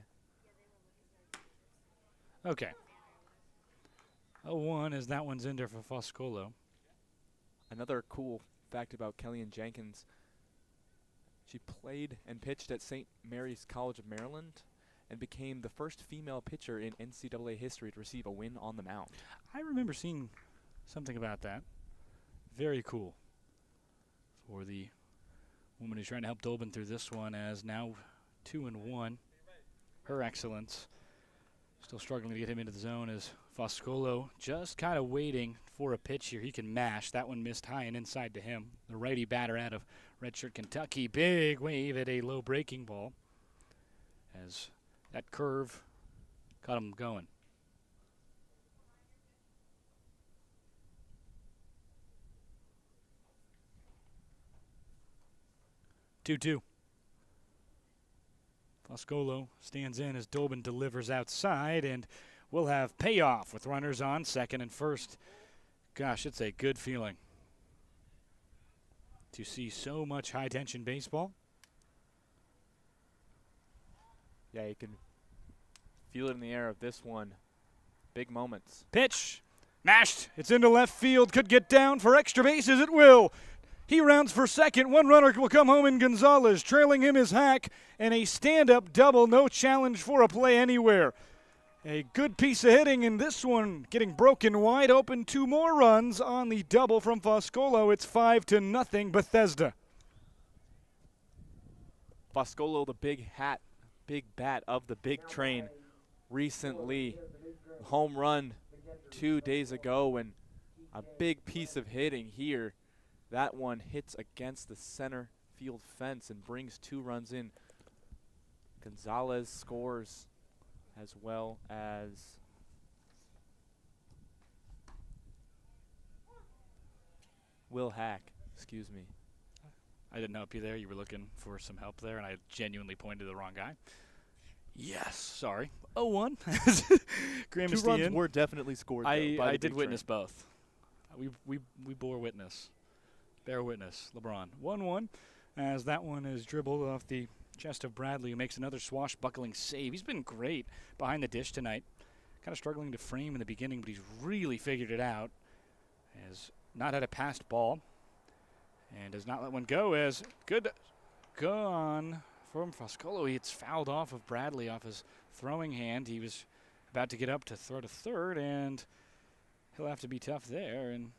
Okay. 0-1 as that one's in there for Foscolo. Another cool fact about Kellyanne Jenkins, she played and pitched at St. Mary's College of Maryland and became the first female pitcher in NCAA history to receive a win on the mound. I remember seeing something about that. Very cool for the woman who's trying to help Dolben through this one, as now 2-1. Her excellence. Still struggling to get him into the zone as Foscolo just kind of waiting for a pitch here. He can mash. That one missed high and inside to him. The righty batter out of redshirt Kentucky. Big wave at a low breaking ball as that curve got him going. Two. Foscolo stands in as Dolben delivers outside, and we'll have payoff with runners on second and first. Gosh, it's a good feeling to see so much high-tension baseball. Yeah, you can feel it in the air of this one. Big moments. Pitch. Mashed. It's into left field. Could get down for extra bases. It will. He rounds for second. One runner will come home in Gonzalez. Trailing him is Hack. And a stand-up double. No challenge for a play anywhere. A good piece of hitting in this one. Getting broken wide open. 2 more runs on the double from Foscolo. It's 5-0 Bethesda. Foscolo, the big hat big bat of the Big Train recently. Home run 2 days ago, and a big piece of hitting here. That one hits against the center field fence and brings 2 runs in. Gonzalez scores, as well as Will Hack, excuse me. I didn't help you there. You were looking for some help there, and I genuinely pointed to the wrong guy. Yes, sorry. 0-1. Graham 2 runs were definitely scored, though, by I the did Big witness Train. both. We bore witness. Bear witness, LeBron. 1-1, as that one is dribbled off the chest of Bradley, who makes another swashbuckling save. He's been great behind the dish tonight. Kind of struggling to frame in the beginning, but he's really figured it out. Has not had a passed ball, and does not let one go. As good gone from Foscolo. It's fouled off of Bradley off his throwing hand. He was about to get up to throw to third, and he'll have to be tough there. In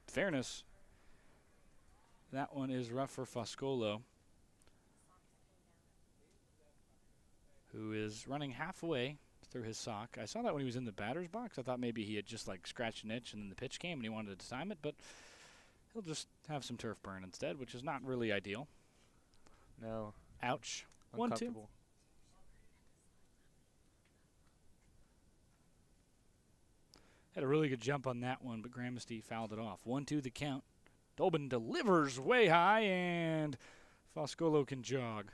fairness, that one is rough for Foscolo, who is running halfway through his sock. I saw that when he was in the batter's box. I thought maybe he had just like scratched an itch and then the pitch came and he wanted to time it, but he'll just have some turf burn instead, which is not really ideal. No. Ouch. 1-2. Uncomfortable. Had a really good jump on that one, but Gramsty fouled it off. 1-2 the count. Dolbin delivers way high, and Foscolo can jog.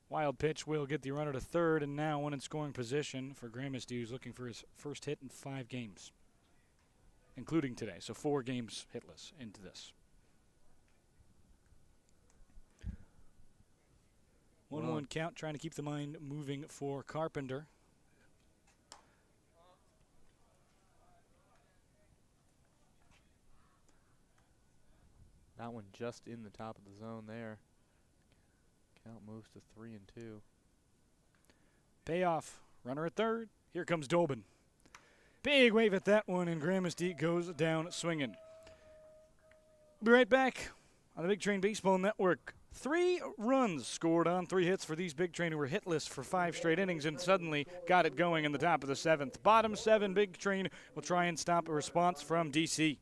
Wild pitch will get the runner to third, and now one in scoring position for Gramsty, who's looking for his first hit in 5 games, including today. So 4 games hitless into this. 1-1 count, trying to keep the mind moving for Carpenter. That one just in the top of the zone there. Count moves to 3-2. Payoff. Runner at third. Here comes Dolbin. Big wave at that one, and Gramsty goes down swinging. We'll be right back on the Big Train Baseball Network. 3 runs scored on 3 hits for these Big Train, who were hitless for 5 straight innings and suddenly got it going in the top of the 7th. Bottom 7, Big Train will try and stop a response from DC.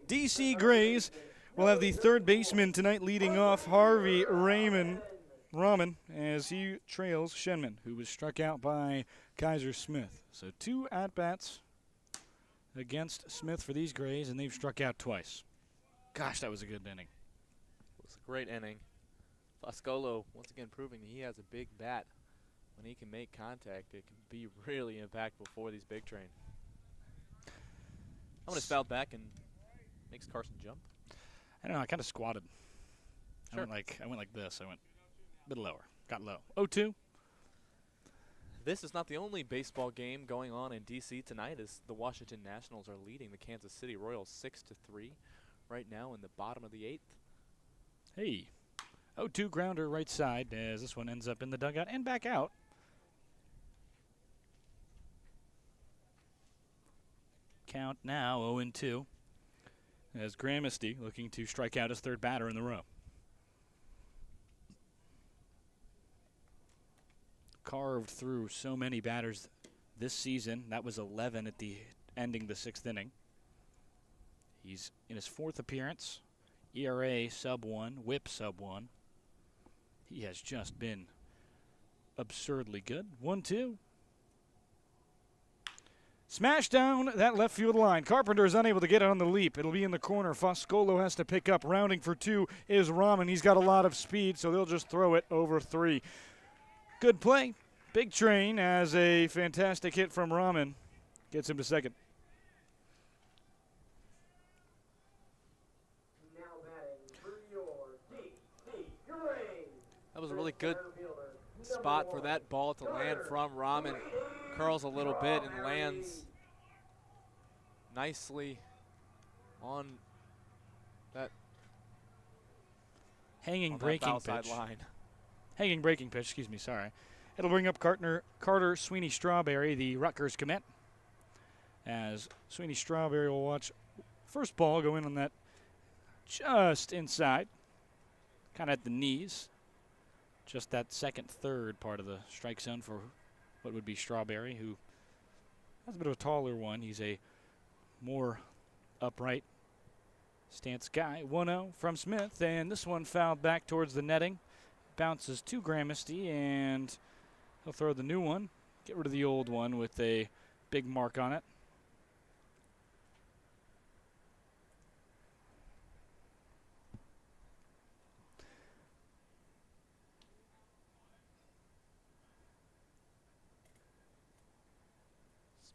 DC Grays will have the third baseman tonight leading off, Harvey Raymond. Rahman as he trails Shenman, who was struck out by Kaiser Smith. So 2 at-bats against Smith for these Grays, and they've struck out twice. Gosh, that was a good inning. It was a great inning. Foscolo once again proving he has a big bat. When he can make contact, it can be really impactful for these Big Train. I'm going to spout back and makes Carson jump. I don't know, I kind of squatted. Sure. I went like this. I went a bit lower. Got low. 0-2. This is not the only baseball game going on in D.C. tonight, as the Washington Nationals are leading the Kansas City Royals 6-3 right now in the bottom of the 8th. Hey. 0-2 grounder right side as this one ends up in the dugout and back out. Count now 0-2 as Gramesty looking to strike out his 3rd batter in the row. Carved through so many batters this season. That was 11 at the ending the 6th inning. He's in his 4th appearance. ERA sub-1, whip sub-1. He has just been absurdly good. 1-2. Smash down that left field line. Carpenter is unable to get it on the leap. It'll be in the corner. Foscolo has to pick up. Rounding for 2 is Rahman. He's got a lot of speed, so they'll just throw it over 3. Good play. Big Train as a fantastic hit from Rahman gets him to second. Now batting for your DC Grays. That was a really good spot for that ball to land from Rahman. Curls a little bit and lands nicely on that Hanging on that breaking foul side pitch. line. Hanging breaking pitch, excuse me, sorry. It'll bring up Carter Sweeney Strawberry, the Rutgers commit, as Sweeney Strawberry will watch first ball go in on that just inside, kind of at the knees, just that second, third part of the strike zone for what would be Strawberry, who has a bit of a taller one. He's a more upright stance guy. 1-0 from Smith, and this one fouled back towards the netting. Bounces to Gramesty, and he'll throw the new one. Get rid of the old one with a big mark on it.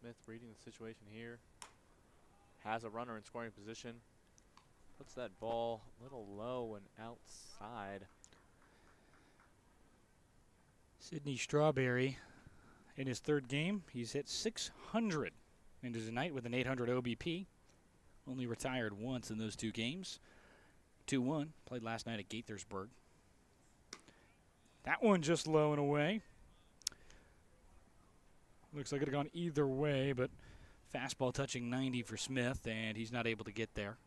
Smith reading the situation here. Has a runner in scoring position. Puts that ball a little low and outside. Sydney Strawberry, in his 3rd game, he's hit 600 into tonight with an 800 OBP. Only retired once in those 2 games. 2-1, played last night at Gaithersburg. That one just low and away. Looks like it could have gone either way, but fastball touching 90 for Smith, and he's not able to get there.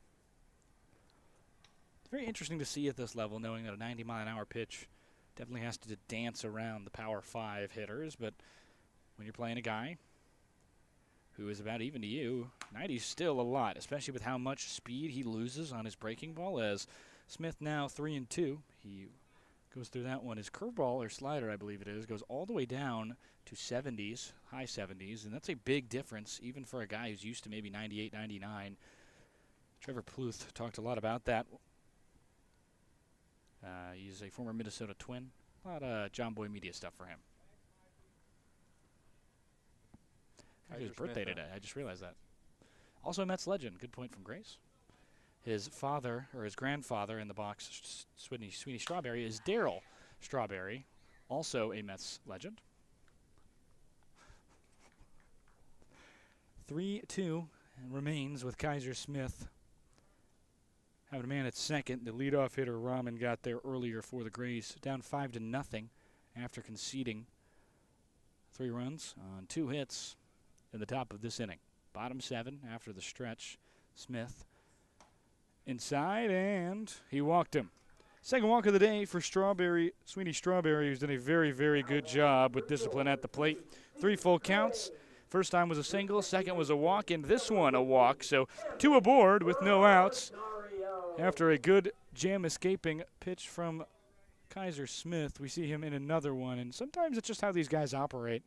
It's very interesting to see at this level, knowing that a 90-mile-an-hour pitch definitely has to dance around the Power 5 hitters, but when you're playing a guy who is about even to you, 90's still a lot, especially with how much speed he loses on his breaking ball, as Smith now 3-2. He goes through that one. His curveball or slider, I believe it is, goes all the way down to 70s, high 70s, and that's a big difference, even for a guy who's used to maybe 98, 99. Trevor Plouffe talked a lot about that. He's a former Minnesota Twin. A lot of John Boy Media stuff for him. His birthday today. I just realized that. Also a Mets legend. Good point from Grace. His father, or his grandfather in the box, Sweeney Strawberry, is Darryl Strawberry, also a Mets legend. 3-2 remains with Kaiser Smith having a man at second. The leadoff hitter Rahman got there earlier for the Grays, down 5-0 after conceding 3 runs on 2 hits in the top of this inning. Bottom 7 after the stretch. Smith inside, and he walked him. Second walk of the day for Sweeney Strawberry, who's done a very, very good job with discipline at the plate. 3 full counts. First time was a single, second was a walk, and this one a walk. So 2 aboard with no outs after a good jam escaping pitch from Kaiser Smith, we see him in another one, and sometimes it's just how these guys operate.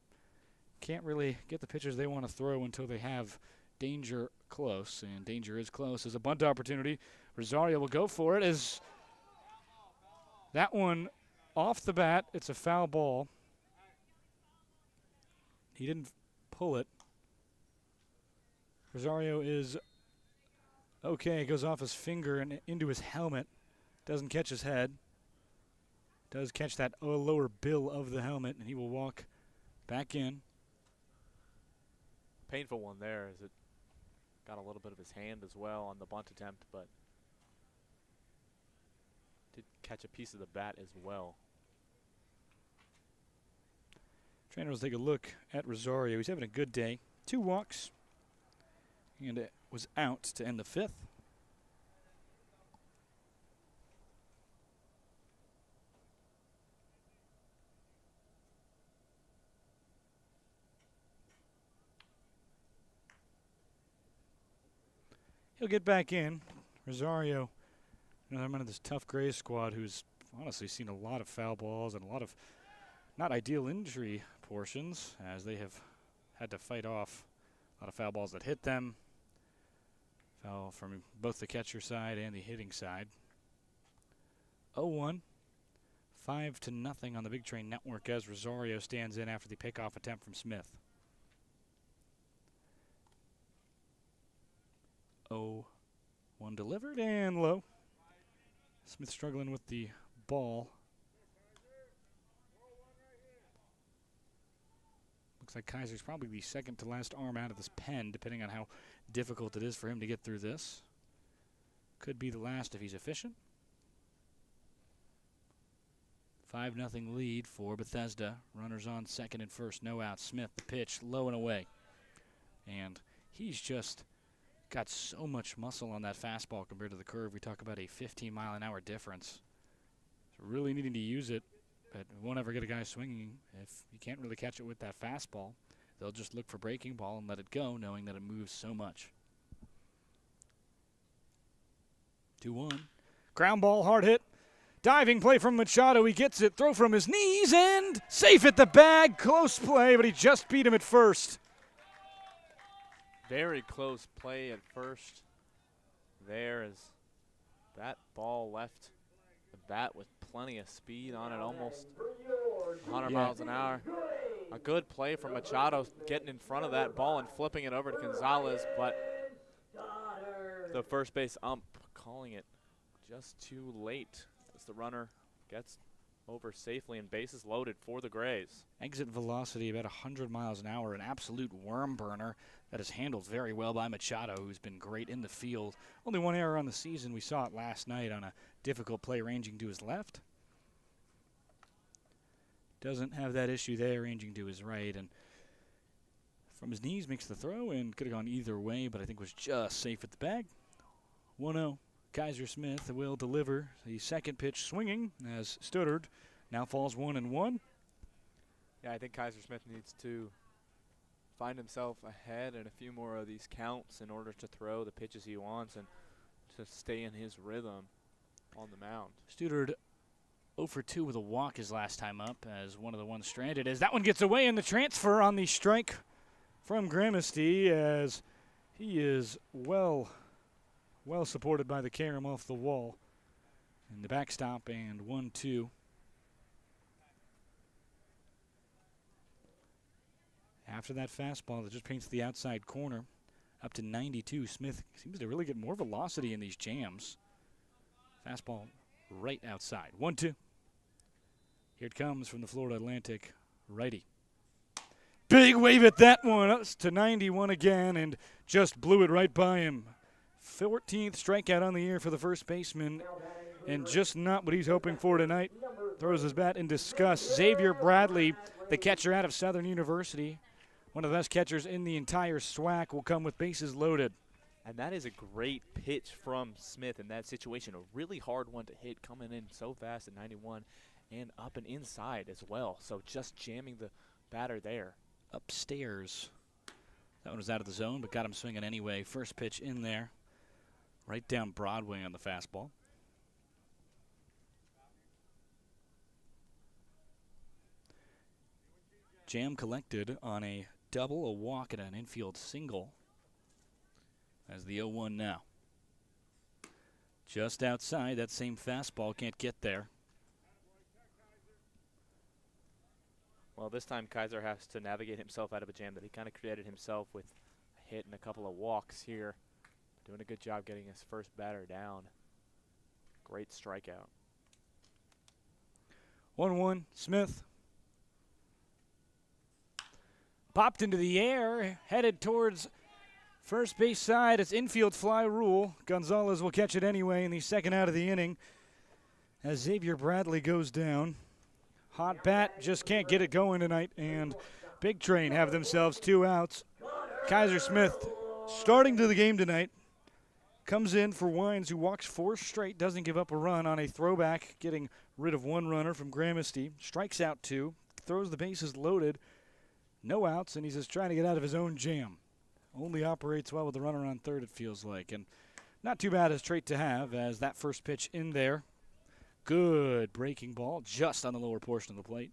Can't really get the pitches they want to throw until they have danger close, and danger is close as a bunt opportunity. Rosario will go for it as that one off the bat. It's a foul ball. He didn't pull it. Rosario is okay. It goes off his finger and into his helmet. Doesn't catch his head. Does catch that lower bill of the helmet, and he will walk back in. Painful one there as it got a little bit of his hand as well on the bunt attempt, but did catch a piece of the bat as well. Trainer will take a look at Rosario. He's having a good day. 2 walks, and it was out to end the 5th. He'll get back in. Rosario, another member of this tough Grays squad who's honestly seen a lot of foul balls and a lot of not ideal injury portions as they have had to fight off a lot of foul balls that hit them. Foul from both the catcher side and the hitting side. 0-1. 5-0 on the Big Train Network as Rosario stands in after the pickoff attempt from Smith. 0-1 delivered and low. Smith struggling with the ball. Looks like Kaiser's probably the second to last arm out of this pen, depending on how difficult it is for him to get through this. Could be the last if he's efficient. 5-0 lead for Bethesda. Runners on second and first, no out. Smith, the pitch, low and away. And he's just got so much muscle on that fastball compared to the curve. We talk about a 15-mile-an-hour difference. So really needing to use it, but won't ever get a guy swinging if you can't really catch it with that fastball. They'll just look for breaking ball and let it go, knowing that it moves so much. 2-1. Ground ball, hard hit. Diving play from Machado. He gets it. Throw from his knees and safe at the bag. Close play, but he just beat him at first. Very close play at first there as that ball left the bat with plenty of speed on it, almost 100 miles an hour. A good play from Machado getting in front of that ball and flipping it over to Gonzalez, but the first base ump calling it just too late as the runner gets over safely and bases loaded for the Grays. Exit velocity about 100 miles an hour, an absolute worm burner that is handled very well by Machado, who's been great in the field. Only one error on the season. We saw it last night on a difficult play ranging to his left. Doesn't have that issue there, ranging to his right, and from his knees makes the throw and could have gone either way, but I think was just safe at the bag. 1-0. Kaiser Smith will deliver the second pitch swinging as Studdard now falls 1-1. Yeah, I think Kaiser Smith needs to find himself ahead in a few more of these counts in order to throw the pitches he wants and to stay in his rhythm on the mound. Studdard 0 for 2 with a walk his last time up as one of the ones stranded as that one gets away in the transfer on the strike from Gramesty as he is well supported by the carom off the wall. And the backstop and 1-2. After that fastball that just paints the outside corner up to 92, Smith seems to really get more velocity in these jams. Fastball right outside. 1-2. Here it comes from the Florida Atlantic righty. Big wave at that one. Up to 91 again and just blew it right by him. 14th strikeout on the year for the first baseman, and just not what he's hoping for tonight. Throws his bat in disgust. Xavier Bradley, the catcher out of Southern University, one of the best catchers in the entire SWAC, will come with bases loaded. And that is a great pitch from Smith in that situation. A really hard one to hit, coming in so fast at 91 and up and inside as well. So just jamming the batter there. Upstairs. That one was out of the zone, but got him swinging anyway. First pitch in there. Right down Broadway on the fastball. Jam collected on a double, a walk, and an infield single. As the 0-1 now. Just outside, that same fastball can't get there. Well, this time Kaiser has to navigate himself out of a jam that he kind of created himself with a hit and a couple of walks here. Doing a good job getting his first batter down. Great strikeout. 1-1, Smith. Popped into the air, headed towards first base side. It's infield fly rule. Gonzalez will catch it anyway in the second out of the inning as Xavier Bradley goes down. Hot bat just can't get it going tonight, and Big Train have themselves 2 outs. Kaiser Smith starting to the game tonight. Comes in for Wines, who walks 4 straight, doesn't give up a run on a throwback, getting rid of 1 runner from Gramercy. Strikes out 2, throws the bases loaded, no outs, and he's just trying to get out of his own jam. Only operates well with the runner on third, it feels like. And not too bad a trait to have, as that first pitch in there. Good breaking ball, just on the lower portion of the plate.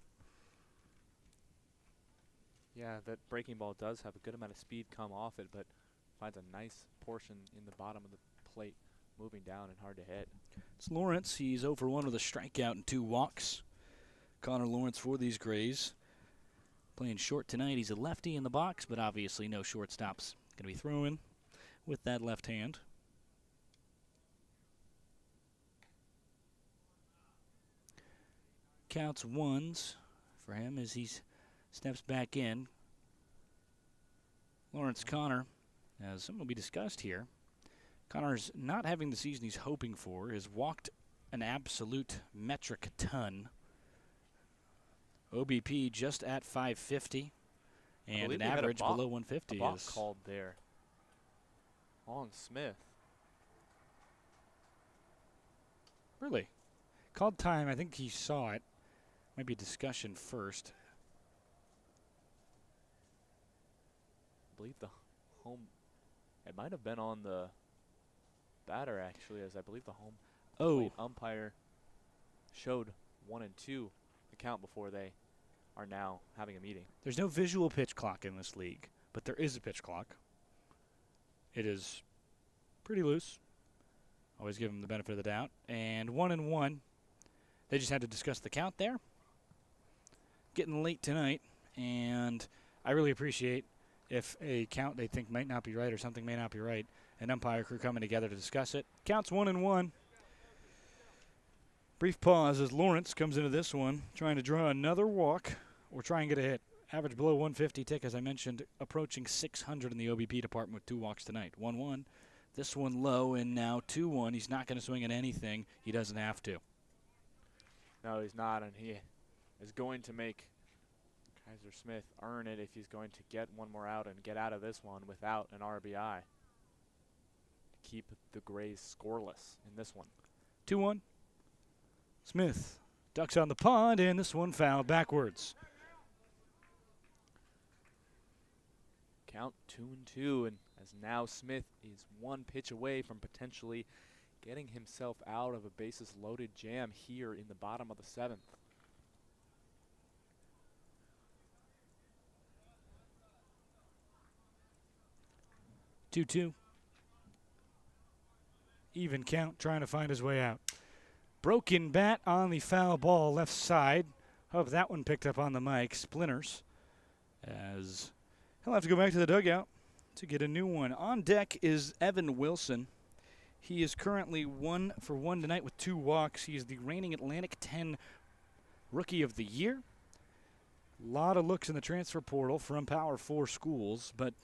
Yeah, that breaking ball does have a good amount of speed come off it, but finds a nice portion in the bottom of the plate, moving down and hard to hit. It's Lawrence. He's 0 for 1 with a strikeout and 2 walks. Connor Lawrence for these Grays. Playing short tonight. He's a lefty in the box, but obviously no shortstops. Going to be throwing with that left hand. Counts 1s for him as he steps back in. Lawrence Connor, as some will be discussed here. Connor's not having the season he's hoping for. Has walked an absolute metric ton. OBP just at 550, and an average below 150. A balk called there on Smith. Really? Called time. I think he saw it. Might be discussion first. I believe the home. It might have been on the batter, actually, as I believe the home plate umpire showed 1 and 2 the count before they are now having a meeting. There's no visual pitch clock in this league, but there is a pitch clock. It is pretty loose. Always give them the benefit of the doubt. And 1 and 1. They just had to discuss the count there. Getting late tonight, and I really appreciate if a count they think might not be right or something may not be right, an umpire crew coming together to discuss it. Counts 1 and 1. Brief pause as Lawrence comes into this one, trying to draw another walk or try and get a hit. Average below 150 tick, as I mentioned, approaching 600 in the OBP department with 2 walks tonight. 1-1. This one low, and now 2-1. He's not going to swing at anything. He doesn't have to. No, he's not, and he is going to make Kaiser Smith earn it if he's going to get 1 more out and get out of this one without an RBI. Keep the Grays scoreless in this one. 2-1. Smith ducks on the pond, and this one fouled backwards. Count 2-2, and as now Smith is 1 pitch away from potentially getting himself out of a bases-loaded jam here in the bottom of the 7th. Two. Even count, trying to find his way out. Broken bat on the foul ball left side. Hope that one picked up on the mic. Splinters, as he'll have to go back to the dugout to get a new one. On deck is Evan Wilson. He is currently 1 for 1 tonight with 2 walks. He is the reigning Atlantic 10 Rookie of the Year. A lot of looks in the transfer portal from Power 4 schools, but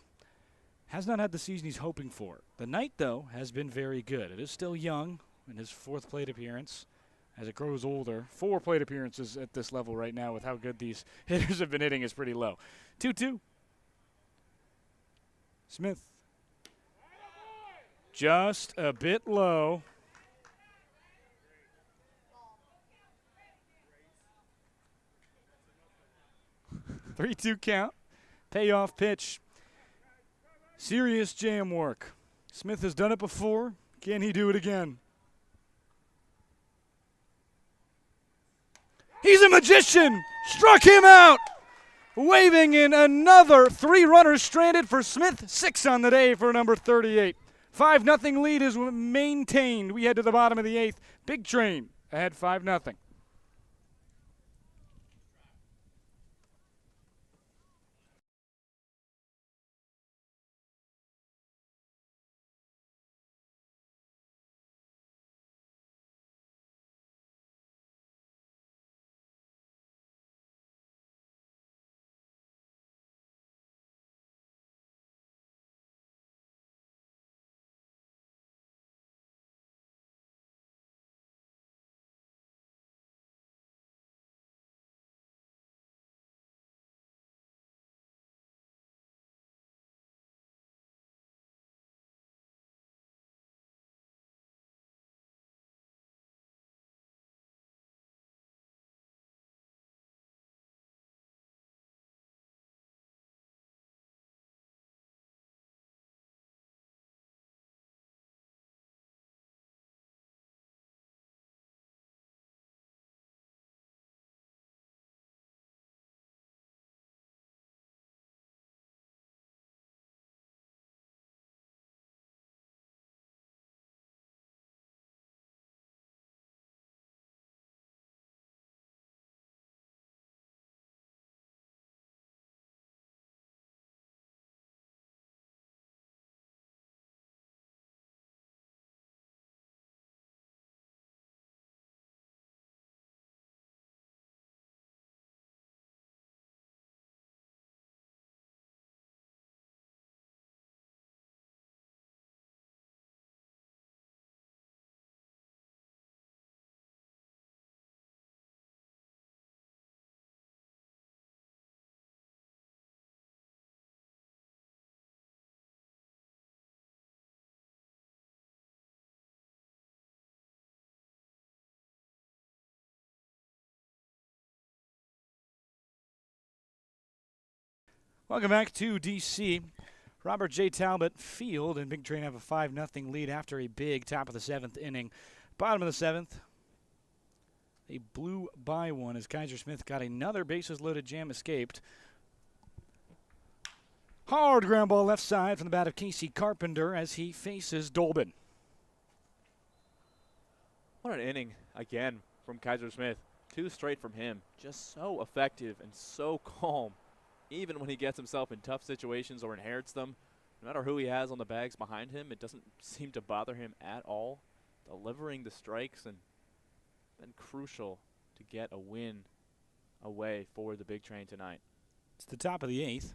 has not had the season he's hoping for. The night, though, has been very good. It is still young in his 4th plate appearance. As it grows older, 4 plate appearances at this level right now with how good these hitters have been hitting is pretty low. 2-2. Smith. Just a bit low. 3-2 count. Payoff pitch. Serious jam work. Smith has done it before. Can he do it again? He's a magician. Struck him out. waving in another 3 runners stranded for Smith. 6 on the day for number 38. 5-0 lead is maintained. We head to the bottom of the 8th. Big Train ahead 5-0. Welcome back to DC. Robert J. Talbot field and Big Train have a 5-0 lead after a big top of the 7th inning. Bottom of the 7th, they blew by one as Kaiser Smith got another bases loaded jam escaped. Hard ground ball left side from the bat of Casey Carpenter as he faces Dolbin. What an inning again from Kaiser Smith. 2 straight from him. Just so effective and so calm. Even when he gets himself in tough situations or inherits them, no matter who he has on the bags behind him, it doesn't seem to bother him at all. Delivering the strikes and been crucial to get a win away for the Big Train tonight. It's the top of the 8th.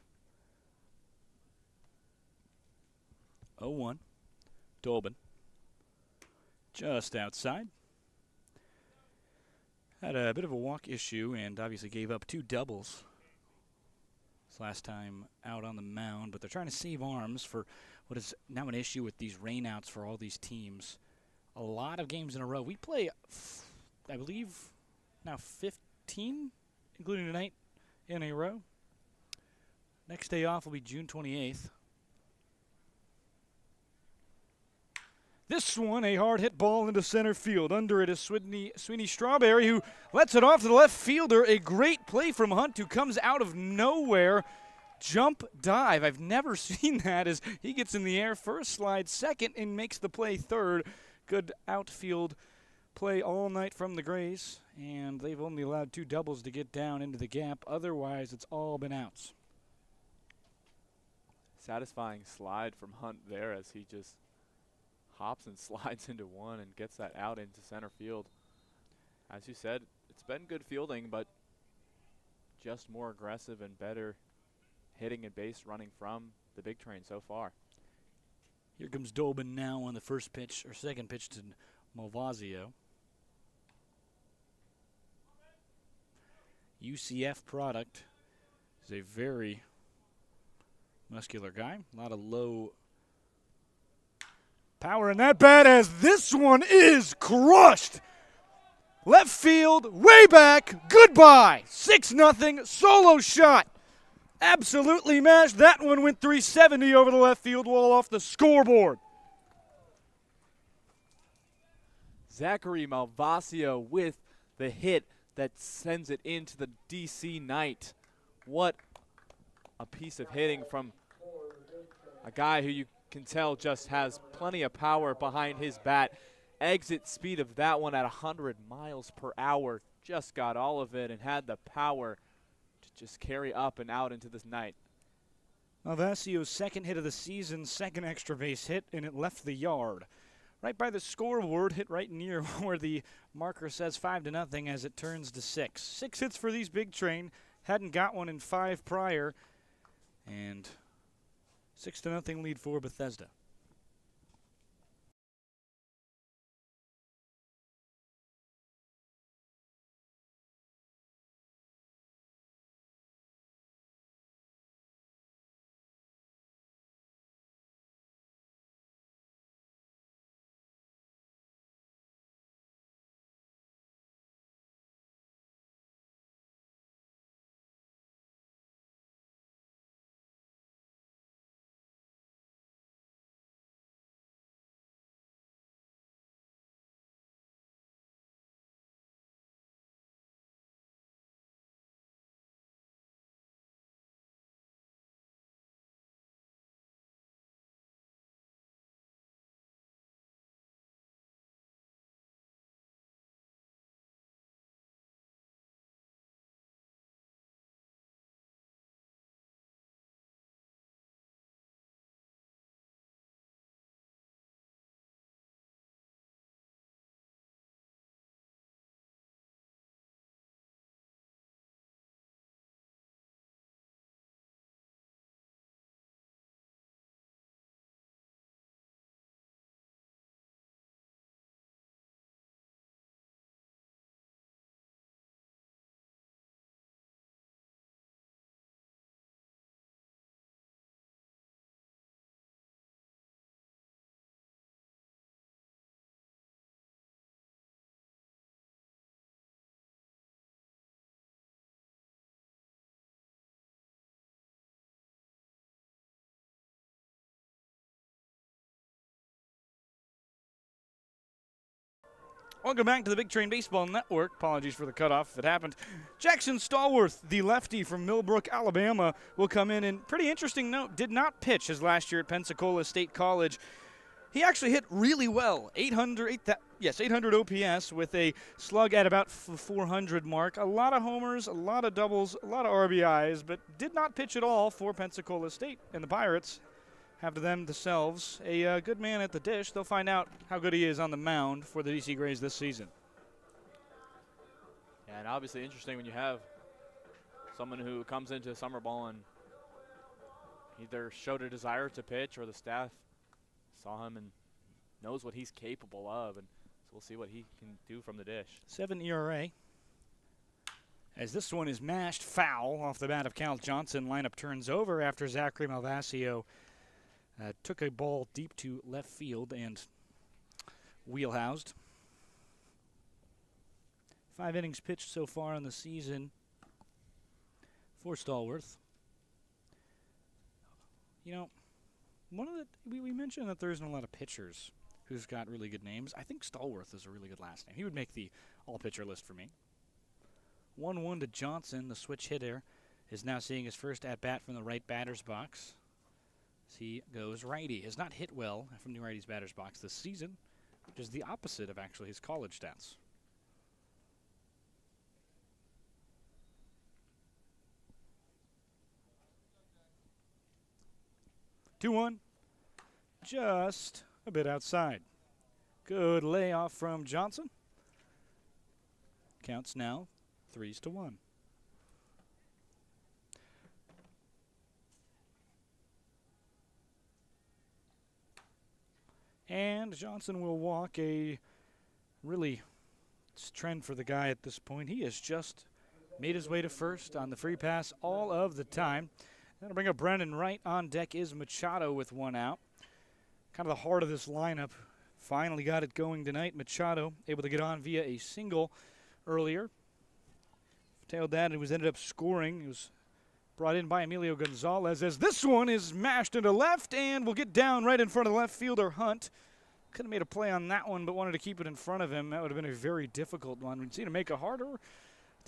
0-1. Dolbin. Just outside. Had a bit of a walk issue and obviously gave up 2 doubles last time out on the mound, but they're trying to save arms for what is now an issue with these rainouts for all these teams. A lot of games in a row. We play, I believe, now 15, including tonight, in a row. Next day off will be June 28th. This one, a hard hit ball into center field. Under it is Sweeney Strawberry, who lets it off to the left fielder. A great play from Hunt, who comes out of nowhere. Jump dive. I've never seen that as he gets in the air first, slides second, and makes the play third. Good outfield play all night from the Grays, and they've only allowed 2 doubles to get down into the gap. Otherwise, it's all been outs. Satisfying slide from Hunt there as he just hops and slides into one and gets that out into center field. As you said, it's been good fielding, but just more aggressive and better hitting and base running from the Big Train so far. Here comes Dolbin now on the first pitch, or second pitch to Malvazio. UCF product is a very muscular guy. A lot of low power in that bat as this one is crushed. Left field, way back, goodbye. 6-0, solo shot. Absolutely mashed. That one went 370 over the left field wall off the scoreboard. Zachary Malvasio with the hit that sends it into the DC night. what a piece of hitting from a guy who you can tell just has plenty of power behind his bat. Exit speed of that one at 100 miles per hour. Just got all of it and had the power to just carry up and out into this night. Malvasio's second hit of the season, second extra base hit, and it left the yard. Right by the scoreboard, hit right near where the marker says 5-0 as it turns to 6. 6 hits for these Big Train. Hadn't got one in 5 prior. And 6-0 lead for Bethesda. Welcome back to the Big Train Baseball Network. Apologies for the cutoff. It happened. Jackson Stallworth, the lefty from Millbrook, Alabama, will come in. And pretty interesting note, did not pitch his last year at Pensacola State College. He actually hit really well, 800 OPS with a slug at about 400 mark. A lot of homers, a lot of doubles, a lot of RBIs, but did not pitch at all for Pensacola State. And the Pirates have to themselves a good man at the dish. They'll find out how good he is on the mound for the DC Grays this season. Yeah, and obviously interesting when you have someone who comes into summer ball and either showed a desire to pitch or the staff saw him and knows what he's capable of. And so we'll see what he can do from the dish. 7 ERA. As this one is mashed foul off the bat of Cal Johnson. Lineup turns over after Zachary Malvasio took a ball deep to left field and wheelhoused. 5 innings pitched so far in the season for Stallworth. You know, we mentioned that there isn't a lot of pitchers who's got really good names. I think Stallworth is a really good last name. He would make the all-pitcher list for me. 1-1 to Johnson. The switch hitter is now seeing his first at-bat from the right batter's box. As he goes righty. Has not hit well from the righty's batter's box this season, which is the opposite of actually his college stats. Two-one, just a bit outside. Good layoff from Johnson. Counts now 3-1. And Johnson will walk. A really trend for the guy at this point. He has just made his way to first on the free pass all of the time. That'll bring up Brennan Wright. On deck is Machado with 1 out. Kind of the heart of this lineup. Finally got it going tonight. Machado able to get on via a single earlier. Tailed that and ended up scoring. It was brought in by Emilio Gonzalez as this one is mashed into left and will get down right in front of the left fielder Hunt. Could have made a play on that one, but wanted to keep it in front of him. That would have been a very difficult one. We'd see to make it harder.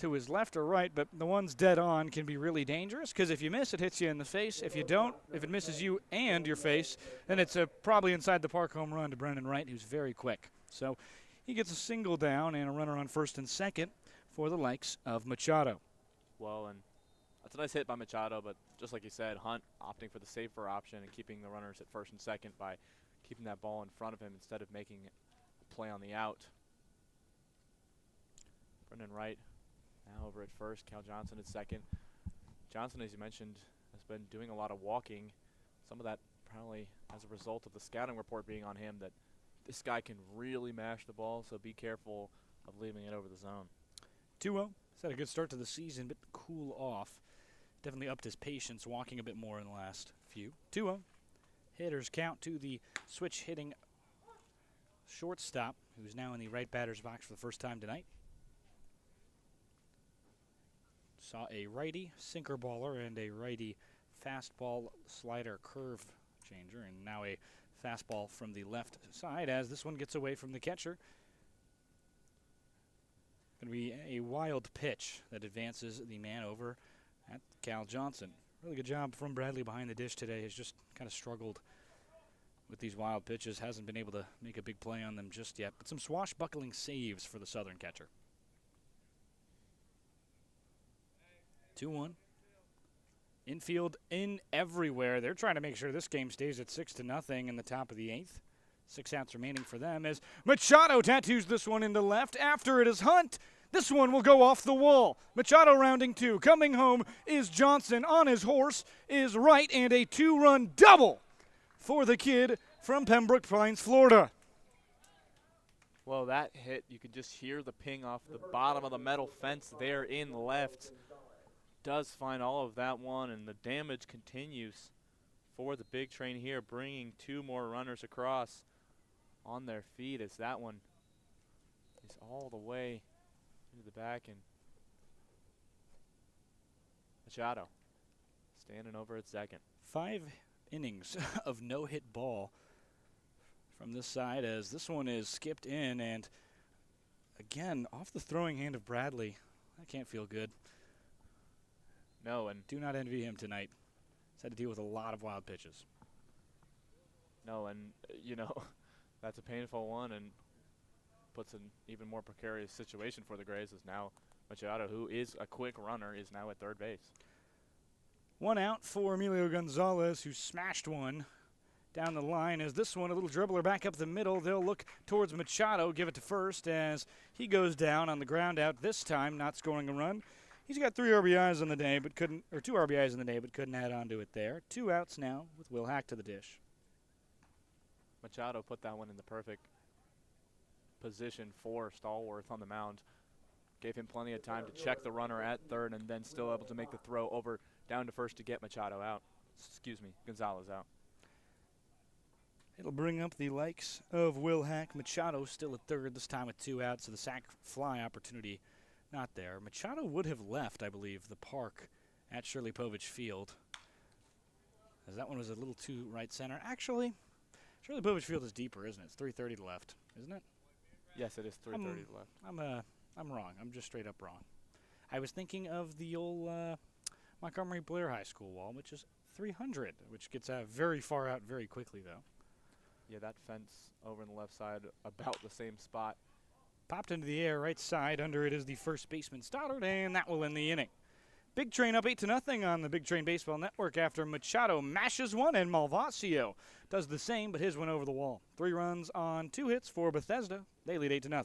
to his left or right, but the ones dead on can be really dangerous because if you miss, it hits you in the face. If you don't, if it misses you and your face, then it's a probably inside the park home run to Brendan Wright, who's very quick. So he gets a single down and a runner on first and second for the likes of Machado. Well, and that's a nice hit by Machado, but just like you said, Hunt opting for the safer option and keeping the runners at first and second by keeping that ball in front of him instead of making a play on the out. Brendan Wright now over at first, Cal Johnson at second. Johnson, as you mentioned, has been doing a lot of walking. Some of that probably as a result of the scouting report being on him that this guy can really mash the ball, so be careful of leaving it over the zone. 2-0. He's had a good start to the season, but cool off. Definitely upped his patience, walking a bit more in the last few. 2-0. Hitters count to the switch hitting shortstop, who's now in the right batter's box for the first time tonight. Saw a righty sinker baller and a righty fastball slider curve changer, and now a fastball from the left side as this one gets away from the catcher. Going to be a wild pitch that advances the man over at Cal Johnson. Really good job from Bradley behind the dish today. Has just kind of struggled with these wild pitches. Hasn't been able to make a big play on them just yet, but some swashbuckling saves for the Southern catcher. 2-1. Infield in everywhere. They're trying to make sure this game stays at 6-0 in the top of the 8th. 6 outs remaining for them as Machado tattoos this one into left. After it is Hunt. This one will go off the wall. Machado rounding 2. Coming home is Johnson. On his horse is Wright, and a 2-run double for the kid from Pembroke Pines, Florida. Well, that hit, you could just hear the ping off the bottom of the metal fence there in left. Does find all of that one, and the damage continues for the Big Train here, bringing 2 more runners across on their feet as that one is all the way into the back, and Machado standing over at second. 5 innings of no-hit ball from this side as this one is skipped in, and again, off the throwing hand of Bradley. That can't feel good. No, and Do not envy him tonight. He's had to deal with a lot of wild pitches. no, and you know, that's a painful one and puts an even more precarious situation for the Grays as now Machado, who is a quick runner, is now at third base. 1 out for Emilio Gonzalez, who smashed one down the line. As this one, a little dribbler back up the middle. They'll look towards Machado, give it to first as he goes down on the ground out this time, not scoring a run. He's got 3 RBIs on the day, but couldn't, or 2 RBIs in the day, but couldn't add on to it there. 2 outs now with Will Hack to the dish. Machado put that one in the perfect position for Stallworth on the mound. Gave him plenty of time to check the runner at third and then still able to make the throw over down to first to get Machado out. Excuse me, Gonzalez out. It'll bring up the likes of Will Hack. Machado still at third, this time with 2 outs, so the sac fly opportunity not there. Machado would have left, I believe, the park at Shirley Povich Field, as that one was a little too right center. Actually, Shirley Povich Field is deeper, isn't it? It's 330 to left, isn't it? Yes, it is 330 to left. I'm wrong. I'm just straight up wrong. I was thinking of the old Montgomery Blair High School wall, which is 300, which gets very far out very quickly, though. Yeah, that fence over on the left side, about the same spot. Popped into the air, right side. Under it is the first baseman, Stoddard, and that will end the inning. Big Train up 8-0 on the Big Train Baseball Network after Machado mashes one and Malvasio does the same, but his went over the wall. 3 runs on 2 hits for Bethesda. They lead 8-0.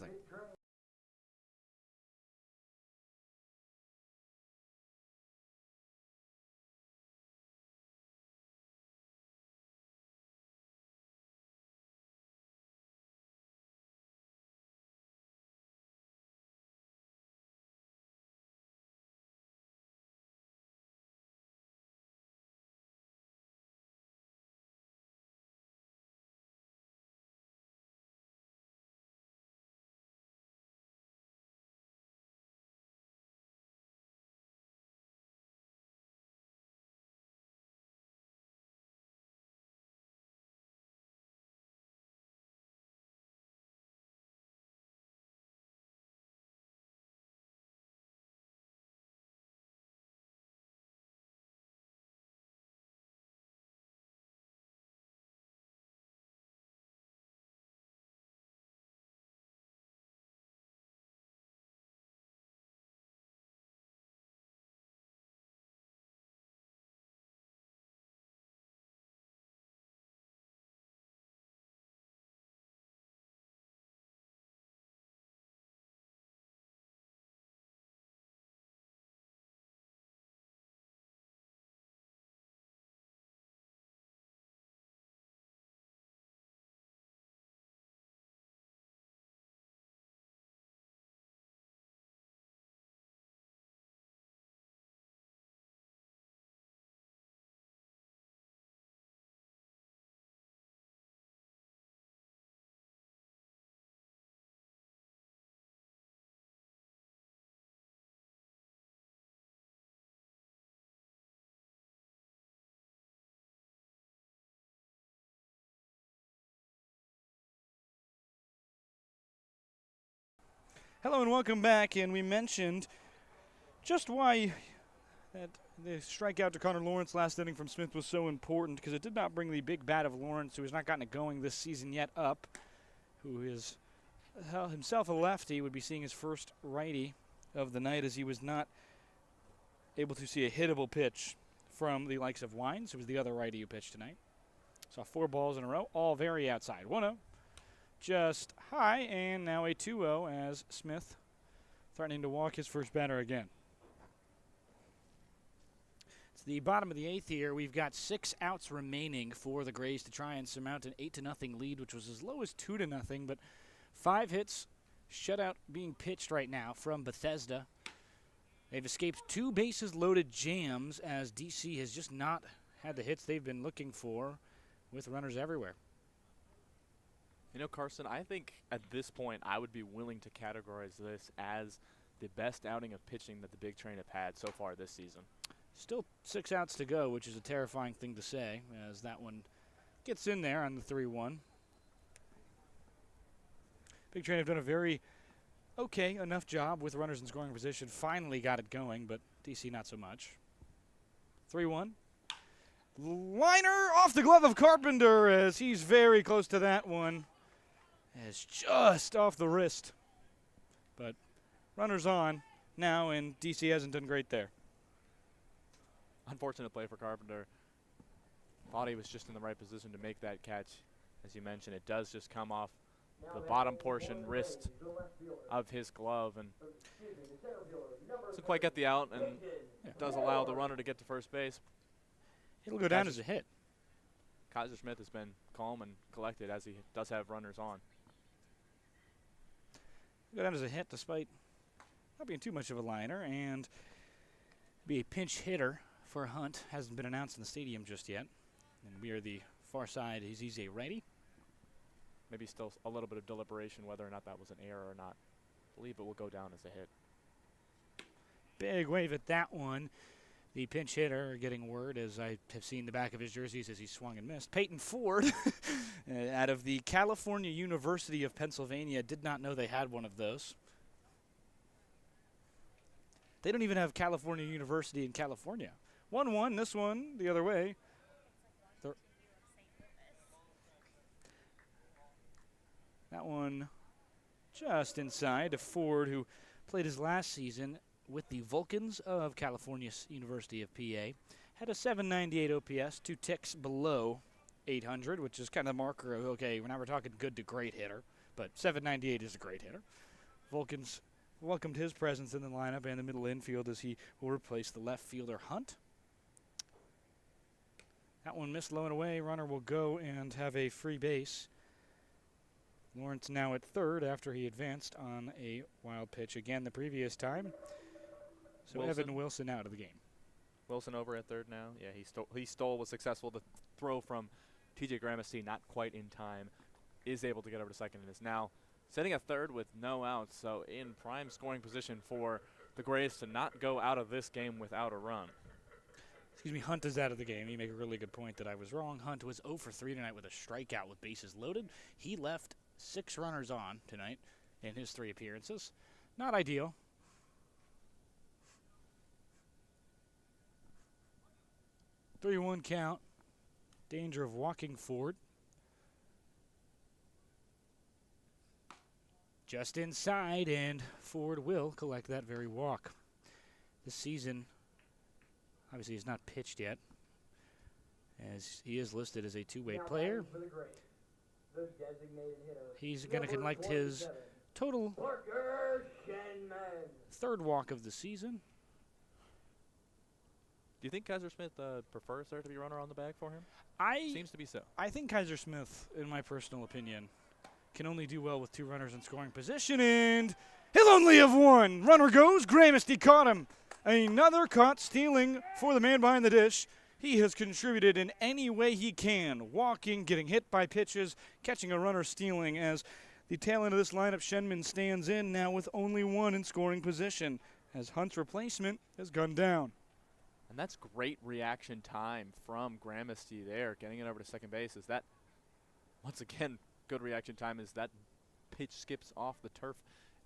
Hello and welcome back. And we mentioned just why that the strikeout to Connor Lawrence last inning from Smith was so important, because it did not bring the big bat of Lawrence, who has not gotten it going this season yet, up, who is himself a lefty, would be seeing his first righty of the night, as he was not able to see a hittable pitch from the likes of Wines, who was the other righty who pitched tonight. Saw 4 balls in a row, all very outside. 1-0, just high, and now a 2-0 as Smith threatening to walk his first batter again. It's the bottom of the 8th here. We've got 6 outs remaining for the Grays to try and surmount an 8-0 lead, which was as low as 2-0, but 5 hits, shutout being pitched right now from Bethesda. They've escaped 2 bases-loaded jams, as DC has just not had the hits they've been looking for with runners everywhere. You know, Carson, I think at this point I would be willing to categorize this as the best outing of pitching that the Big Train have had so far this season. Still 6 outs to go, which is a terrifying thing to say, as that one gets in there on the 3-1. Big Train have done a very okay enough job with runners in scoring position. Finally got it going, but DC not so much. 3-1. Liner off the glove of Carpenter, as he's very close to that one. It's just off the wrist. But runners on now, and DC hasn't done great there. Unfortunate play for Carpenter. Thought he was just in the right position to make that catch. As you mentioned, it does just come off the bottom portion wrist of his glove, and doesn't quite get the out, and does allow the runner to get to first base. It'll go down as a hit. Kaiser Smith has been calm and collected, as he does have runners on. Go down as a hit despite not being too much of a liner, and be a pinch hitter for Hunt. Hasn't been announced in the stadium just yet. And we are the far side. He's a righty. Maybe still a little bit of deliberation whether or not that was an error or not. I believe it will go down as a hit. Big wave at that one. The pinch hitter getting word, as I have seen the back of his jerseys as he swung and missed. Peyton Ford, out of the California University of Pennsylvania, did not know they had one of those. They don't even have California University in California. 1-1, this one the other way. That one just inside to Ford, who played his last season with the Vulcans of California University of PA. Had a 798 OPS, 2 ticks below 800, which is kind of the marker of, okay, now we're talking good to great hitter, but 798 is a great hitter. Vulcans welcomed his presence in the lineup and the middle infield, as he will replace the left fielder Hunt. That one missed low and away. Runner will go and have a free base. Lawrence now at third after he advanced on a wild pitch again the previous time. So Wilson. Evan Wilson out of the game. Wilson over at third now. Yeah, he stole, was successful. The throw from TJ Gramesty, not quite in time, is able to get over to second and is now sitting at third with no outs. So in prime scoring position for the Grays to not go out of this game without a run. Excuse me, Hunt is out of the game. You make a really good point that I was wrong. Hunt was 0 for 3 tonight with a strikeout with bases loaded. He left 6 runners on tonight in his 3 appearances. Not ideal. Three-one count. Danger of walking forward. Just inside, and Ford will collect that very walk. This season, obviously, he's not pitched yet, as he is listed as a two-way player. He's going to collect his total third walk of the season. Do you think Kaiser Smith prefers there to be a runner on the bag for him? Seems to be so. I think Kaiser Smith, in my personal opinion, can only do well with 2 runners in scoring position, and he'll only have 1. Runner goes. Gramesty caught him. Another caught stealing for the man behind the dish. He has contributed in any way he can, walking, getting hit by pitches, catching a runner, stealing, as the tail end of this lineup, Shenman stands in now with only 1 in scoring position, as Hunt's replacement has gone down. And that's great reaction time from Gramesty there, getting it over to second base. Is that, once again, good reaction time as that pitch skips off the turf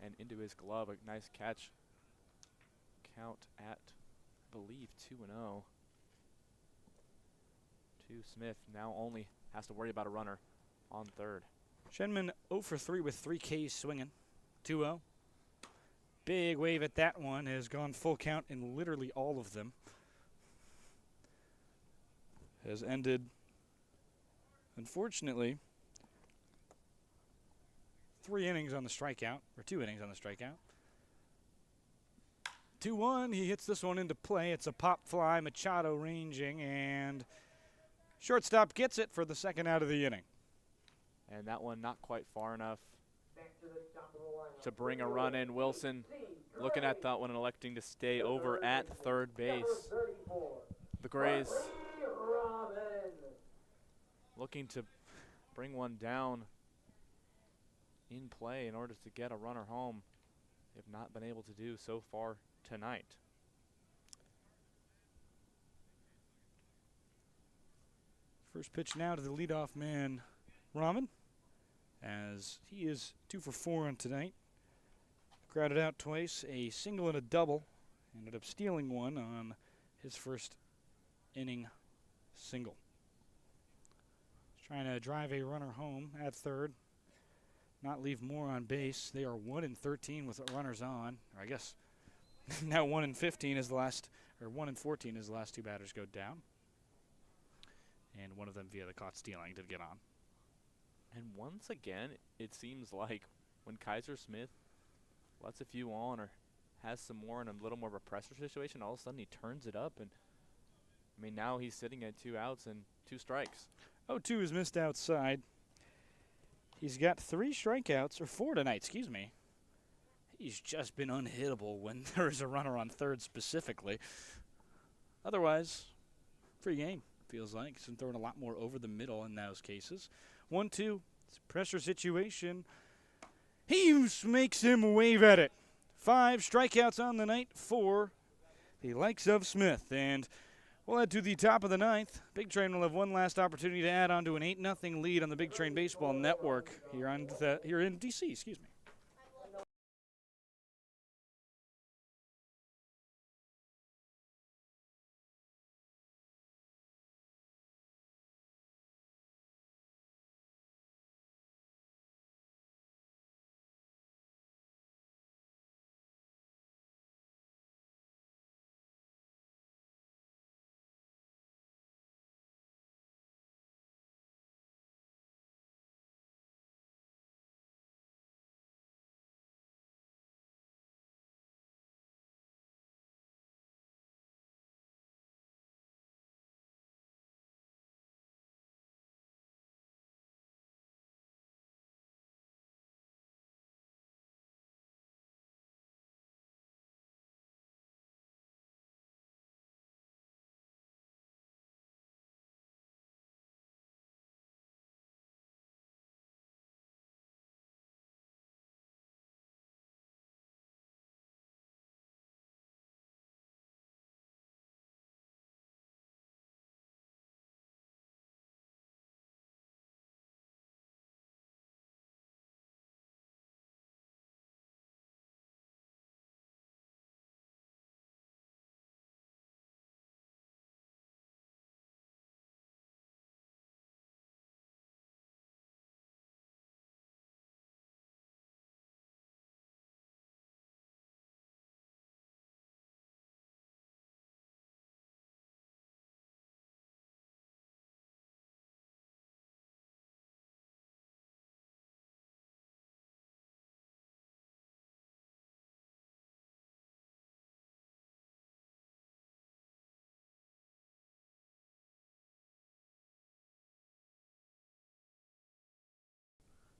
and into his glove. A nice catch. Count at, I believe, 2-0 to Smith. Now only has to worry about a runner on third. Shenman 0 for 3 with 3 Ks swinging. 2-0. Big wave at that one. Has gone full count in literally all of them. Has ended, unfortunately, 3 innings on the strikeout, or 2 innings on the strikeout. 2-1, he hits this one into play. It's a pop fly, Machado ranging, and shortstop gets it for the second out of the inning. And that one not quite far enough Back to the top of the lineup. to bring a run in. Wilson looking at that one and electing to stay over at third base. Number 34. The Grays Lee Robin. looking to bring one down in play in order to get a runner home. They've not been able to do so far tonight. First pitch now to the leadoff man, Rahman, as he is 2 for 4 on tonight. Grounded out twice, a single and a double. Ended up stealing one on his first inning single. He's trying to drive a runner home at third, not leave more on base. They are 1 and 13 with runners on. Or I guess now 1 and 15 is the last, or 1 and 14 is the last 2 batters go down. And one of them via the caught stealing to get on. And once again, it seems like when Kaiser Smith lets a few on or has some more in a little more of a pressure situation, all of a sudden he turns it up. And I mean, now he's sitting at 2 outs and 2 strikes. 0-2 is missed outside. He's got 3 strikeouts, or 4 tonight, excuse me. He's just been unhittable when there is a runner on third specifically. Otherwise, free game, feels like. He's been throwing a lot more over the middle in those cases. 1-2, it's a pressure situation. He makes him wave at it. 5 strikeouts on the night for the likes of Smith. And we'll head to the top of the 9th. Big Train will have one last opportunity to add on to an 8-0 lead on the Big Train Baseball Network here in D.C., excuse me.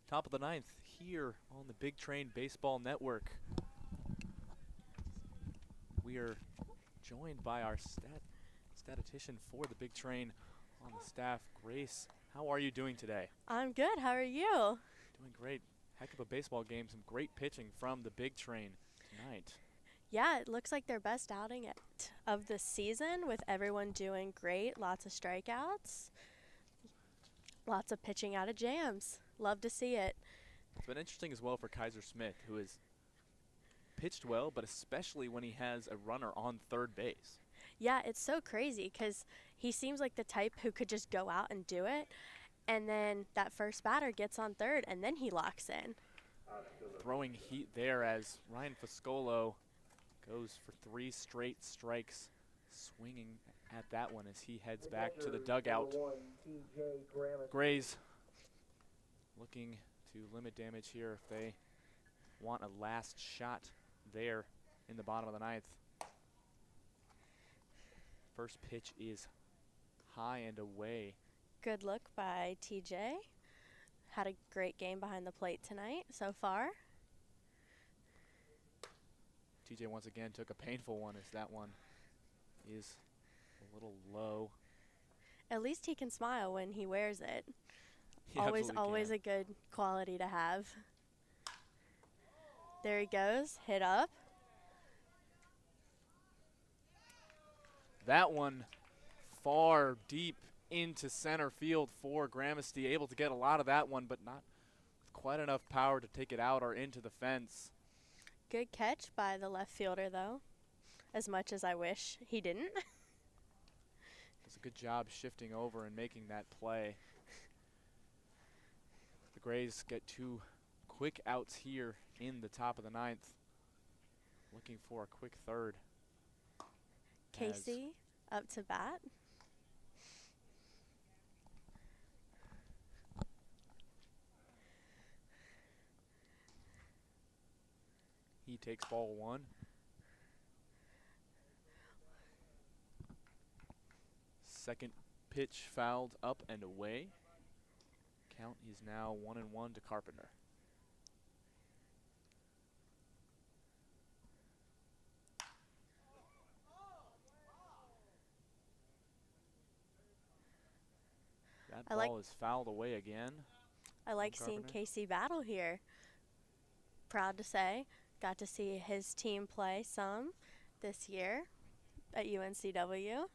Top of the 9th here on the Big Train Baseball Network. We are joined by our statistician for the Big Train on the staff, Grace. How are you doing today? I'm good. How are you? Doing great. Heck of a baseball game. Some great pitching from the Big Train tonight. Yeah, it looks like their best outing of the season with everyone doing great. Lots of strikeouts. Lots of pitching out of jams. Love to see it. It's been interesting as well for Kaiser Smith, who has pitched well, but especially when he has a runner on third base. Yeah, it's so crazy because he seems like the type who could just go out and do it. And then that first batter gets on third, and then he locks in. Throwing heat there as Ryan Foscolo goes for 3 straight strikes, swinging at that one as he heads back to the dugout. Grays looking to limit damage here if they want a last shot there in the bottom of the ninth. First pitch is high and away. Good look by TJ. Had a great game behind the plate tonight so far. TJ once again took a painful one as that one is a little low. At least he can smile when he wears it. He Always absolutely a good quality to have. There he goes, hit up. That one far deep into center field for Gramsci, able to get a lot of that one, but not with quite enough power to take it out or into the fence. Good catch by the left fielder, though, as much as I wish he didn't. Does a good job shifting over and making that play. The Grays get 2 quick outs here in the top of the ninth. Looking for a quick third. Casey up to bat. He takes ball 1. Second pitch fouled up and away. Count is now 1-1 to Carpenter. That ball is fouled away again. I like seeing Carpenter. Casey battle here. Proud to say, got to see his team play some this year at UNCW.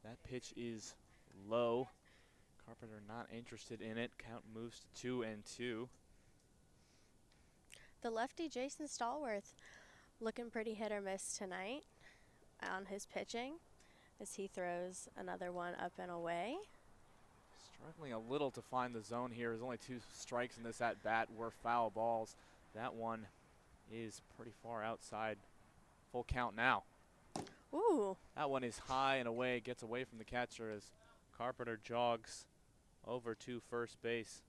That pitch is low. Carpenter not interested in it. Count moves to 2-2. The lefty Jason Stallworth looking pretty hit or miss tonight on his pitching as he throws another one up and away. Struggling a little to find the zone here. There's only 2 strikes in this at bat were foul balls. That one is pretty far outside. Full count now. Ooh, That one is high and away, gets away from the catcher as Carpenter jogs over to first base.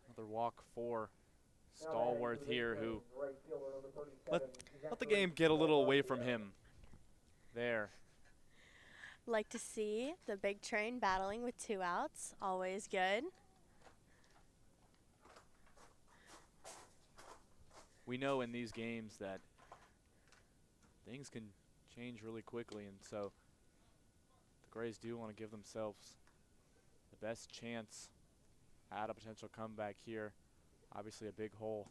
Another walk for Stallworth here, who let the game get a little away from him there. like to see the big train battling with 2 outs. Always good. We know in these games that things can change really quickly, and so the Grays do want to give themselves the best chance at a potential comeback here. Obviously a big hole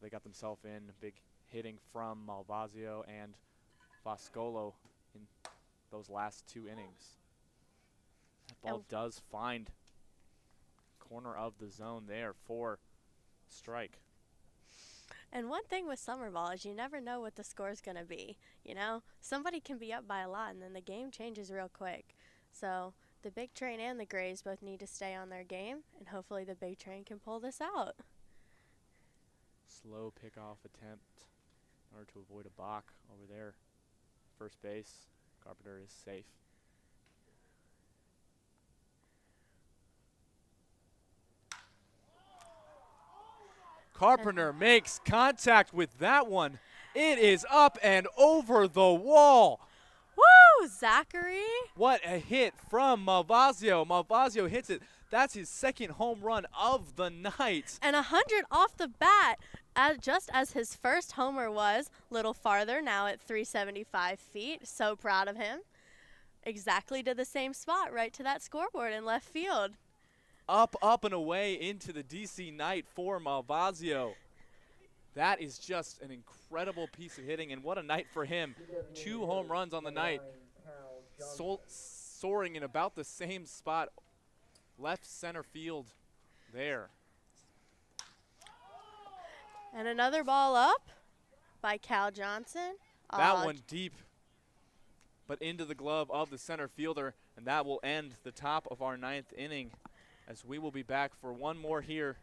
they got themselves in, big hitting from Malvasio and Foscolo in those last 2 innings. That ball does find corner of the zone there for strike. And one thing with summer ball is you never know what the score's going to be. You know, somebody can be up by a lot and then the game changes real quick. So the big train and the Grays both need to stay on their game, and hopefully the big train can pull this out. Slow pickoff attempt in order to avoid a balk over there. First base, Carpenter is safe. Carpenter makes contact with that one. It is up and over the wall. Woo, Zachary! What a hit from Malvasio. Malvasio hits it. That's his 2nd home run of the night. And 100 off the bat, just as his first homer was. Little farther, now at 375 feet. So proud of him. Exactly to the same spot, right to that scoreboard in left field. Up and away into the DC night for Malvasio. That is just an incredible piece of hitting, and what a night for him. 2 home runs on the night, soaring in about the same spot left center field there. And another ball up by Cal Johnson. That one deep, but into the glove of the center fielder, and that will end the top of our 9th inning, as we will be back for one more here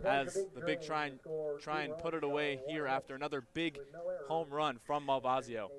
as the Big try and put it away here after another big home run from Malvasio.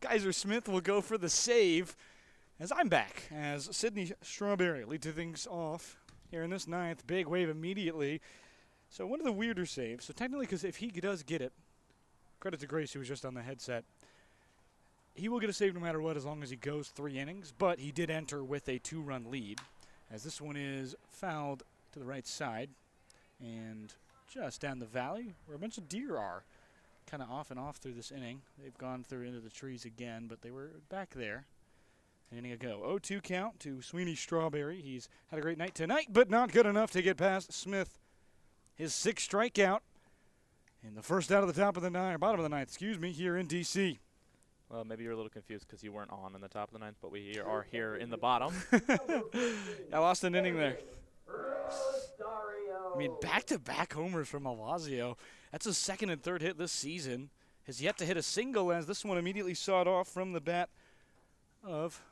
Kaiser Smith will go for the save as I'm back, as Sydney Strawberry leads things off here in this 9th. Big wave immediately. So one of the weirder saves. So technically, because if he does get it, credit to Grace, who was just on the headset, he will get a save no matter what as long as he goes 3 innings. But he did enter with a 2-run lead, as this one is fouled to the right side and just down the valley where a bunch of deer are. Kind of off and off through this inning. They've gone through into the trees again, but they were back there. An inning ago. 0-2 count to Sweeney Strawberry. He's had a great night tonight, but not good enough to get past Smith. His 6th strikeout in the first out of the top of the bottom of the 9th, here in D.C. Well, maybe you're a little confused because you weren't on in the top of the 9th, but we are here in the bottom. I lost an inning there. I mean, back-to-back homers from Malvasio. That's his 2nd and 3rd hit this season. Has yet to hit a single, as this one immediately sawed off from the bat of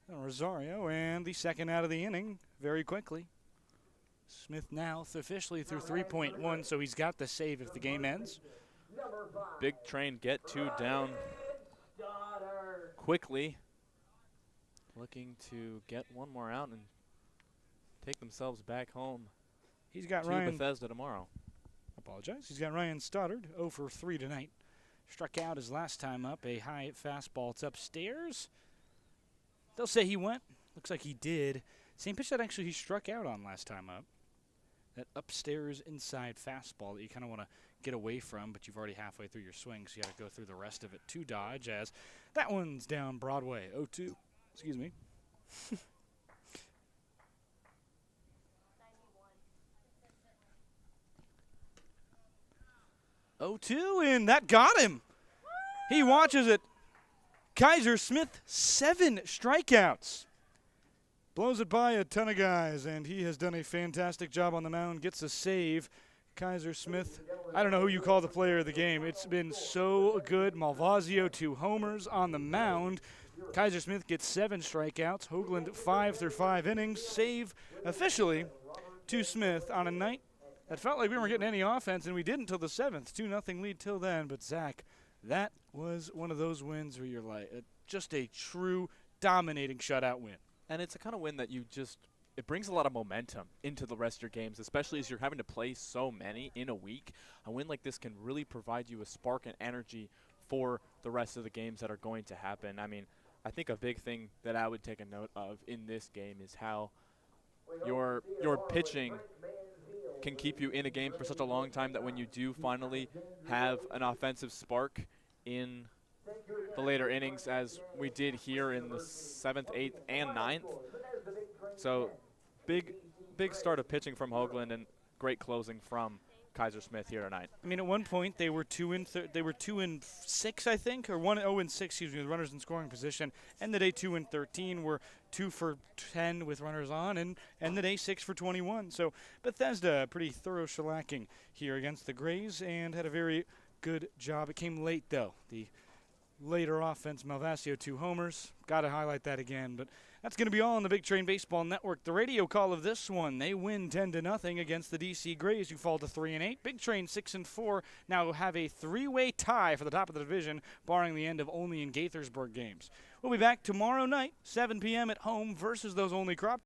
Rosario. And the 2nd out of the inning very quickly. Smith now officially through 3.1, so he's got the save if the game ends. Big Train get 2 down quickly. Looking to get one more out and take themselves back home. He's got to Ryan Bethesda tomorrow. Apologize. He's got Ryan Stoddard, 0 for 3 tonight. Struck out his last time up, a high fastball. It's upstairs. They'll say he went. Looks like he did. Same pitch that actually he struck out on last time up. That upstairs inside fastball that you kind of want to get away from, but you've already halfway through your swing, so you got to go through the rest of it to dodge, as that one's down Broadway. 0-2. Excuse me. 0-2, and that got him. He watches it. Kaiser Smith, 7 strikeouts. Blows it by a ton of guys, and he has done a fantastic job on the mound. Gets a save. Kaiser Smith, I don't know who you call the player of the game. It's been so good. Malvasio, 2 homers on the mound. Kaiser Smith gets 7 strikeouts. Hoagland 5 through 5 innings. Save officially to Smith on a night that felt like we weren't getting any offense, and we didn't until the 7th. 2-0 lead till then. But, Zach, that was one of those wins where you're like, just a true dominating shutout win. And it's a kind of win that it brings a lot of momentum into the rest of your games, especially as you're having to play so many in a week. A win like this can really provide you a spark and energy for the rest of the games that are going to happen. I mean, I think a big thing that I would take a note of in this game is how your pitching can keep you in a game for such a long time that when you do finally have an offensive spark in the later innings, as we did here in the 7th, 8th, and 9th. So big start of pitching from Hoagland and great closing from Kaiser Smith here tonight. I mean, at one point they were 2-6, I think, or 0-6, excuse me, with runners in scoring position. End the day 2-13. We're 2 for 10 with runners on, and end the day 6 for 21. So Bethesda, pretty thorough shellacking here against the Grays, and had a very good job. It came late though. The later offense, Malvasio 2 homers. Got to highlight that again, but that's going to be all on the Big Train Baseball Network. The radio call of this one, they win 10-0 against the DC Grays, who fall to 3-8. Big Train 6-4 now have a 3-way tie for the top of the division, barring the end of Olney and Gaithersburg games. We'll be back tomorrow night, 7 p.m. at home versus those Olney Crop